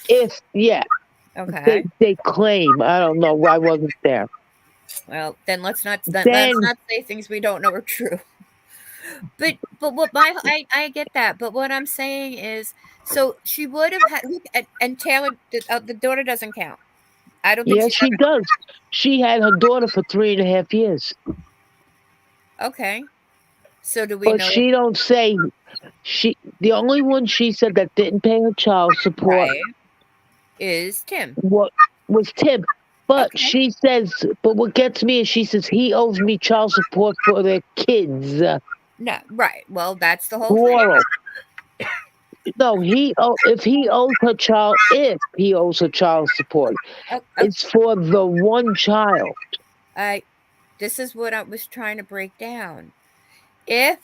Okay. They claim. I don't know. I wasn't there. Well, then let's not Then say things we don't know are true. But what I get that. But what I'm saying is, so she would have had, and Taylor, the daughter doesn't count. I don't think yes, she's she does. She had her daughter for 3.5 years. okay. So do we But know? she don't say the only one she said that didn't pay her child support is Tim. Was Tim. But Okay. she says, but what gets me is she says he owes me child support for their kids. No, right. Well, that's the whole Plural. thing. No, if he owes her child support, it's for the one child. This is what I was trying to break down. If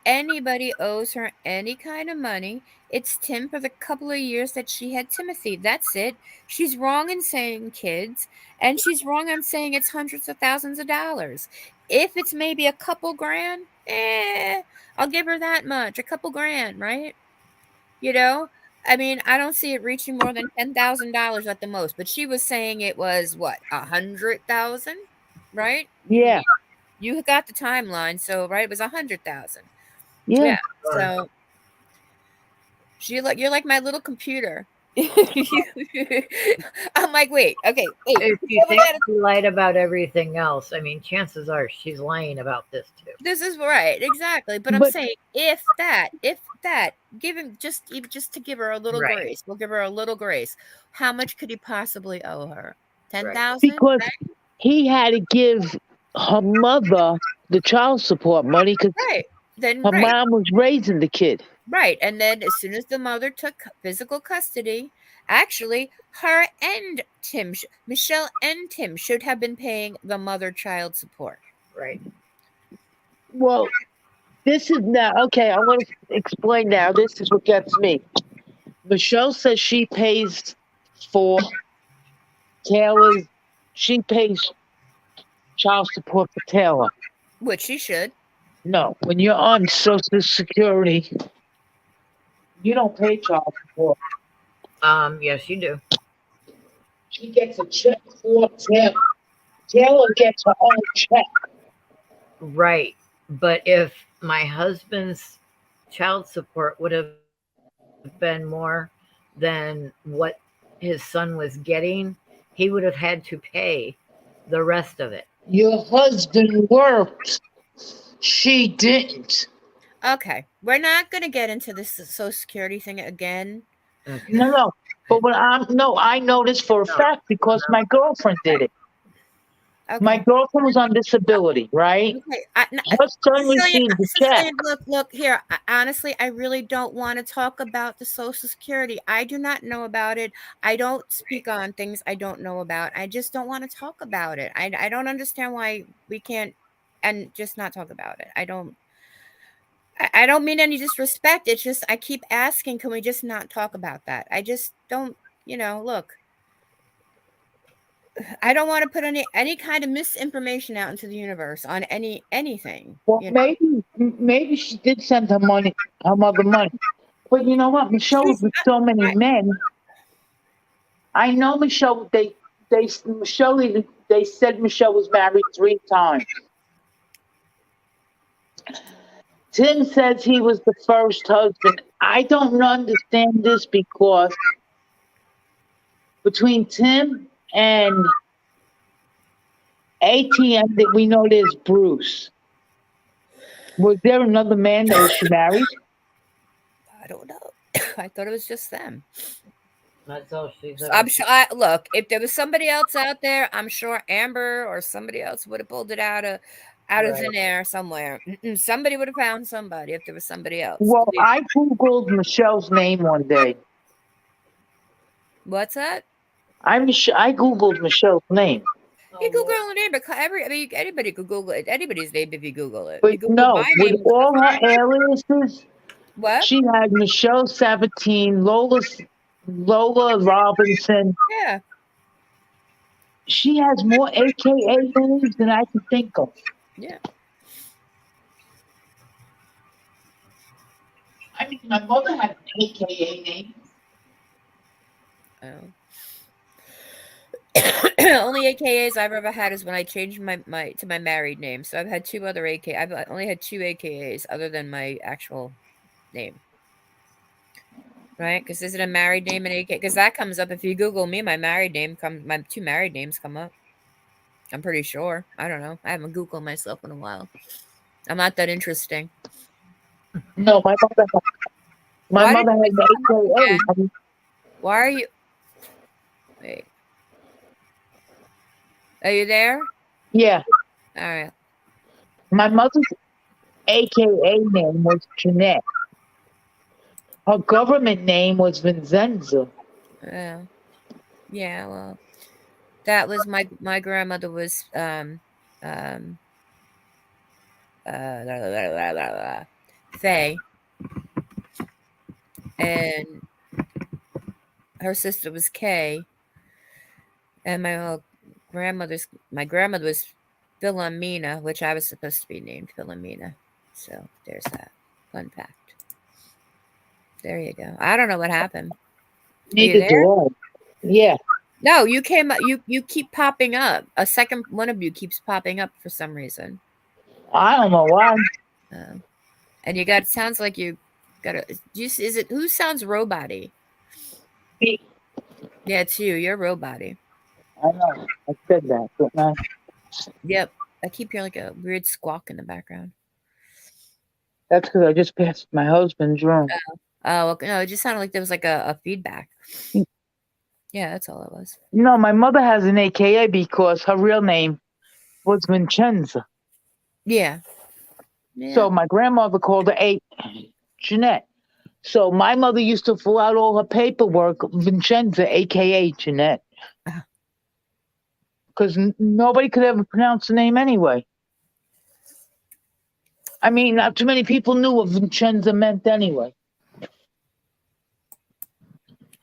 anybody owes her any kind of money, it's Tim for the couple of years that she had Timothy. That's it. She's wrong in saying kids, and she's wrong on saying it's hundreds of thousands of dollars. If it's maybe a couple grand, I'll give her that much. A couple grand, right? You know? I mean, I don't see it reaching more than $10,000 at the most, but she was saying it was what, 100,000, right? Yeah. You got the timeline, so right, it was 100,000. Yeah. So you're like my little computer. I'm like, wait, okay, wait. If you think she lied about everything else, I mean, chances are she's lying about this too. This is right, exactly. But I'm saying, if that, give him just to give her a little grace. We'll give her a little grace. How much could he possibly owe her? 10,000? Because he had to give her mother the child support money because her mom was raising the kid. Right. And then as soon as the mother took physical custody, actually, her and Tim, Michelle and Tim should have been paying the mother child support. Right. Well, this is now, okay, I want to explain now. This is what gets me. Michelle says she pays for Taylor's, she pays child support for Taylor. Which she should. No, when you're on Social Security, you don't pay child support. Yes, you do. She gets a check for Taylor. Taylor gets her own check. Right. But if my husband's child support would have been more than what his son was getting, he would have had to pay the rest of it. Your husband worked. She didn't. Okay. We're not going to get into this Social Security thing again. Okay. No. But I know this for a fact because my girlfriend did it. Okay. My girlfriend was on disability, right? Okay. Her son received the check. Look here. Honestly, I really don't want to talk about the Social Security. I do not know about it. I don't speak on things I don't know about. I just don't want to talk about it. I don't understand why we can't and just not talk about it. I don't mean any disrespect. It's just I keep asking, can we just not talk about that? I just don't, look. I don't want to put any kind of misinformation out into the universe on anything. Well, maybe she did send her mother money. But you know what? Michelle was with so many men. I know Michelle. They said Michelle was married 3 times. Tim says he was the first husband. I don't understand this because between Tim and ATM that we know there's Bruce. Was there another man that she married? I don't know. I thought it was just them. That's all she's So ever. I'm sure. Look, if there was somebody else out there, I'm sure Amber or somebody else would have pulled it out of thin air somewhere. Somebody would have found somebody if there was somebody else. Well, I Googled Michelle's name one day. What's that? I Googled Michelle's name. You Google her name, but anybody could Google it. Anybody's name if you Google it. But You Google no, my with name. all her aliases, What? she had Michelle Sabatine, Lola Robinson. Yeah. She has more AKA names than I can think of. Yeah. I mean, my mother had an AKA name. Oh. Only AKAs I've ever had is when I changed my to my married name. So I've had two other I've only had two AKAs other than my actual name. Right? Because is it a married name and AKA? Because that comes up if you Google me. My two married names come up. I'm pretty sure. I don't know. I haven't Googled myself in a while. I'm not that interesting. No, my mother had an AKA. Why are you? Wait. Are you there? Yeah. All right. My mother's AKA name was Jeanette. Her government name was Vincenza. Yeah. Yeah. Well, that was my grandmother was Faye, and her sister was Kay, and my grandmother was Philomena, which I was supposed to be named Philomena. So there's that fun fact. There you go. I don't know what happened. Neither do I. Yeah. No, you came up. You keep popping up. A second one of you keeps popping up for some reason. I don't know why. And sounds like you got a. Is it who sounds robot-y? Me. Yeah, it's you. You're robot-y. I know. I said that, but no. Yep. I keep hearing like a weird squawk in the background. That's because I just passed my husband's room. Oh, no, it just sounded like there was like a feedback. Yeah, that's all it was. No, my mother has an AKA because her real name was Vincenza. Yeah. So my grandmother called her Jeanette. So my mother used to fill out all her paperwork, Vincenza, AKA Jeanette. Because nobody could ever pronounce the name anyway. I mean, not too many people knew what Vincenza meant anyway.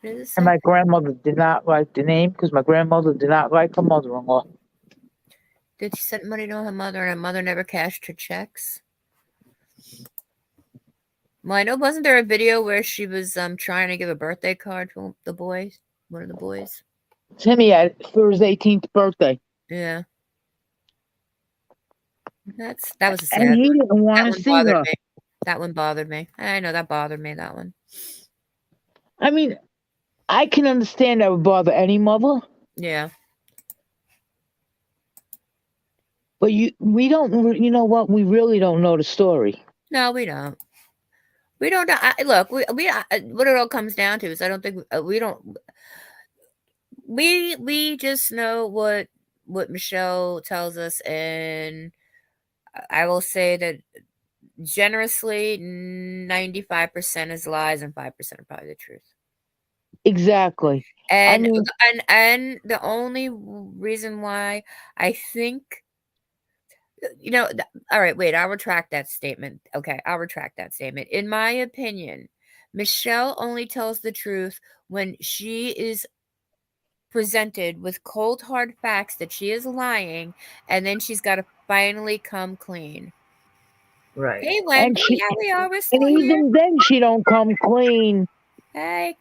And my grandmother did not like the name because my grandmother did not like her mother-in-law. Did she send money to her mother and her mother never cashed her checks? Well, I know, wasn't there a video where she was trying to give a birthday card to the boys? One of the boys? Timmy had for his 18th birthday. Yeah. That was a sad and he didn't want to see her. Me. That one bothered me. I know that bothered me, that one. I mean, I can understand that would bother any mother. Yeah. But we don't, you know what? We really don't know the story. No, we don't. We don't know. Look, we what it all comes down to is I don't think we don't. We just know what Michelle tells us, and I will say that generously 95% is lies and 5% are probably the truth. Exactly. And and the only reason why I think, all right, wait, I'll retract that statement. Okay, I'll retract that statement. In my opinion, Michelle only tells the truth when she is presented with cold hard facts that she is lying, and then she's got to finally come clean. Right. Hey, Wendy, yeah, we are. We're still and here. Even then, she don't come clean. Hey.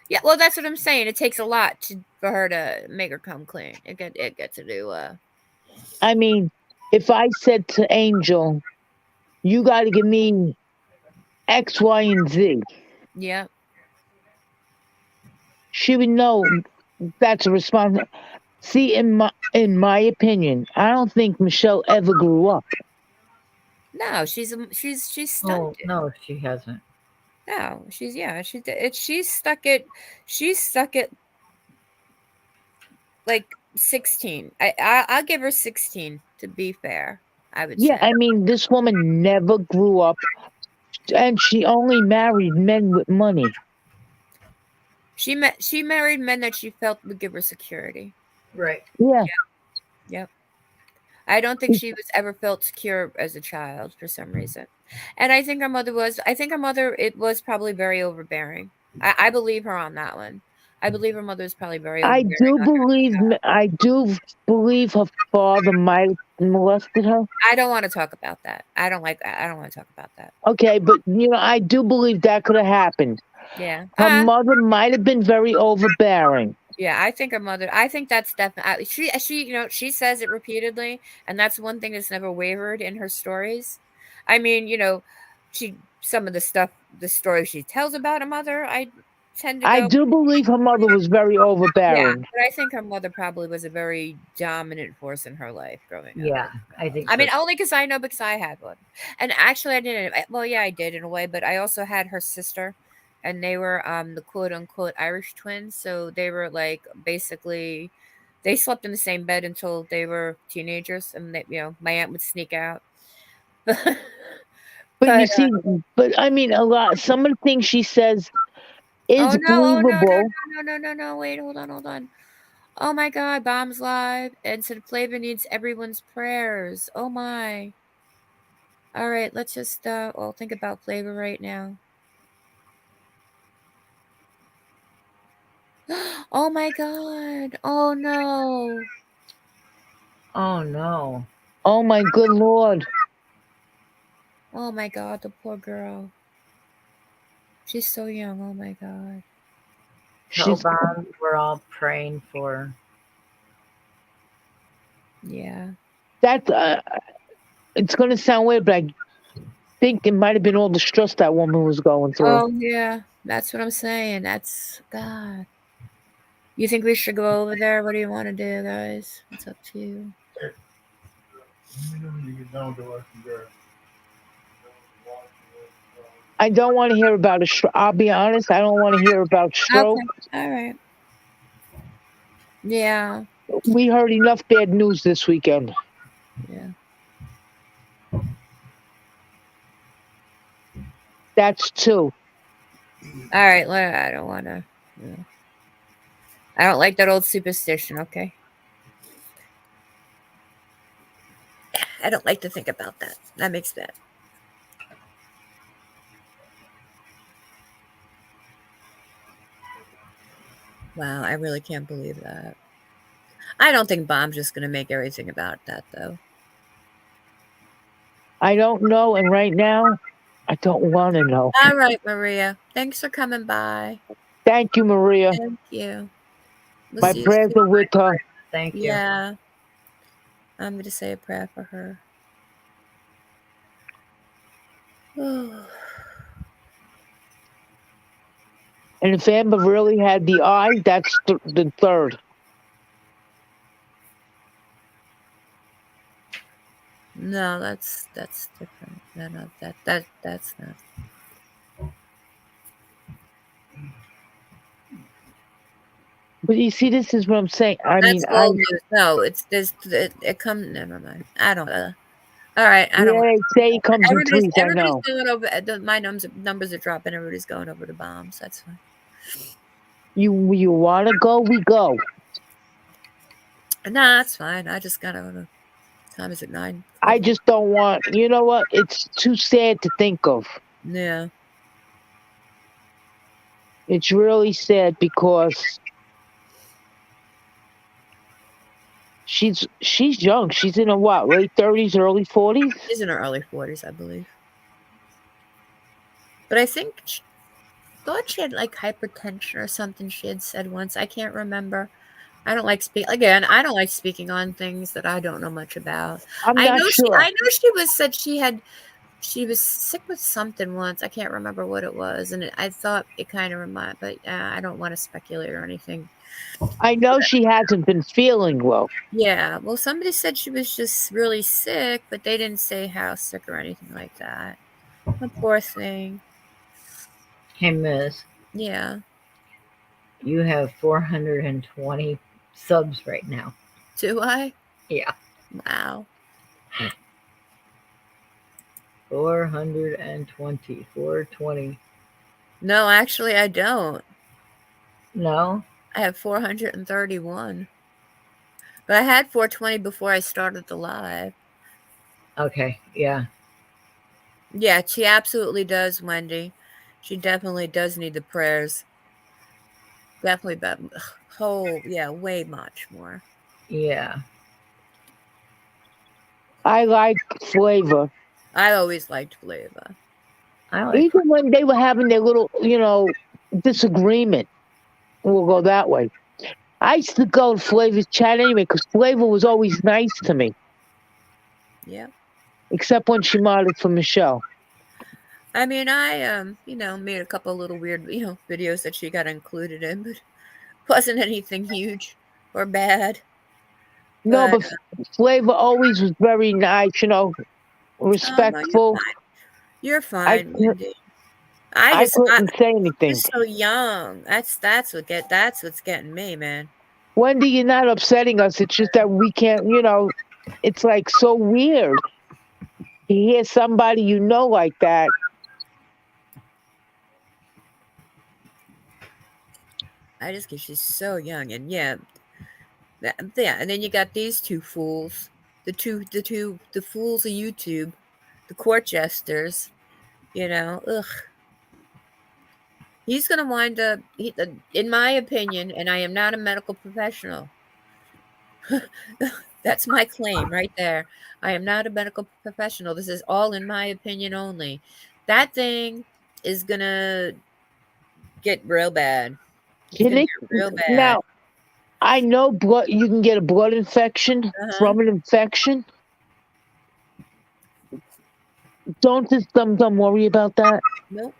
Yeah, well, that's what I'm saying. It takes a lot for her to make her come clean. It gets to do. I mean, if I said to Angel, You got to give me X, Y, and Z. Yeah. She would know that's a response. See, in my opinion, I don't think Michelle ever grew up. No, she's Oh stunted. no, she hasn't. No, she's stuck at like 16. I'll give her 16 to be fair. I would Yeah, say. I mean, this woman never grew up, and she only married men with money. She married men that she felt would give her security. Right. Yeah, Yep. I don't think she was ever felt secure as a child for some reason. And I think her mother was. I think her mother it was probably very overbearing. I believe her on that one. I believe her mother was probably very I overbearing do on her. believe, I do believe her father might have molested her. I don't want to talk about that. I don't like that. I don't want to talk about that. Okay, but I do believe that could have happened. Yeah. Her mother might have been very overbearing. Yeah, I think her mother. I think that's definitely she. She says it repeatedly, and that's one thing that's never wavered in her stories. I mean, she some of the stories she tells about her mother, I tend to I go, do believe her mother was very yeah, overbearing. but I think her mother probably was a very dominant force in her life growing up. Yeah, I think I so. mean, only because I know because I had one, and actually I didn't. Well, yeah, I did in a way, but I also had her sister, and they were the quote unquote Irish twins. So they were like basically, they slept in the same bed until they were teenagers, and my aunt would sneak out. but But you see, but I mean, some of the things she says oh is no, oh no, no, believable. no, no, no, no, no! Wait, hold on, hold on. Oh my God, Bomb's live, and said Flavor needs everyone's prayers. Oh my. All right, let's just well think about Flavor right now. Oh my God. Oh no. Oh no. Oh my good Lord. Oh my God, the poor girl. She's so young. Oh my God. Tell She's Bob we're all praying for. Yeah. that's it's gonna sound weird, but I think it might have been all the stress that woman was going through. Oh yeah. That's what I'm saying. That's God. You think we should go over there? What do you want to do, guys? It's up to you. I don't want to hear about a stroke. I'll be honest, I don't want to hear about stroke. Okay. All right. Yeah. We heard enough bad news this weekend. Yeah. That's two. All right. I don't want to. I don't like that old superstition. Okay. I don't like to think about that. That makes bad. Wow, I really can't believe that. I don't think Bomb's just going to make everything about that, though. I don't know, and right now, I don't want to know. All right, Maria. Thanks for coming by. Thank you, Maria. Thank you. We'll My see you prayers soon. are with her. Thank you. Yeah. I'm going to say a prayer for her. And if Amber really had the eye, that's the third. No, that's different. No, that's not. But you see, this is what I'm saying. I mean, That's old news. No, it's this. It comes. Never mind. I don't. All right. I don't. yeah, they say it comes in threes. I Everybody's know. going over. My numbers are dropping. Everybody's going over to Bombs. That's fine. You want to go? We go. Nah, that's fine. I just gotta. Time is it 9? I just don't want. You know what? It's too sad to think of. Yeah. It's really sad because she's young. She's in her what, late 30s, early 40s? She's in her early 40s, I believe. But I think thought she had like hypertension or something. She had said once. I can't remember. I don't like I don't like speaking on things that I don't know much about. I'm not sure. I know she was said she had She was sick with something once. I can't remember what it was, and I thought it kind of reminded, but I don't want to speculate or anything. I know she hasn't been feeling well. Yeah, well, somebody said she was just really sick, but they didn't say how sick or anything like that. The poor thing. Hey, Miss, Yeah. you have 420 subs right now. Do I? Yeah, Wow. 420. 420. No, actually, I don't. No? I have 431. But I had 420 before I started the live. Okay, yeah. Yeah, she absolutely does, Wendy. She definitely does need the prayers. Definitely, but yeah, way much more. Yeah. I like Flavor. I always liked Flava. I like Even when they were having their little, disagreement, we'll go that way. I used to go to Flavor's chat anyway because Flavor was always nice to me, Yeah. except when she modded for Michelle. I mean, I made a couple little weird, videos that she got included in, but wasn't anything huge or bad. No, But but Flavor always was very nice, no, respectful. you're I fine, cou- Wendy. I I couldn't say you're anything. so young. That's what's getting me, man. Wendy, you're not upsetting us. It's just that we can't, it's like so weird. You hear somebody you know like that. I just because she's so young, and yeah, and then you got these two fools, the fools of YouTube, the court jesters. Ugh. He's gonna wind up, in my opinion, and I am not a medical professional. That's my claim right there. I am not a medical professional. This is all in my opinion only. That thing is gonna get real bad. It's Can gonna it get real bad. now? I know blood. You can get a blood infection Uh-huh. from an infection. Don't this dum worry about that? Nope.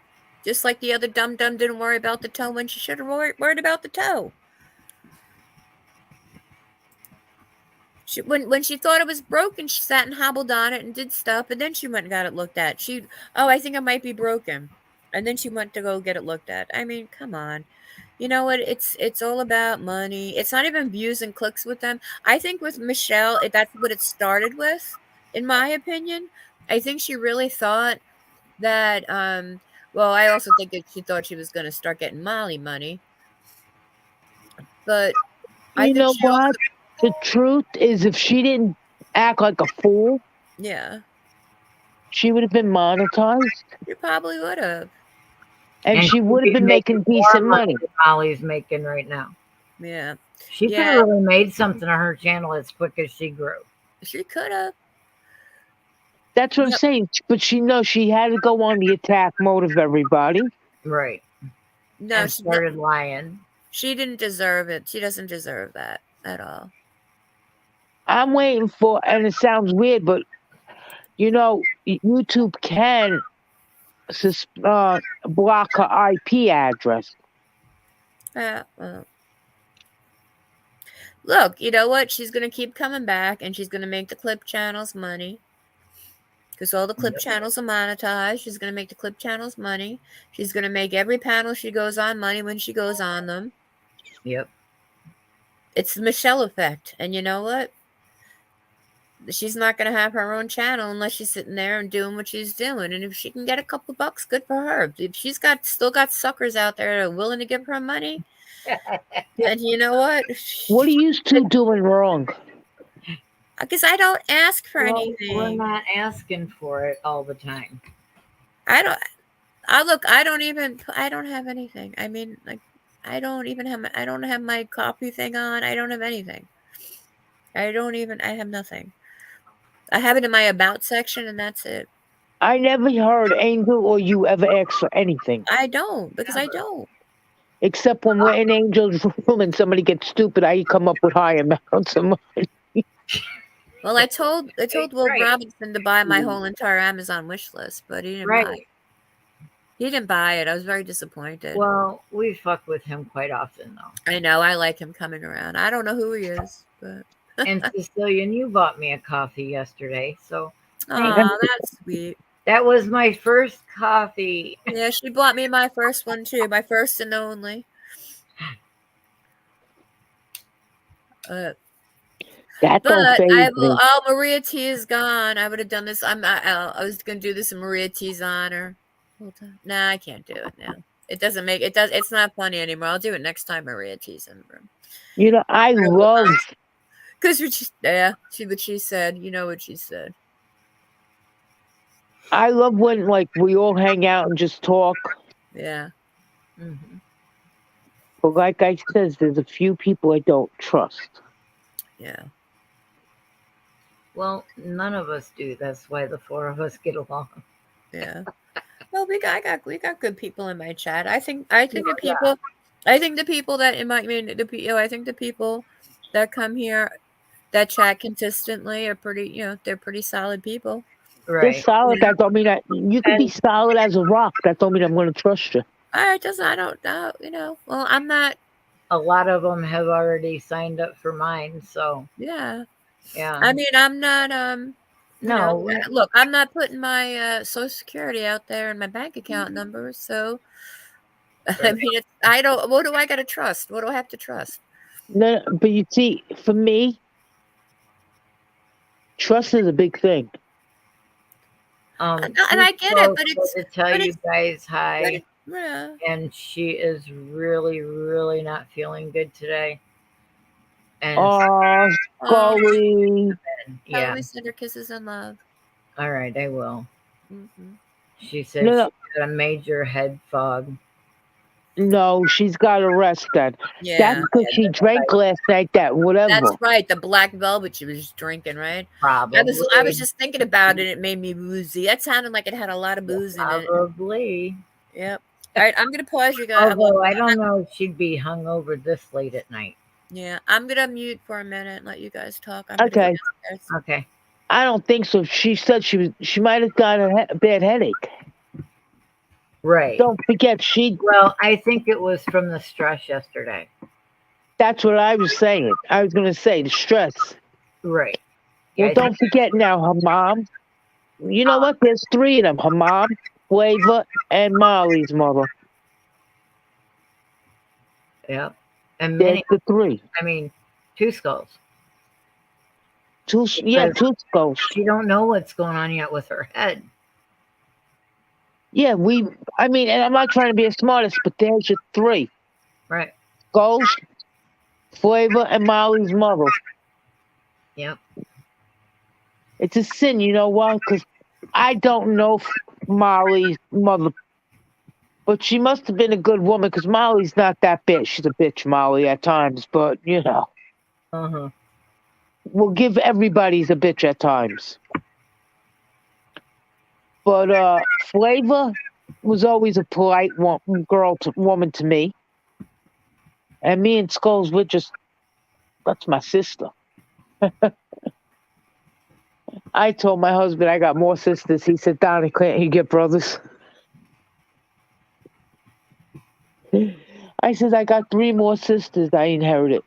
Just like the other dum didn't worry about the toe when she should have worried about the toe. When she thought it was broken, she sat and hobbled on it and did stuff, and then she went and got it looked at. I think it might be broken, and then she went to go get it looked at. I mean, come on. You know what? It's all about money. It's not even views and clicks with them. I think with Michelle, that's what it started with, in my opinion. I think she really thought that. Well, I also think that she thought she was going to start getting Molly money, but I You think know she what? also, The truth is, if she didn't act like a fool, yeah, she would have been monetized, she probably would have. and And she she'd would have be been making making more decent money money. than Molly's making right now. Yeah, She could yeah, have really made something on her channel as quick as she grew. she could have. That's what I'm Yep. saying. But she knows she had to go on the attack mode of everybody. Right. No, And started lying. she didn't deserve it. She doesn't deserve that at all. I'm waiting for, and it sounds weird, but YouTube can block her IP address. Well. Look, you know what? She's going to keep coming back, and she's going to make the clip channels money. Because all the clip channels are monetized. She's going to make the clip channels money. She's going to make every panel she goes on money when she goes on them. Yep. It's the Michelle effect. And you know what? She's not going to have her own channel unless she's sitting there and doing what she's doing. And if she can get a couple bucks, good for her. If she's still got suckers out there that are willing to give her money, then you know what? What are you two doing wrong? Because I don't ask for Well, anything. we're not asking for it all the time. I don't have anything. I mean, like, I don't have my copy thing on. I don't have anything. I have nothing. I have it in my about section, and that's it. I never heard Angel or you ever ask for anything. I don't, because I don't. Except when we're in Angel's room and somebody gets stupid, I come up with high amounts of money. Well, I told Will Right. Robinson to buy my whole entire Amazon wish list, but he didn't buy Right. it. He didn't buy it. I was very disappointed. Well, we fuck with him quite often, though. I know. I like him coming around. I don't know who he is, but And Cecilian, you bought me a coffee yesterday, so oh, that's sweet. that was my first coffee. Yeah, she bought me my first one too, my first and only. That don't But faze I me. will. Oh, Maria T is gone. I would have done this. I was gonna do this in Maria T's honor. Hold on. Nah, I can't do it now. It doesn't make it. Does. It's not funny anymore. I'll do it next time Maria T's in the room. You know, I love. Because what she said. You know what she said. I love when like we all hang out and just talk. Yeah. Mm-hmm. But like I said, there's a few people I don't trust. Yeah. Well, none of us do. That's why the four of us get along. Yeah. Well, we got good people in my chat. I think the people. I think the people that in my I think the people that come here that chat consistently are pretty. They're pretty solid people. They're Right. solid. That don't mean that you can be And- solid as a rock. That don't mean I'm going to trust you. I don't know. Well, I'm not. A lot of them have already signed up for mine, so Yeah. yeah. I mean, I'm not. No, Look, I'm not putting my Social Security out there and my bank account number. So, I mean, I don't. What do I got to trust? What do I have to trust? No, but you see, for me, trust is a big thing. And I get it, but it's to tell but you it's- guys hi, yeah. and she is really, really not feeling good today. And Oh, Scully. Tell yeah, her we send her kisses and love. all right, I will. Mm-hmm. She said No. she got a major head fog. No, she's got to rest then. Yeah, That's because she drank last night, that whatever. that's right. The black velvet she was just drinking, right? Probably. I was just thinking about it. It made me woozy. That sounded like it had a lot of booze in it. Probably. Yep. All right, I'm gonna pause you guys. Although I don't know if she'd be hungover this late at night. Yeah, I'm gonna mute for a minute and let you guys talk. Okay. Okay. I don't think so. She said she might have got a bad headache. Right. Don't forget, Well, I think it was from the stress yesterday. That's what I was saying. I was going to say the stress. Right. Well, Yeah, don't forget now, her mom. You know what? There's three of them. Her mom, Flavor, and Molly's mother. Yep. And There's many, the three. I mean, two skulls. Two skulls. She don't know what's going on yet with her head. Yeah, and I'm not trying to be a smartest, but there's your three. Right. Skulls, Flavor, and Molly's mother. Yep. It's a sin, you know why? Because I don't know Molly's mother, but she must have been a good woman because Molly's not that bitch. She's a bitch, Molly, at times, but, Uh-huh. we'll give everybody's a bitch at times. But Flavor was always a polite woman to me. And me and Skulls, that's my sister. I told my husband I got more sisters. He said, Donnie, can't you get brothers? I said, I got 3 more sisters I inherited.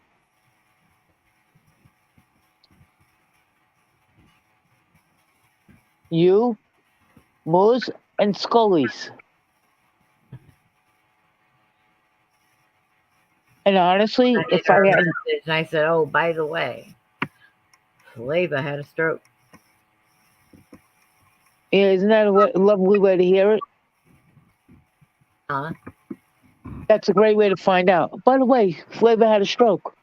You, Moors, and Scully's. And honestly, if I had... And I said, oh, by the way, Flavor had a stroke. Yeah, isn't that a lovely way to hear it? Huh? That's a great way to find out. By the way, Flavor had a stroke.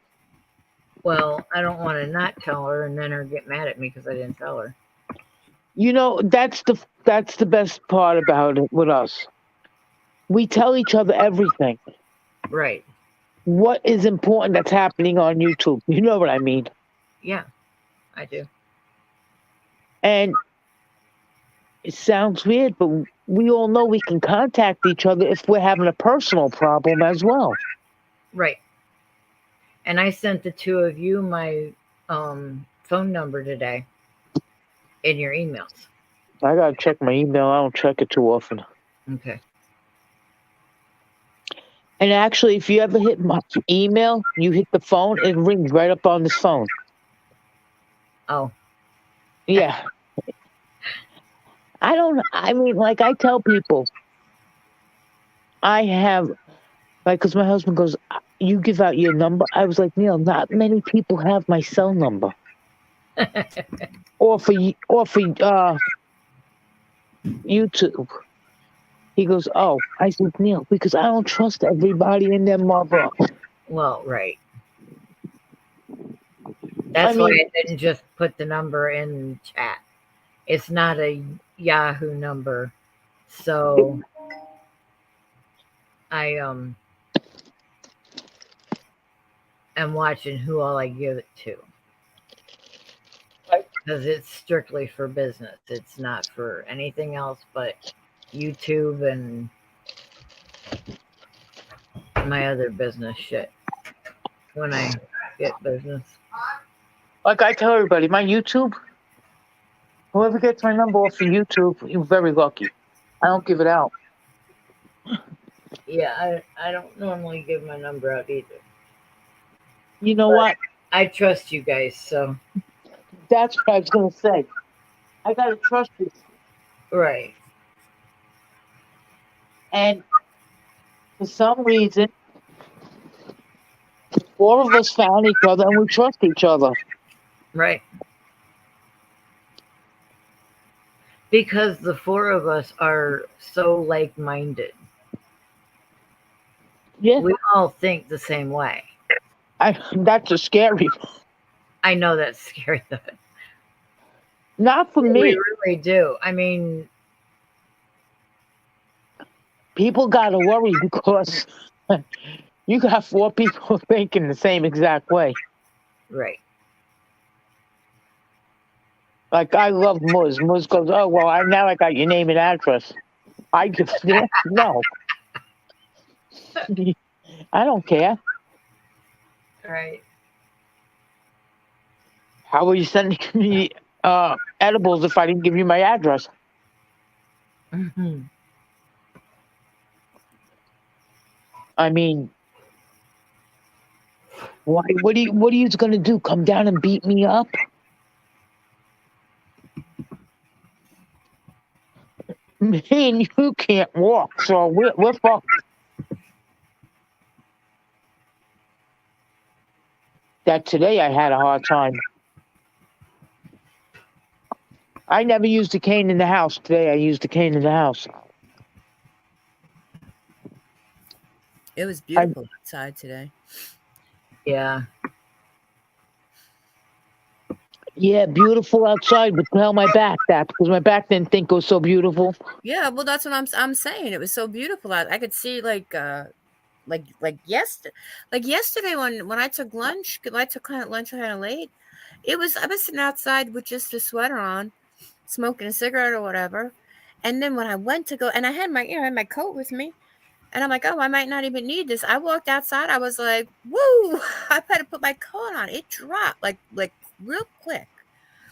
Well, I don't want to not tell her and then her get mad at me because I didn't tell her. You know, that's the best part about it with us. We tell each other everything. Right. What is important that's happening on YouTube. You know what I mean? Yeah, I do. And it sounds weird, but we all know we can contact each other if we're having a personal problem as well. Right. And I sent the two of you my phone number today in your emails. I gotta check my email. I don't check it too often. Okay. And actually, if you ever hit my email, you hit the phone, it rings right up on this phone. Oh, Yeah. I mean, like I tell people, I have, like, because my husband goes, you give out your number. I was like, Neil, not many people have my cell number. or for YouTube. He goes, oh. I said, Neil, because I don't trust everybody and their mother. well, right. That's why I didn't just put the number in chat. It's not a Yahoo number. So I am watching who all I give it to. Because it's strictly for business. It's not for anything else but YouTube and my other business shit. When I get business. Like I tell everybody, my YouTube, whoever gets my number off of YouTube, you're very lucky. I don't give it out. Yeah, I don't normally give my number out either. You know what? I trust you guys, so. That's what I was going to say. I got to trust you. Right. And for some reason, the four of us found each other and we trust each other. Right. Because the four of us are so like-minded. Yeah. We all think the same way. That's a scary. I know that's scary, though. Not for me. We really do. I mean, people got to worry because you got four people thinking the same exact way. Right. Like, I love Muz. Muz goes, oh, well, now I got your name and address. I just, no. I don't care. Right. How were you sending me edibles if I didn't give you my address? Mm-hmm. I mean, why? What are you going to do? Come down and beat me up? Me and you can't walk, so we're fucked. That today I had a hard time. I never used a cane in the house. Today I used a cane in the house. It was beautiful outside today. Yeah. Yeah, beautiful outside, but tell my back that because my back didn't think it was so beautiful. Yeah, well, that's what I'm saying. It was so beautiful. I could see like yesterday when I took lunch, because I took lunch kind of late. I was sitting outside with just a sweater on, smoking a cigarette or whatever. And then when I went to go, and I had my coat with me, and I'm like, oh, I might not even need this. I walked outside. I was like, woo! I better put my coat on. It dropped like real quick.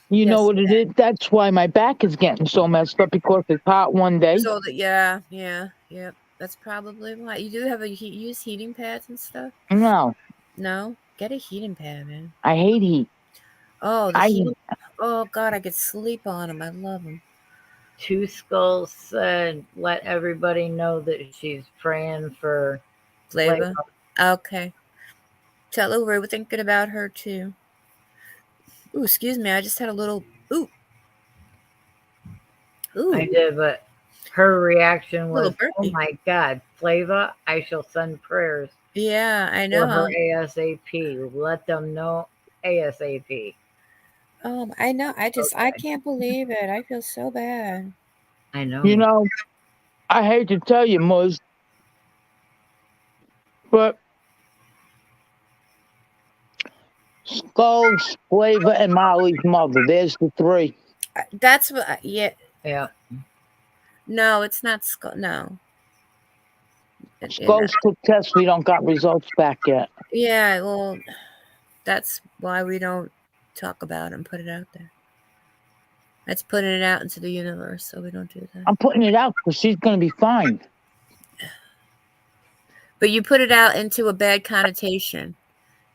You know what it is? That's why my back is getting so messed up because it's hot one day. So that yeah. That's probably why. You do have use heating pads and stuff? No. No? Get a heating pad, man. I hate heat. Oh, oh God, I could sleep on them. I love them. Two Skulls said, let everybody know that she's praying for Flavor. Okay. Tell her we're thinking about her too. Ooh, excuse me. I just had a little ooh. I did, but her reaction was, oh my God, Flava, I shall send prayers. Yeah, I know. For her ASAP. Let them know ASAP. I know. I can't believe it. I feel so bad. I know. You know, I hate to tell you, Muz, but Skulls, Flavor, and Molly's mother. There's the three. That's what. Yeah. Yeah. No, it's not Skull. No. Skulls took tests. We don't got results back yet. Yeah. Well, that's why we don't talk about and put it out there. That's putting it out into the universe, so we don't do that. I'm putting it out because she's gonna be fine. But you put it out into a bad connotation.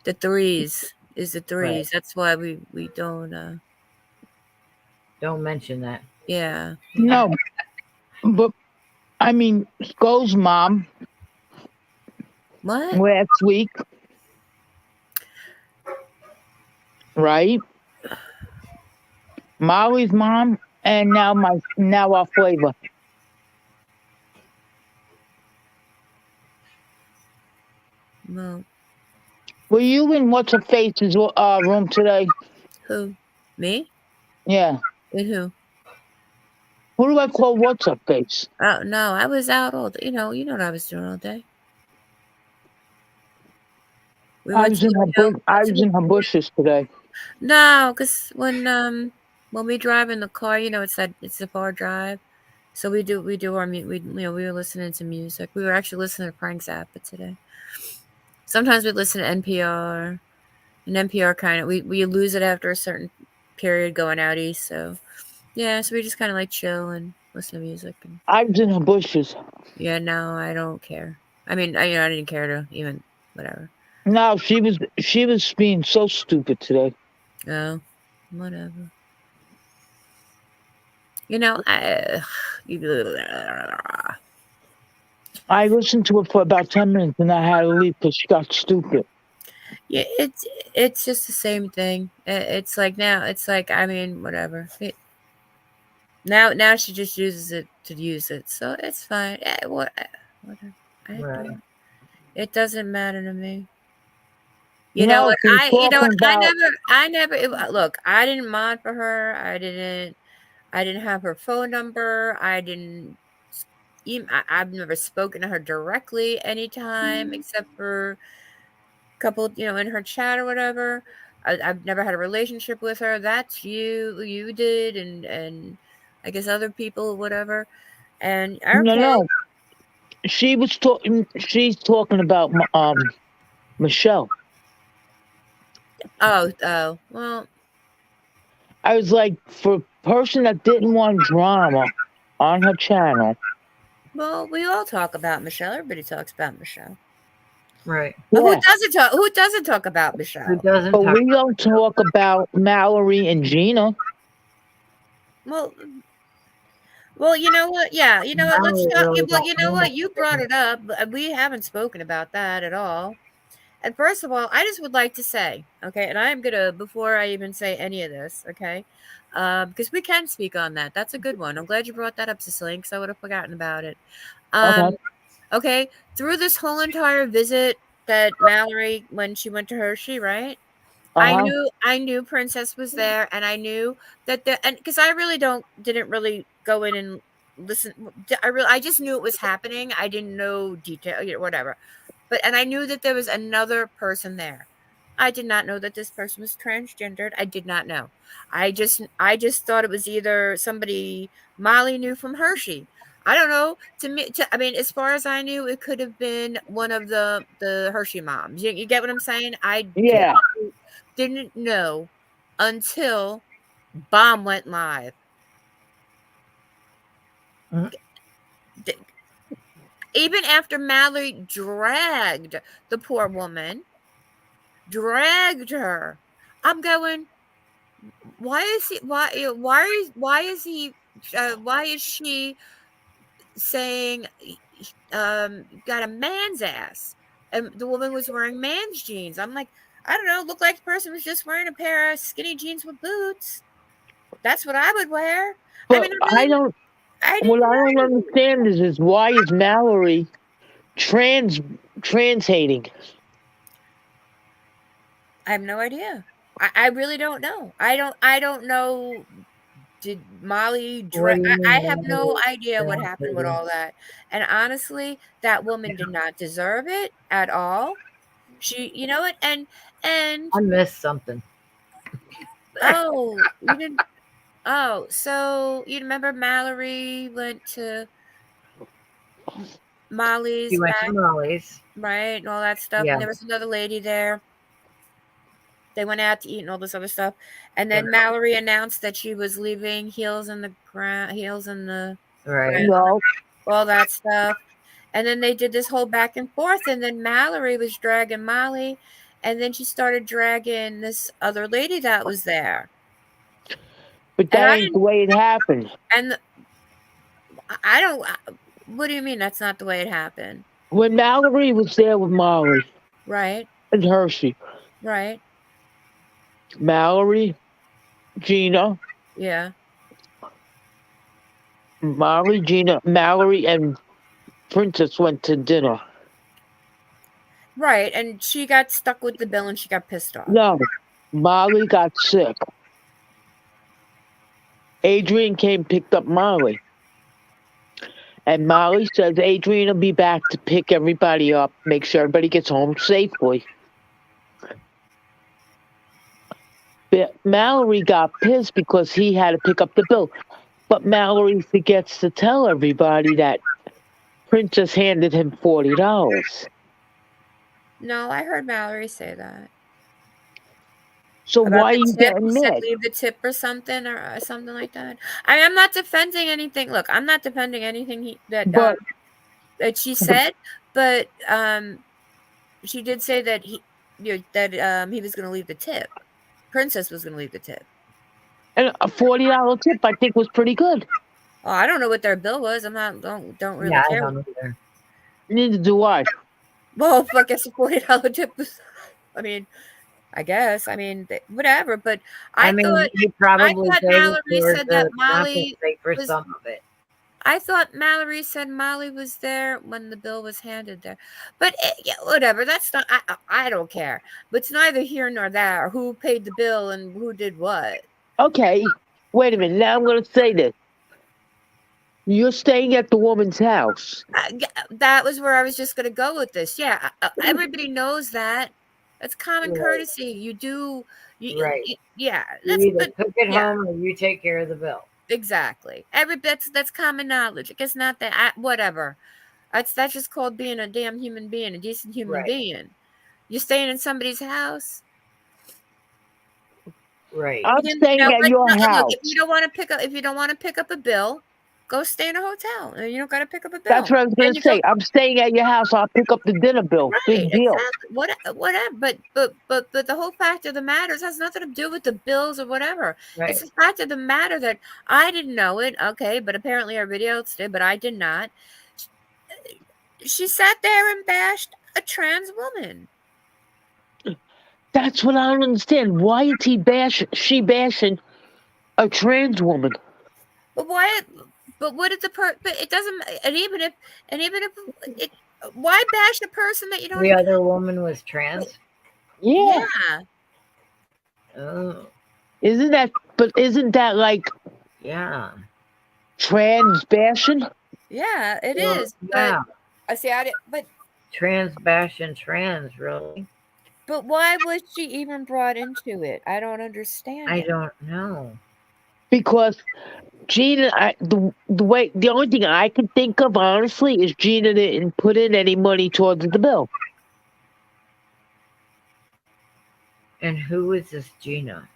The threes is the threes. Right. That's why we don't. Don't mention that. Yeah. No, but I mean, Skull's mom What? last week, right? Molly's mom, and now our Flavor. Well, Were you in what's her face's room today? who? Me? Yeah. And who? Who do I call what's her face? Oh no, I was out all day. You know what I was doing all day. We I went was to in her the I was in her bushes today. No, because when we drive in the car, it's a far drive, so we do our we we were listening to music. We were actually listening to Frank Zappa today. Sometimes we listen to NPR, and NPR kind of we lose it after a certain period going out east. So yeah, so we just kind of like chill and listen to music. And I was in her bushes. yeah, no, I don't care. I mean, I didn't care to even whatever. No, she was being so stupid today. Oh, whatever. You know, I listened to it for about 10 minutes and I had to leave because she got stupid. yeah, it's just the same thing. It's like now, it's like I mean, whatever. Now she just uses it to use it, so it's fine. Whatever. Right. It doesn't matter to me. You know No, what? she was talking about. I never. Look, I didn't mod for her. I didn't have her phone number. I didn't. I've never spoken to her directly anytime except for a couple, in her chat or whatever. I've never had a relationship with her. That's you. You did, and I guess other people, whatever. And okay. No. She was talking. She's talking about Michelle. Oh. Well, I was like, for a person that didn't want drama on her channel. well, we all talk about Michelle. Everybody talks about Michelle. Right. Yeah. Who doesn't talk about Michelle? Who doesn't But talk we don't talk about Mallory and Gina. Well, you know what? Yeah, you know what? Let's Mallory talk. really Well, don't you know know what? You anything. brought it up. We haven't spoken about that at all. And first of all, I just would like to say, okay, and I'm gonna before I even say any of this, okay, because we can speak on that. That's a good one. I'm glad you brought that up, Cecilia, because I would have forgotten about it. Okay. Okay, through this whole entire visit that Mallory, when she went to Hershey, right? Uh-huh. I knew Princess was there, and I knew that and because I really didn't really go in and listen. I just knew it was happening. I didn't know detail, whatever. And I knew that there was another person there. I did not know that this person was transgendered. I did not know. I just thought it was either somebody Molly knew from Hershey. I don't know. I mean, as far as I knew, it could have been one of the Hershey moms. You get what I'm saying? I Yeah. didn't know until Bomb went live. Mhm. Even after Mallory dragged the poor woman, dragged her, I'm going, why is he why is she saying got a man's ass, and the woman was wearing man's jeans? I'm like, I don't know, looked like the person was just wearing a pair of skinny jeans with boots. That's what I would wear. But I mean, I what didn't I don't know. understand is why is Mallory trans hating? I have no idea. I really don't know. I don't know. Did Molly What do you I mean have no Mallory idea what happened with translating? all that. And honestly, that woman did not deserve it at all. She, you know what? And I missed something. oh, you didn't. Oh, so you remember Mallory went to Molly's She went to back, Molly's. right? And all that stuff. And Yeah. there was another lady there. They went out to eat and all this other stuff. And then Mallory announced that she was leaving heels in the ground, Right. No, all that stuff. And then they did this whole back and forth. And then Mallory was dragging Molly. And then she started dragging this other lady that was there. but And that I ain't the didn't, way it happened. and I don't, what do you mean that's not the way it happened? When Mallory was there with Molly Right, and Hershey, right. Mallory, Gina, Yeah. Molly, Gina, Mallory, and Princess went to dinner. Right. And she got stuck with the bill and she got pissed off. No, Molly got sick. Adrian came, picked up Molly. And Molly says Adrian will be back to pick everybody up, make sure everybody gets home safely. But Mallory got pissed because he had to pick up the bill. But Mallory forgets to tell everybody that Princess handed him $40. No, I heard Mallory say that. So About why are the you tip, getting you said mad? leave the tip or something like that. I'm not defending anything. Look, I'm not defending anything But that she said, but she did say that he was going to leave the tip. Princess was going to leave the tip. and a $40 tip I think was pretty good. Oh, I don't know what their bill was. Don't really Yeah, I care. don't either. Neither do I. Well, I guess a $40 tip was. I mean, I guess. I mean, whatever. But I mean, he probably thought gave Mallory it to her said that to Molly compensate for was. some of it. I thought Mallory said Molly was there when the bill was handed there, but yeah, whatever. That's not. I don't care. But it's neither here nor there. Who paid the bill and who did what? Okay, wait a minute. Now I'm going to say this. You're staying at the woman's house. That was where I was just going to go with this. Yeah, everybody knows that. That's common Right. courtesy. You do. Right. Yeah. You That's either but cook it yeah. home or you take care of the bill. Exactly. That's common knowledge. I guess not that. Whatever. That's just called being a damn human being, a decent human Right. being. You're staying in somebody's house. Right. I'm staying at your house. Look, if you don't want to pick up a bill, go stay in a hotel. And you don't got to pick up a bill. That's what I was going to say. I'm staying at your house. I'll pick up the dinner bill. Right, Big deal. exactly. Whatever. But the whole fact of the matter has nothing to do with the bills or whatever. Right. It's the fact of the matter that I didn't know it. Okay, but apparently everybody else did, but I did not. She sat there and bashed a trans woman. That's what I don't understand. Why is she bashing a trans woman? But why? But what did But it doesn't. And even if it, why bash a person that you don't? The other woman was trans. Yeah. Oh. Isn't that like Yeah. trans bashing? Yeah, it Well, is. yeah. But I see. But Trans bashing trans, really? But why was she even brought into it? I don't understand. I don't know. Because Gina, the only thing I can think of honestly is Gina didn't put in any money towards the bill. And who is this Gina?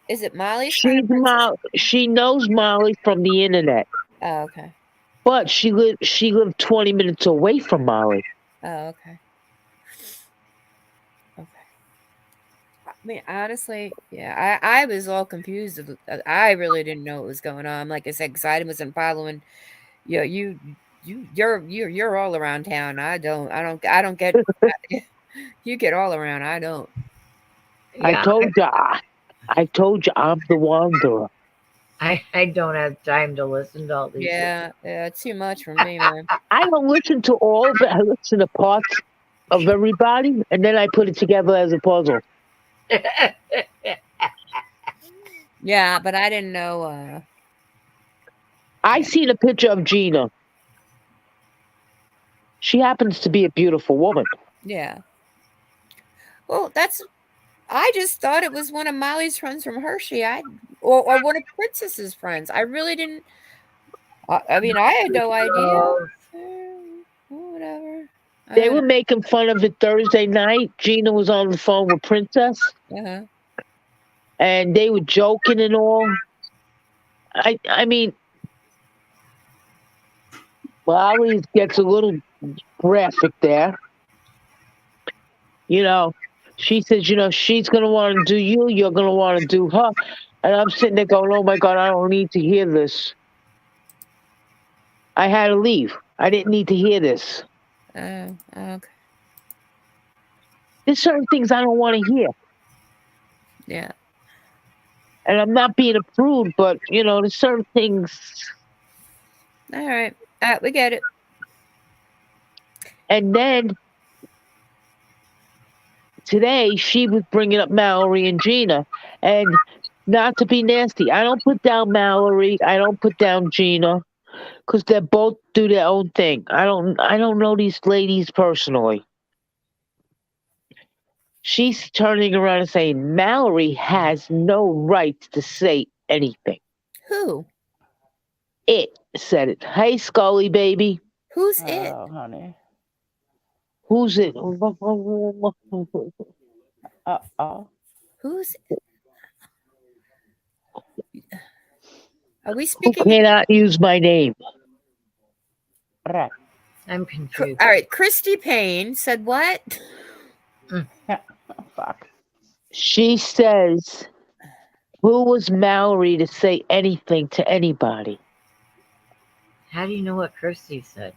Is it Molly? She knows Molly from the internet. Oh, okay. But she lived 20 minutes away from Molly. Oh, okay. Okay. I mean, honestly, yeah, I was all confused. I really didn't know what was going on. Like I said, because I wasn't following. You're all around town. I don't get. You get all around. I don't. Yeah, I told you I'm the wanderer. I don't have time to listen to all these. Yeah, it's too much for me, man. I don't listen to all of it. I listen to parts of everybody, and then I put it together as a puzzle. Yeah, but I didn't know. I seen a picture of Gina. She happens to be a beautiful woman. Yeah. Well, I just thought it was one of Molly's friends from Hershey. Or one of Princess's friends. I really didn't. I mean, I had no idea. Whatever. They were making fun of it Thursday night. Gina was on the phone with Princess, Uh-huh. and they were joking and all. I mean, Molly gets a little graphic there. You know, she says, she's gonna want to do you, you're gonna want to do her, and I'm sitting there going, "Oh my God, I don't need to hear this." I had to leave. I didn't need to hear this. Okay. There's certain things I don't want to hear. Yeah. And I'm not being a prude, but there's certain things. All right. We get it. And then today she was bringing up Mallory and Gina, and not to be nasty, I don't put down Mallory, I don't put down Gina, because they both do their own thing. I don't know these ladies personally. She's turning around and saying Mallory has no right to say anything. Who? It said it. Hey, Scully, baby. Who's it? Oh, honey. Who's it? Uh-oh. Who's it? Are we Who speaking? cannot use my name? Right. I'm confused. All right. Christy Payne said what? Yeah. Oh, fuck. She says, who was Mallory to say anything to anybody? How do you know what Kirsty said?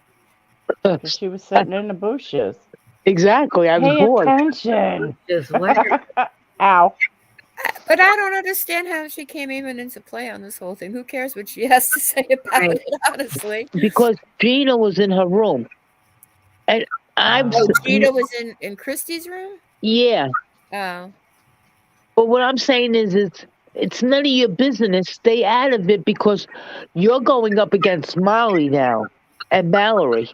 Because she was sitting in the bushes. Exactly. I was Pay bored. attention. Just where? Ow. But I don't understand how she came even into play on this whole thing. Who cares what she has to say about Right. it, honestly? Because Gina was in her room. And I'm... Oh, Gina was in Christy's room? Yeah. Oh. But what I'm saying is it's none of your business. Stay out of it because you're going up against Molly now and Mallory.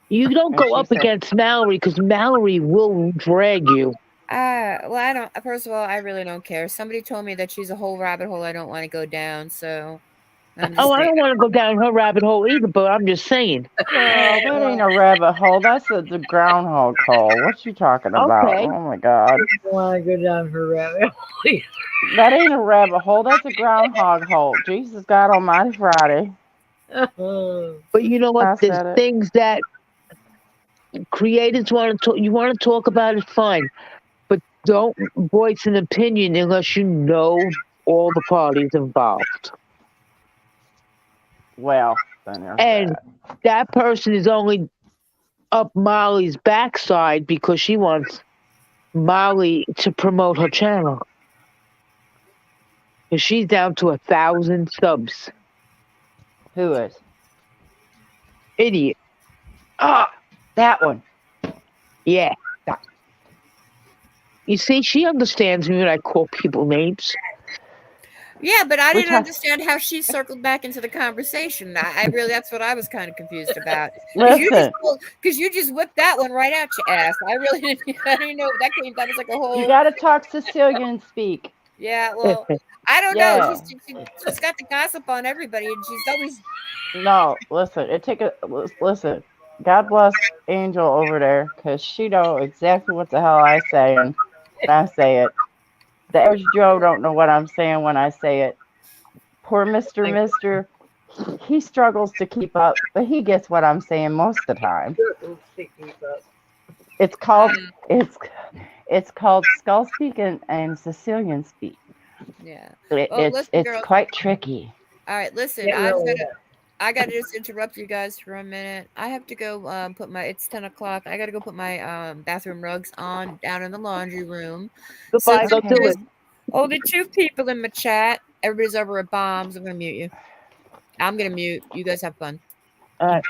You don't go up against Mallory because Mallory will drag you. Well, I don't. First of all, I really don't care. Somebody told me that she's a whole rabbit hole I don't want to go down. So, I'm just I don't want to go down her rabbit hole either. But I'm just saying. Girl, that ain't a rabbit hole. That's the groundhog hole. What you talking about? Okay. Oh my God. I don't want to go down her rabbit hole. That ain't a rabbit hole. That's a groundhog hole. Jesus God Almighty Friday. But you know what? I There's said it. things that creators want to talk. You want to talk about it, fine. But don't voice an opinion unless you know all the parties involved. Well, then there's And that person is only up Molly's backside because she wants Molly to promote her channel. And she's down to 1,000 subs. Who is? Idiot. Ah, that one. Yeah. You see, she understands me when I call people names. Yeah, but I didn't understand how she circled back into the conversation. I really, that's what I was kind of confused about. Listen. Because you just whipped that one right out your ass. I really didn't, I didn't know that was like a whole. You got to talk Sicilian speak. Yeah, well, I don't know. She's got the gossip on everybody, and she's always. No, listen. Listen. God bless Angel over there, because she know exactly what the hell I say, and I say it. The average Joe don't know what I'm saying when I say it. Poor Mister, he struggles to keep up, but he gets what I'm saying most of the time. It's called skull speak and Sicilian speak. Yeah, it's quite tricky. All right, listen, I gotta just interrupt you guys for a minute. I have to go it's 10 o'clock. I gotta go put my bathroom rugs on down in the laundry room. Goodbye, go do it. Only 2 people in my chat. Everybody's over at Bombs. I'm gonna mute you. I'm gonna mute. You guys have fun. No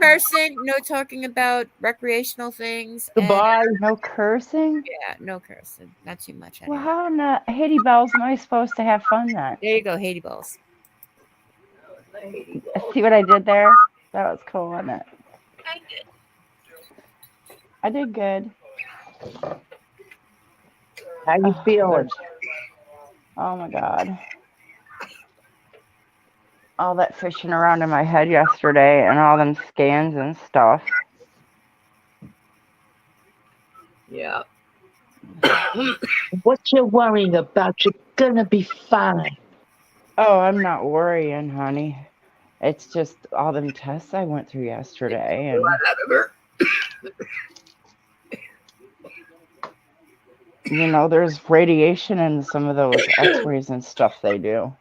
cursing, no talking about recreational things. Goodbye. No cursing? Yeah, no cursing. Not too much. Well, how in the Haiti Bells am I supposed to have fun then? There you go, Haiti Balls. See what I did there? That was cool, wasn't it? I did good. How you feeling? Oh my God. all that fishing around in my head yesterday and all them scans and stuff. Yeah. What you worrying about? You're gonna be fine. Oh, I'm not worrying, honey. It's just all them tests I went through yesterday, and you know, there's radiation in some of those x-rays and stuff they do.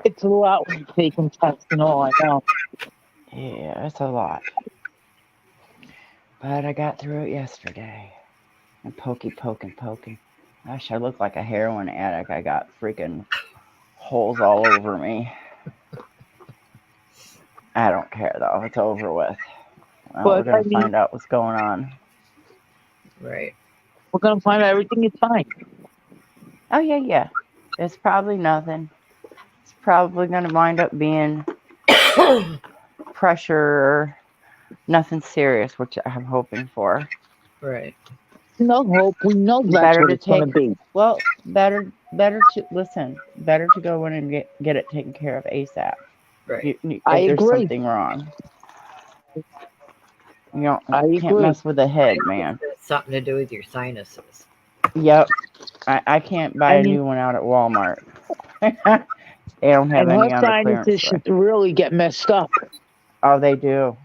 It's a lot when taking tests and all. I know. Yeah, it's a lot. But I got through it yesterday. And poking. Gosh, I look like a heroin addict. I got freaking holes all over me. I don't care though. It's over with. Well, we're But gonna I mean, find out what's going on. Right. we're gonna find out everything is fine. Oh yeah. It's probably nothing. It's probably gonna wind up being pressure or nothing serious, which I'm hoping for. Right. No hope. We know that's Better what to it's gonna take. be. Well, better to listen. Better to go in and get it taken care of ASAP. Right. I If there's agree. something wrong, you I can't agree. mess with the head, man. It's something to do with your sinuses. Yep. I can't buy I a mean, new one out at Walmart. They don't have and her any on the clearance sinuses store. should really get messed up. Oh, they do.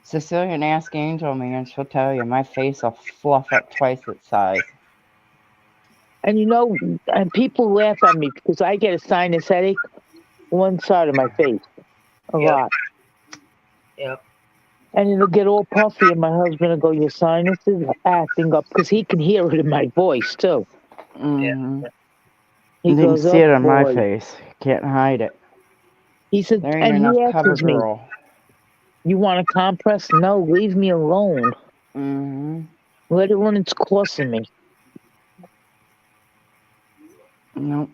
Sicilian Ask Angel, man, she'll tell you, my face will fluff up twice its size. And you know, and people laugh at me because I get a sinus headache one side of my face a Yep. lot. Yep. And it'll get all puffy, and my husband will go, "Your sinuses are acting up," because he can hear it in my voice too. Mm-hmm. He You can goes, see "Oh it on my boy." face. Can't hide it. He said, There ain't and enough he cover asks me, girl. "You want a compress?" No, leave me alone. Mm-hmm. Let it run its course in me. Nope.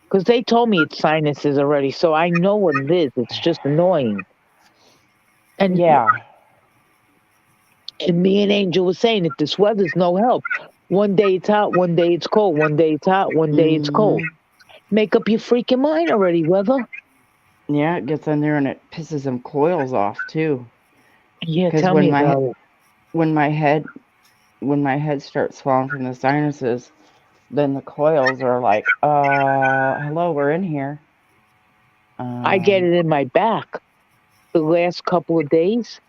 Because they told me it's sinuses already, so I know what it is. It's just annoying. And Yeah. And me and Angel was saying that this weather's no help. One day it's hot, one day it's cold, one day it's hot, one day it's cold. Make up your freaking mind already, weather. Yeah, it gets in there and it pisses them coils off too. Yeah, Because tell me about it. when my head starts swelling from the sinuses, then the coils are like, hello, we're in here. I get it in my back the last couple of days.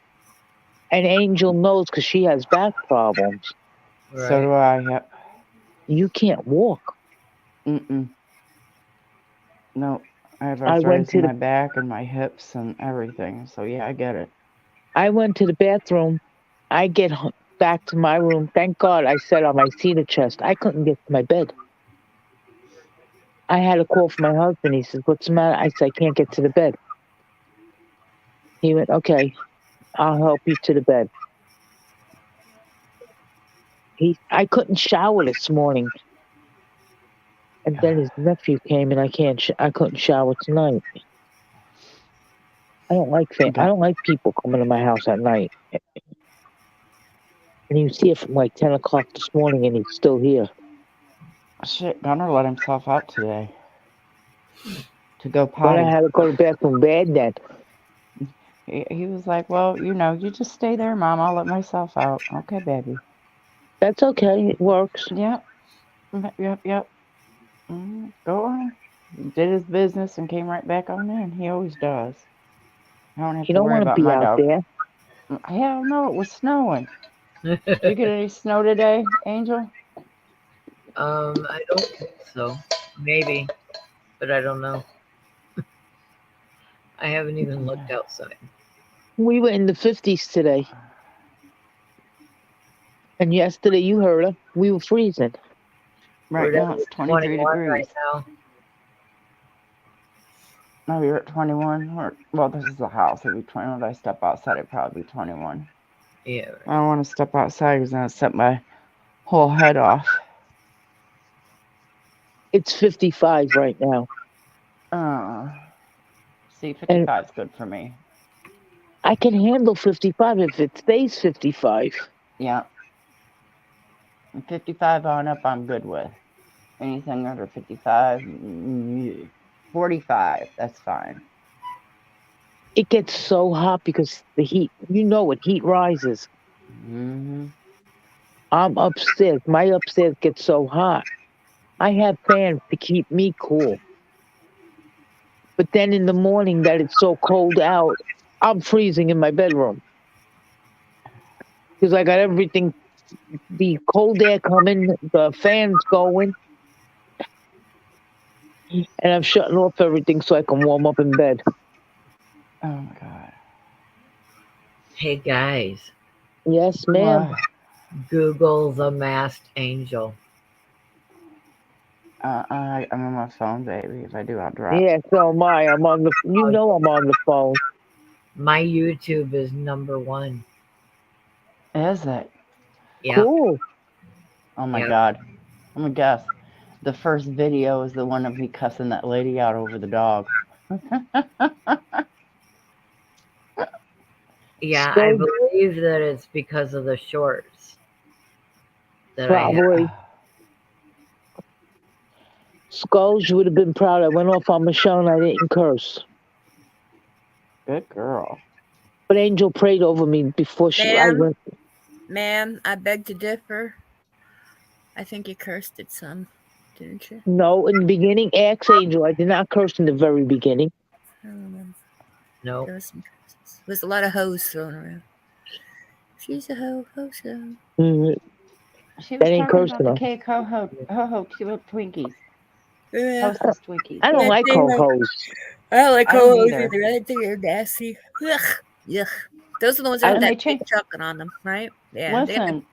And Angel knows because she has back problems. Right. So do I. Yep. You can't walk. Mm-mm. No, I have I went arthritis to in the my back and my hips and everything. So yeah, I get it. I went to the bathroom. I get back to my room. Thank God I sat on my cedar chest. I couldn't get to my bed. I had to call for my husband. He says, "What's the matter?" I said, "I can't get to the bed." He went, "Okay, I'll help you to the bed." I couldn't shower this morning. And then his nephew came and I couldn't shower tonight. I don't like people coming to my house at night. And he was here from like 10 o'clock this morning and he's still here. Shit, Gunnar let himself out today to go But potty. I had to go to the bathroom bad then. He was like, well, you just stay there, Mom. I'll let myself out. Okay, baby. That's okay. It works. Yep. Go on. He did his business and came right back on in. He always does. I don't have You to don't worry want to about be my out dog. there. Hell no, it was snowing. Did you get any snow today, Angel? I don't think so. Maybe, but I don't know. I haven't even looked outside. We were in the 50s today. And yesterday, you heard her. We were freezing. Right We're now it's 23 21 degrees. right now. No, you're at 21. Well, this is the house. It'd be 21. If I step outside, it'd probably be 21. Yeah. Right. I don't want to step outside because then I'll set my whole head off. It's 55 right now. See, 55 is good for me. I can handle 55 if it stays 55. Yeah. 55 on up, I'm good with. Anything under 55, 45, that's fine. It gets so hot because the heat. You know it. Heat rises. Mm-hmm. I'm upstairs. My upstairs gets so hot. I have fans to keep me cool. But then in the morning that it's so cold out, I'm freezing in my bedroom. Because I got everything, the cold air coming, the fans going, and I'm shutting off everything so I can warm up in bed. Oh my God. Hey guys, Yes, ma'am. What? Google the masked angel. I'm on my phone, baby. If I do, I'll drop. Yeah, so am I. I'm on the. You know I'm on the phone. My YouTube is #1. Is it? Yeah, Cool. Oh my yeah. God. I'm gonna guess. The first video is the one of me cussing that lady out over the dog. Yeah, I So believe that it's because of the shorts that I have. probably Skulls, you would have been proud. I went off on Michelle and I didn't curse. Good girl. But Angel prayed over me before I Ma'am, went. ma'am, I beg to differ. I think you cursed it some, didn't you? No, in the beginning, ask Angel. I did not curse in the very beginning. I don't remember. No, There was some curses. There's a lot of hoes thrown around. She's a hoe, ho, so. Mhm. She That was ain't talking about cursing the though. cake ho Twinkies. Yeah. Hostess Twinkies. I don't Yeah, like they like, ho-hos. I don't like I don't ho-hos either. either. I think they're nasty. Ugh. Yuck. Those are the ones that I, have And they that fake changed. chocolate on them, right? Yeah. Listen,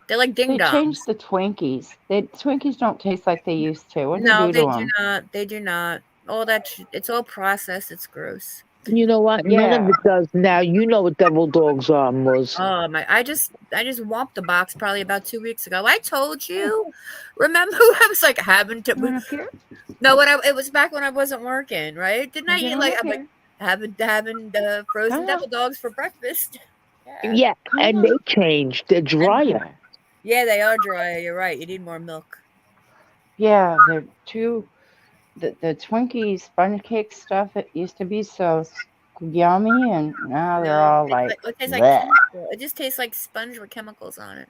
They're like ding they changed dongs. the Twinkies. Twinkies don't taste like they used to. What'd they No, do to they do them? not. They do not. All that it's all processed. It's gross. you know what? None of Yeah. it does. Now you know what devil dogs are, was. Oh my! I just whomped the box probably about 2 weeks ago. I told you. Remember, I was like having to. Come on up here. No, it was back when I wasn't working, right? Didn't I Get eat on like up I'm like here. having the frozen Come on. devil dogs for breakfast? Yeah, Yeah, Come and on. they changed. They're drier. Okay. yeah, they are dry. You're right. You need more milk. Yeah, they're too. The Twinkie sponge cake stuff. It used to be so yummy, and now they're No, all like, it tastes like bleh. chemical. It just tastes like sponge with chemicals on it.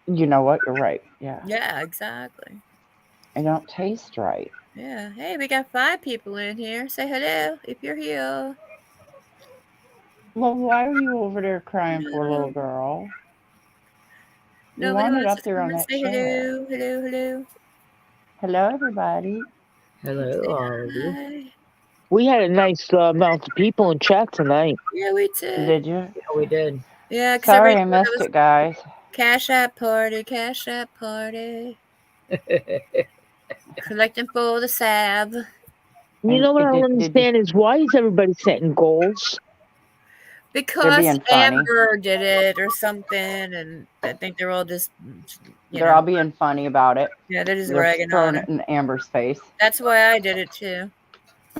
You know what? You're right. Yeah, Yeah, exactly. it don't taste right. Yeah. Hey, we got 5 people in here. Say hello if you're here. Well, why are you over there crying for, little No, girl? You nobody wanted wants up to there come on and that say chair. hello, hello, hello. Hello, everybody. hello, Say all of you. hi. We had a nice amount of people in chat tonight. Yeah, we did. Did you? Yeah, we did. Yeah, because Sorry, everybody I thought it missed was it, guys. Cash App party, Cash App party. Collecting for the salve. You And know what I don't did you? understand is why is everybody setting goals? They're Because being funny. Amber did it or something, and I think they're all just, They're all being funny about it. yeah, they're just They're ragging on throwing her. it in Amber's face. That's why I did it too.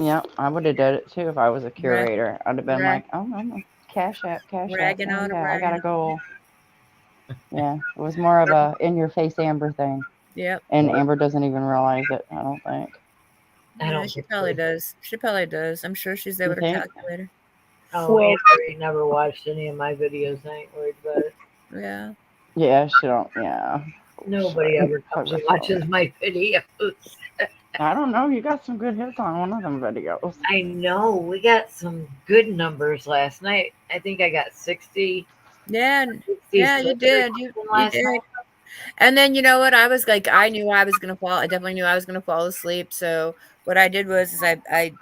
Yeah, I would have did it too if I was a Rag, curator. I'd have been rag, like, oh, no, cash app, cash app. ragging Oh on her, yeah, I got a ragging on her. goal. Yeah, it was more of a in your face Amber thing, Yep. and Amber doesn't even realize it. I don't think. I Yeah, don't she think probably so. does. She probably does. I'm sure she's there You with her think? calculator. Oh, Well, Amber ain't never watched any of my videos. I ain't worried about it. Yeah. Yeah, she don't. Yeah. Nobody Sorry. ever comes and watches my videos. I don't know. You got some good hits on one of them videos. I know we got some good numbers last night. I think I got 60, Yeah, 66 you or did. something You last did. night. And then you know what? I was like, I knew I was gonna fall. I definitely knew I was gonna fall asleep. So what I did was is I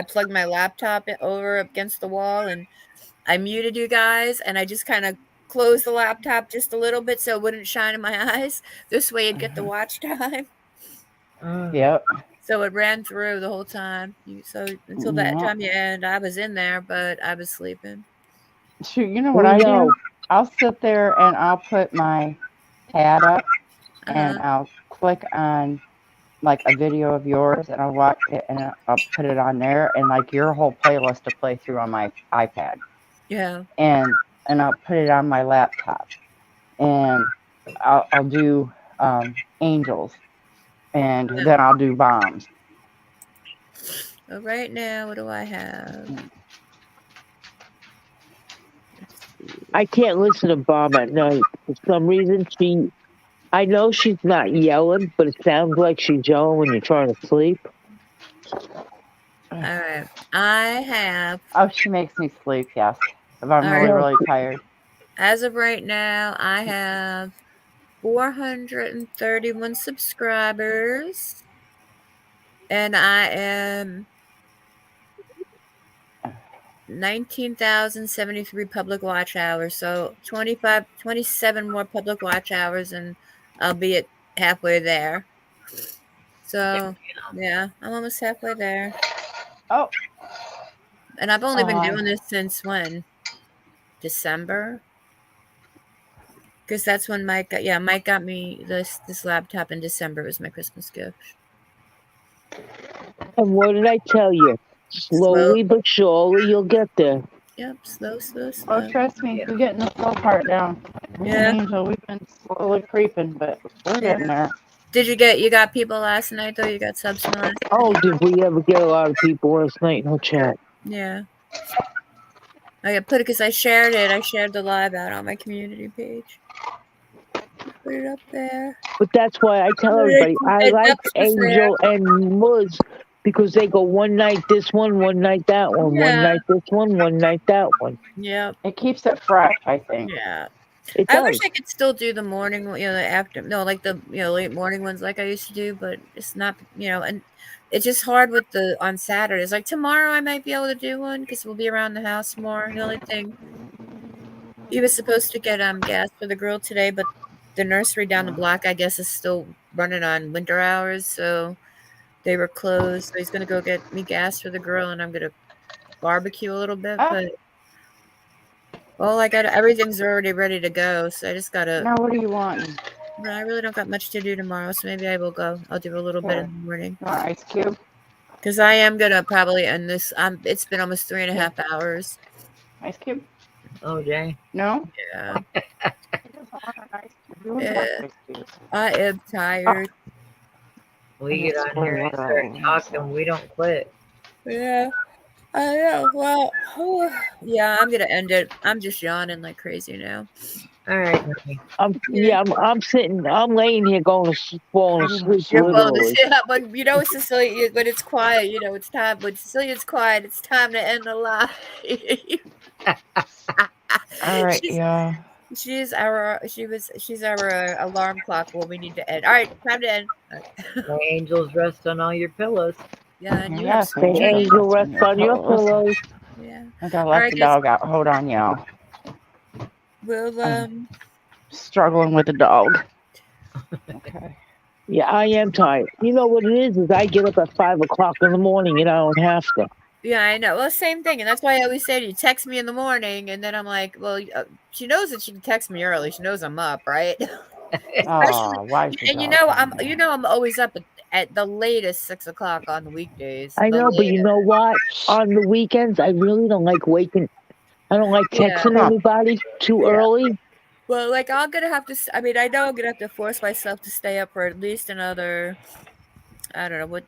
plugged my laptop over against the wall and I muted you guys and I just kind of closed the laptop just a little bit so it wouldn't shine in my eyes. This way you'd get the watch time. Yep. So it ran through the whole time. So until that Yep. time you end, I was in there, but I was sleeping. Shoot, you know what we I know. do? I'll sit there and I'll put my pad up and Uh-huh. I'll click on like a video of yours and I'll watch it and I'll put it on there and like your whole playlist to play through on my iPad Yeah. and I'll put it on my laptop and I'll do angels and then I'll do bombs. So right now, what do I have? I can't listen to Bob at night. For some reason, I know she's not yelling, but it sounds like she's yelling when you're trying to sleep. All right. I have, Oh, she makes me sleep, yes. If I'm All really, right. really tired. As of right now, I have 431 subscribers. And I am 19,073 public watch hours. So 27 more public watch hours, and I'll be at halfway there. So, yeah, I'm almost halfway there. Oh, And I've only been doing this since when? December? Because that's when Mike got me this laptop in December. It was my Christmas gift. And what did I tell you? Slowly but surely, you'll get there. Yep, slow. oh, trust me, we're getting the slow part down. Me Yeah. and Angel, we've been slowly creeping, but we're getting there. Did you got people last night though? You got subs from last night? Oh, did we ever get a lot of people last night in the chat? Yeah. I put it because I shared it. I shared the live out on my community page. Put it up there. But that's why I tell everybody I like Angel and Muz because they go one night this one night that one, Yeah. one night this one night that one. Yep. It keeps it fresh, I think. Yeah. It I does. wish I could still do the morning, like the late morning ones like I used to do, but it's not, and it's just hard with on Saturdays. Like tomorrow, I might be able to do one because we'll be around the house more. The only thing, he was supposed to get gas for the grill today, but the nursery down the block, I guess, is still running on winter hours, so they were closed. So he's gonna go get me gas for the grill, and I'm gonna barbecue a little bit. But everything's already ready to go, so I just gotta. Now, what do you want? I really don't got much to do tomorrow, so maybe I will go. I'll do a little bit in the morning. You want ice cube? Because I am gonna probably end this. It's been almost 3.5 hours. Ice cube? Oh, Jay. No? Yeah. Yeah. I am tired. We get on here and start talking. We don't quit. Yeah. I know. Well, yeah, I'm gonna end it. I'm just yawning like crazy now. All right. I'm sitting. I'm laying here falling asleep. Literally. But Cecilia, when it's quiet, it's time. When Cecilia's quiet, it's time to end the live. All right, yeah. She's our alarm clock. Well, we need to end. All right, time to end. My angels rest on all your pillows. Yeah, and you Yes, have the angel rest on your pillows. Yeah. I gotta let the dog out. Hold on, y'all. We'll struggling with the dog. Okay. Yeah, I am tired. You know what it is I get up at 5 o'clock in the morning and I don't have to. Yeah, I know. Well, same thing, and that's why I always say to you, text me in the morning, and then I'm like, well, she knows that she can text me early. She knows I'm up, right? Why? And I'm always up at the latest 6 o'clock on the weekdays. I know, but you know what? On the weekends, I really don't like waking. I don't like texting anybody too early. Well, like I'm gonna have to. I mean, I know I'm gonna have to force myself to stay up for at least another. I don't know what.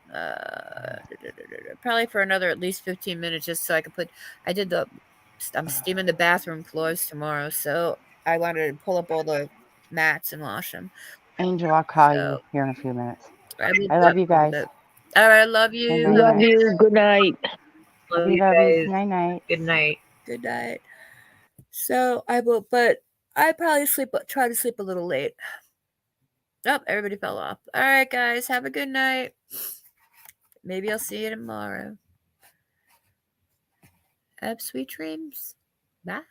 Probably for another at least 15 minutes, just so I could put. I'm steaming the bathroom floors tomorrow, so I wanted to pull up all the mats and wash them. Angel, I'll call you here in a few minutes. I love you guys. All right, I love you. Love you. Good night. Love you guys. Night night. Good night. Good night. So I will, but I probably try to sleep a little late. Oh, everybody fell off. All right, guys, have a good night. Maybe I'll see you tomorrow. Have sweet dreams. Bye.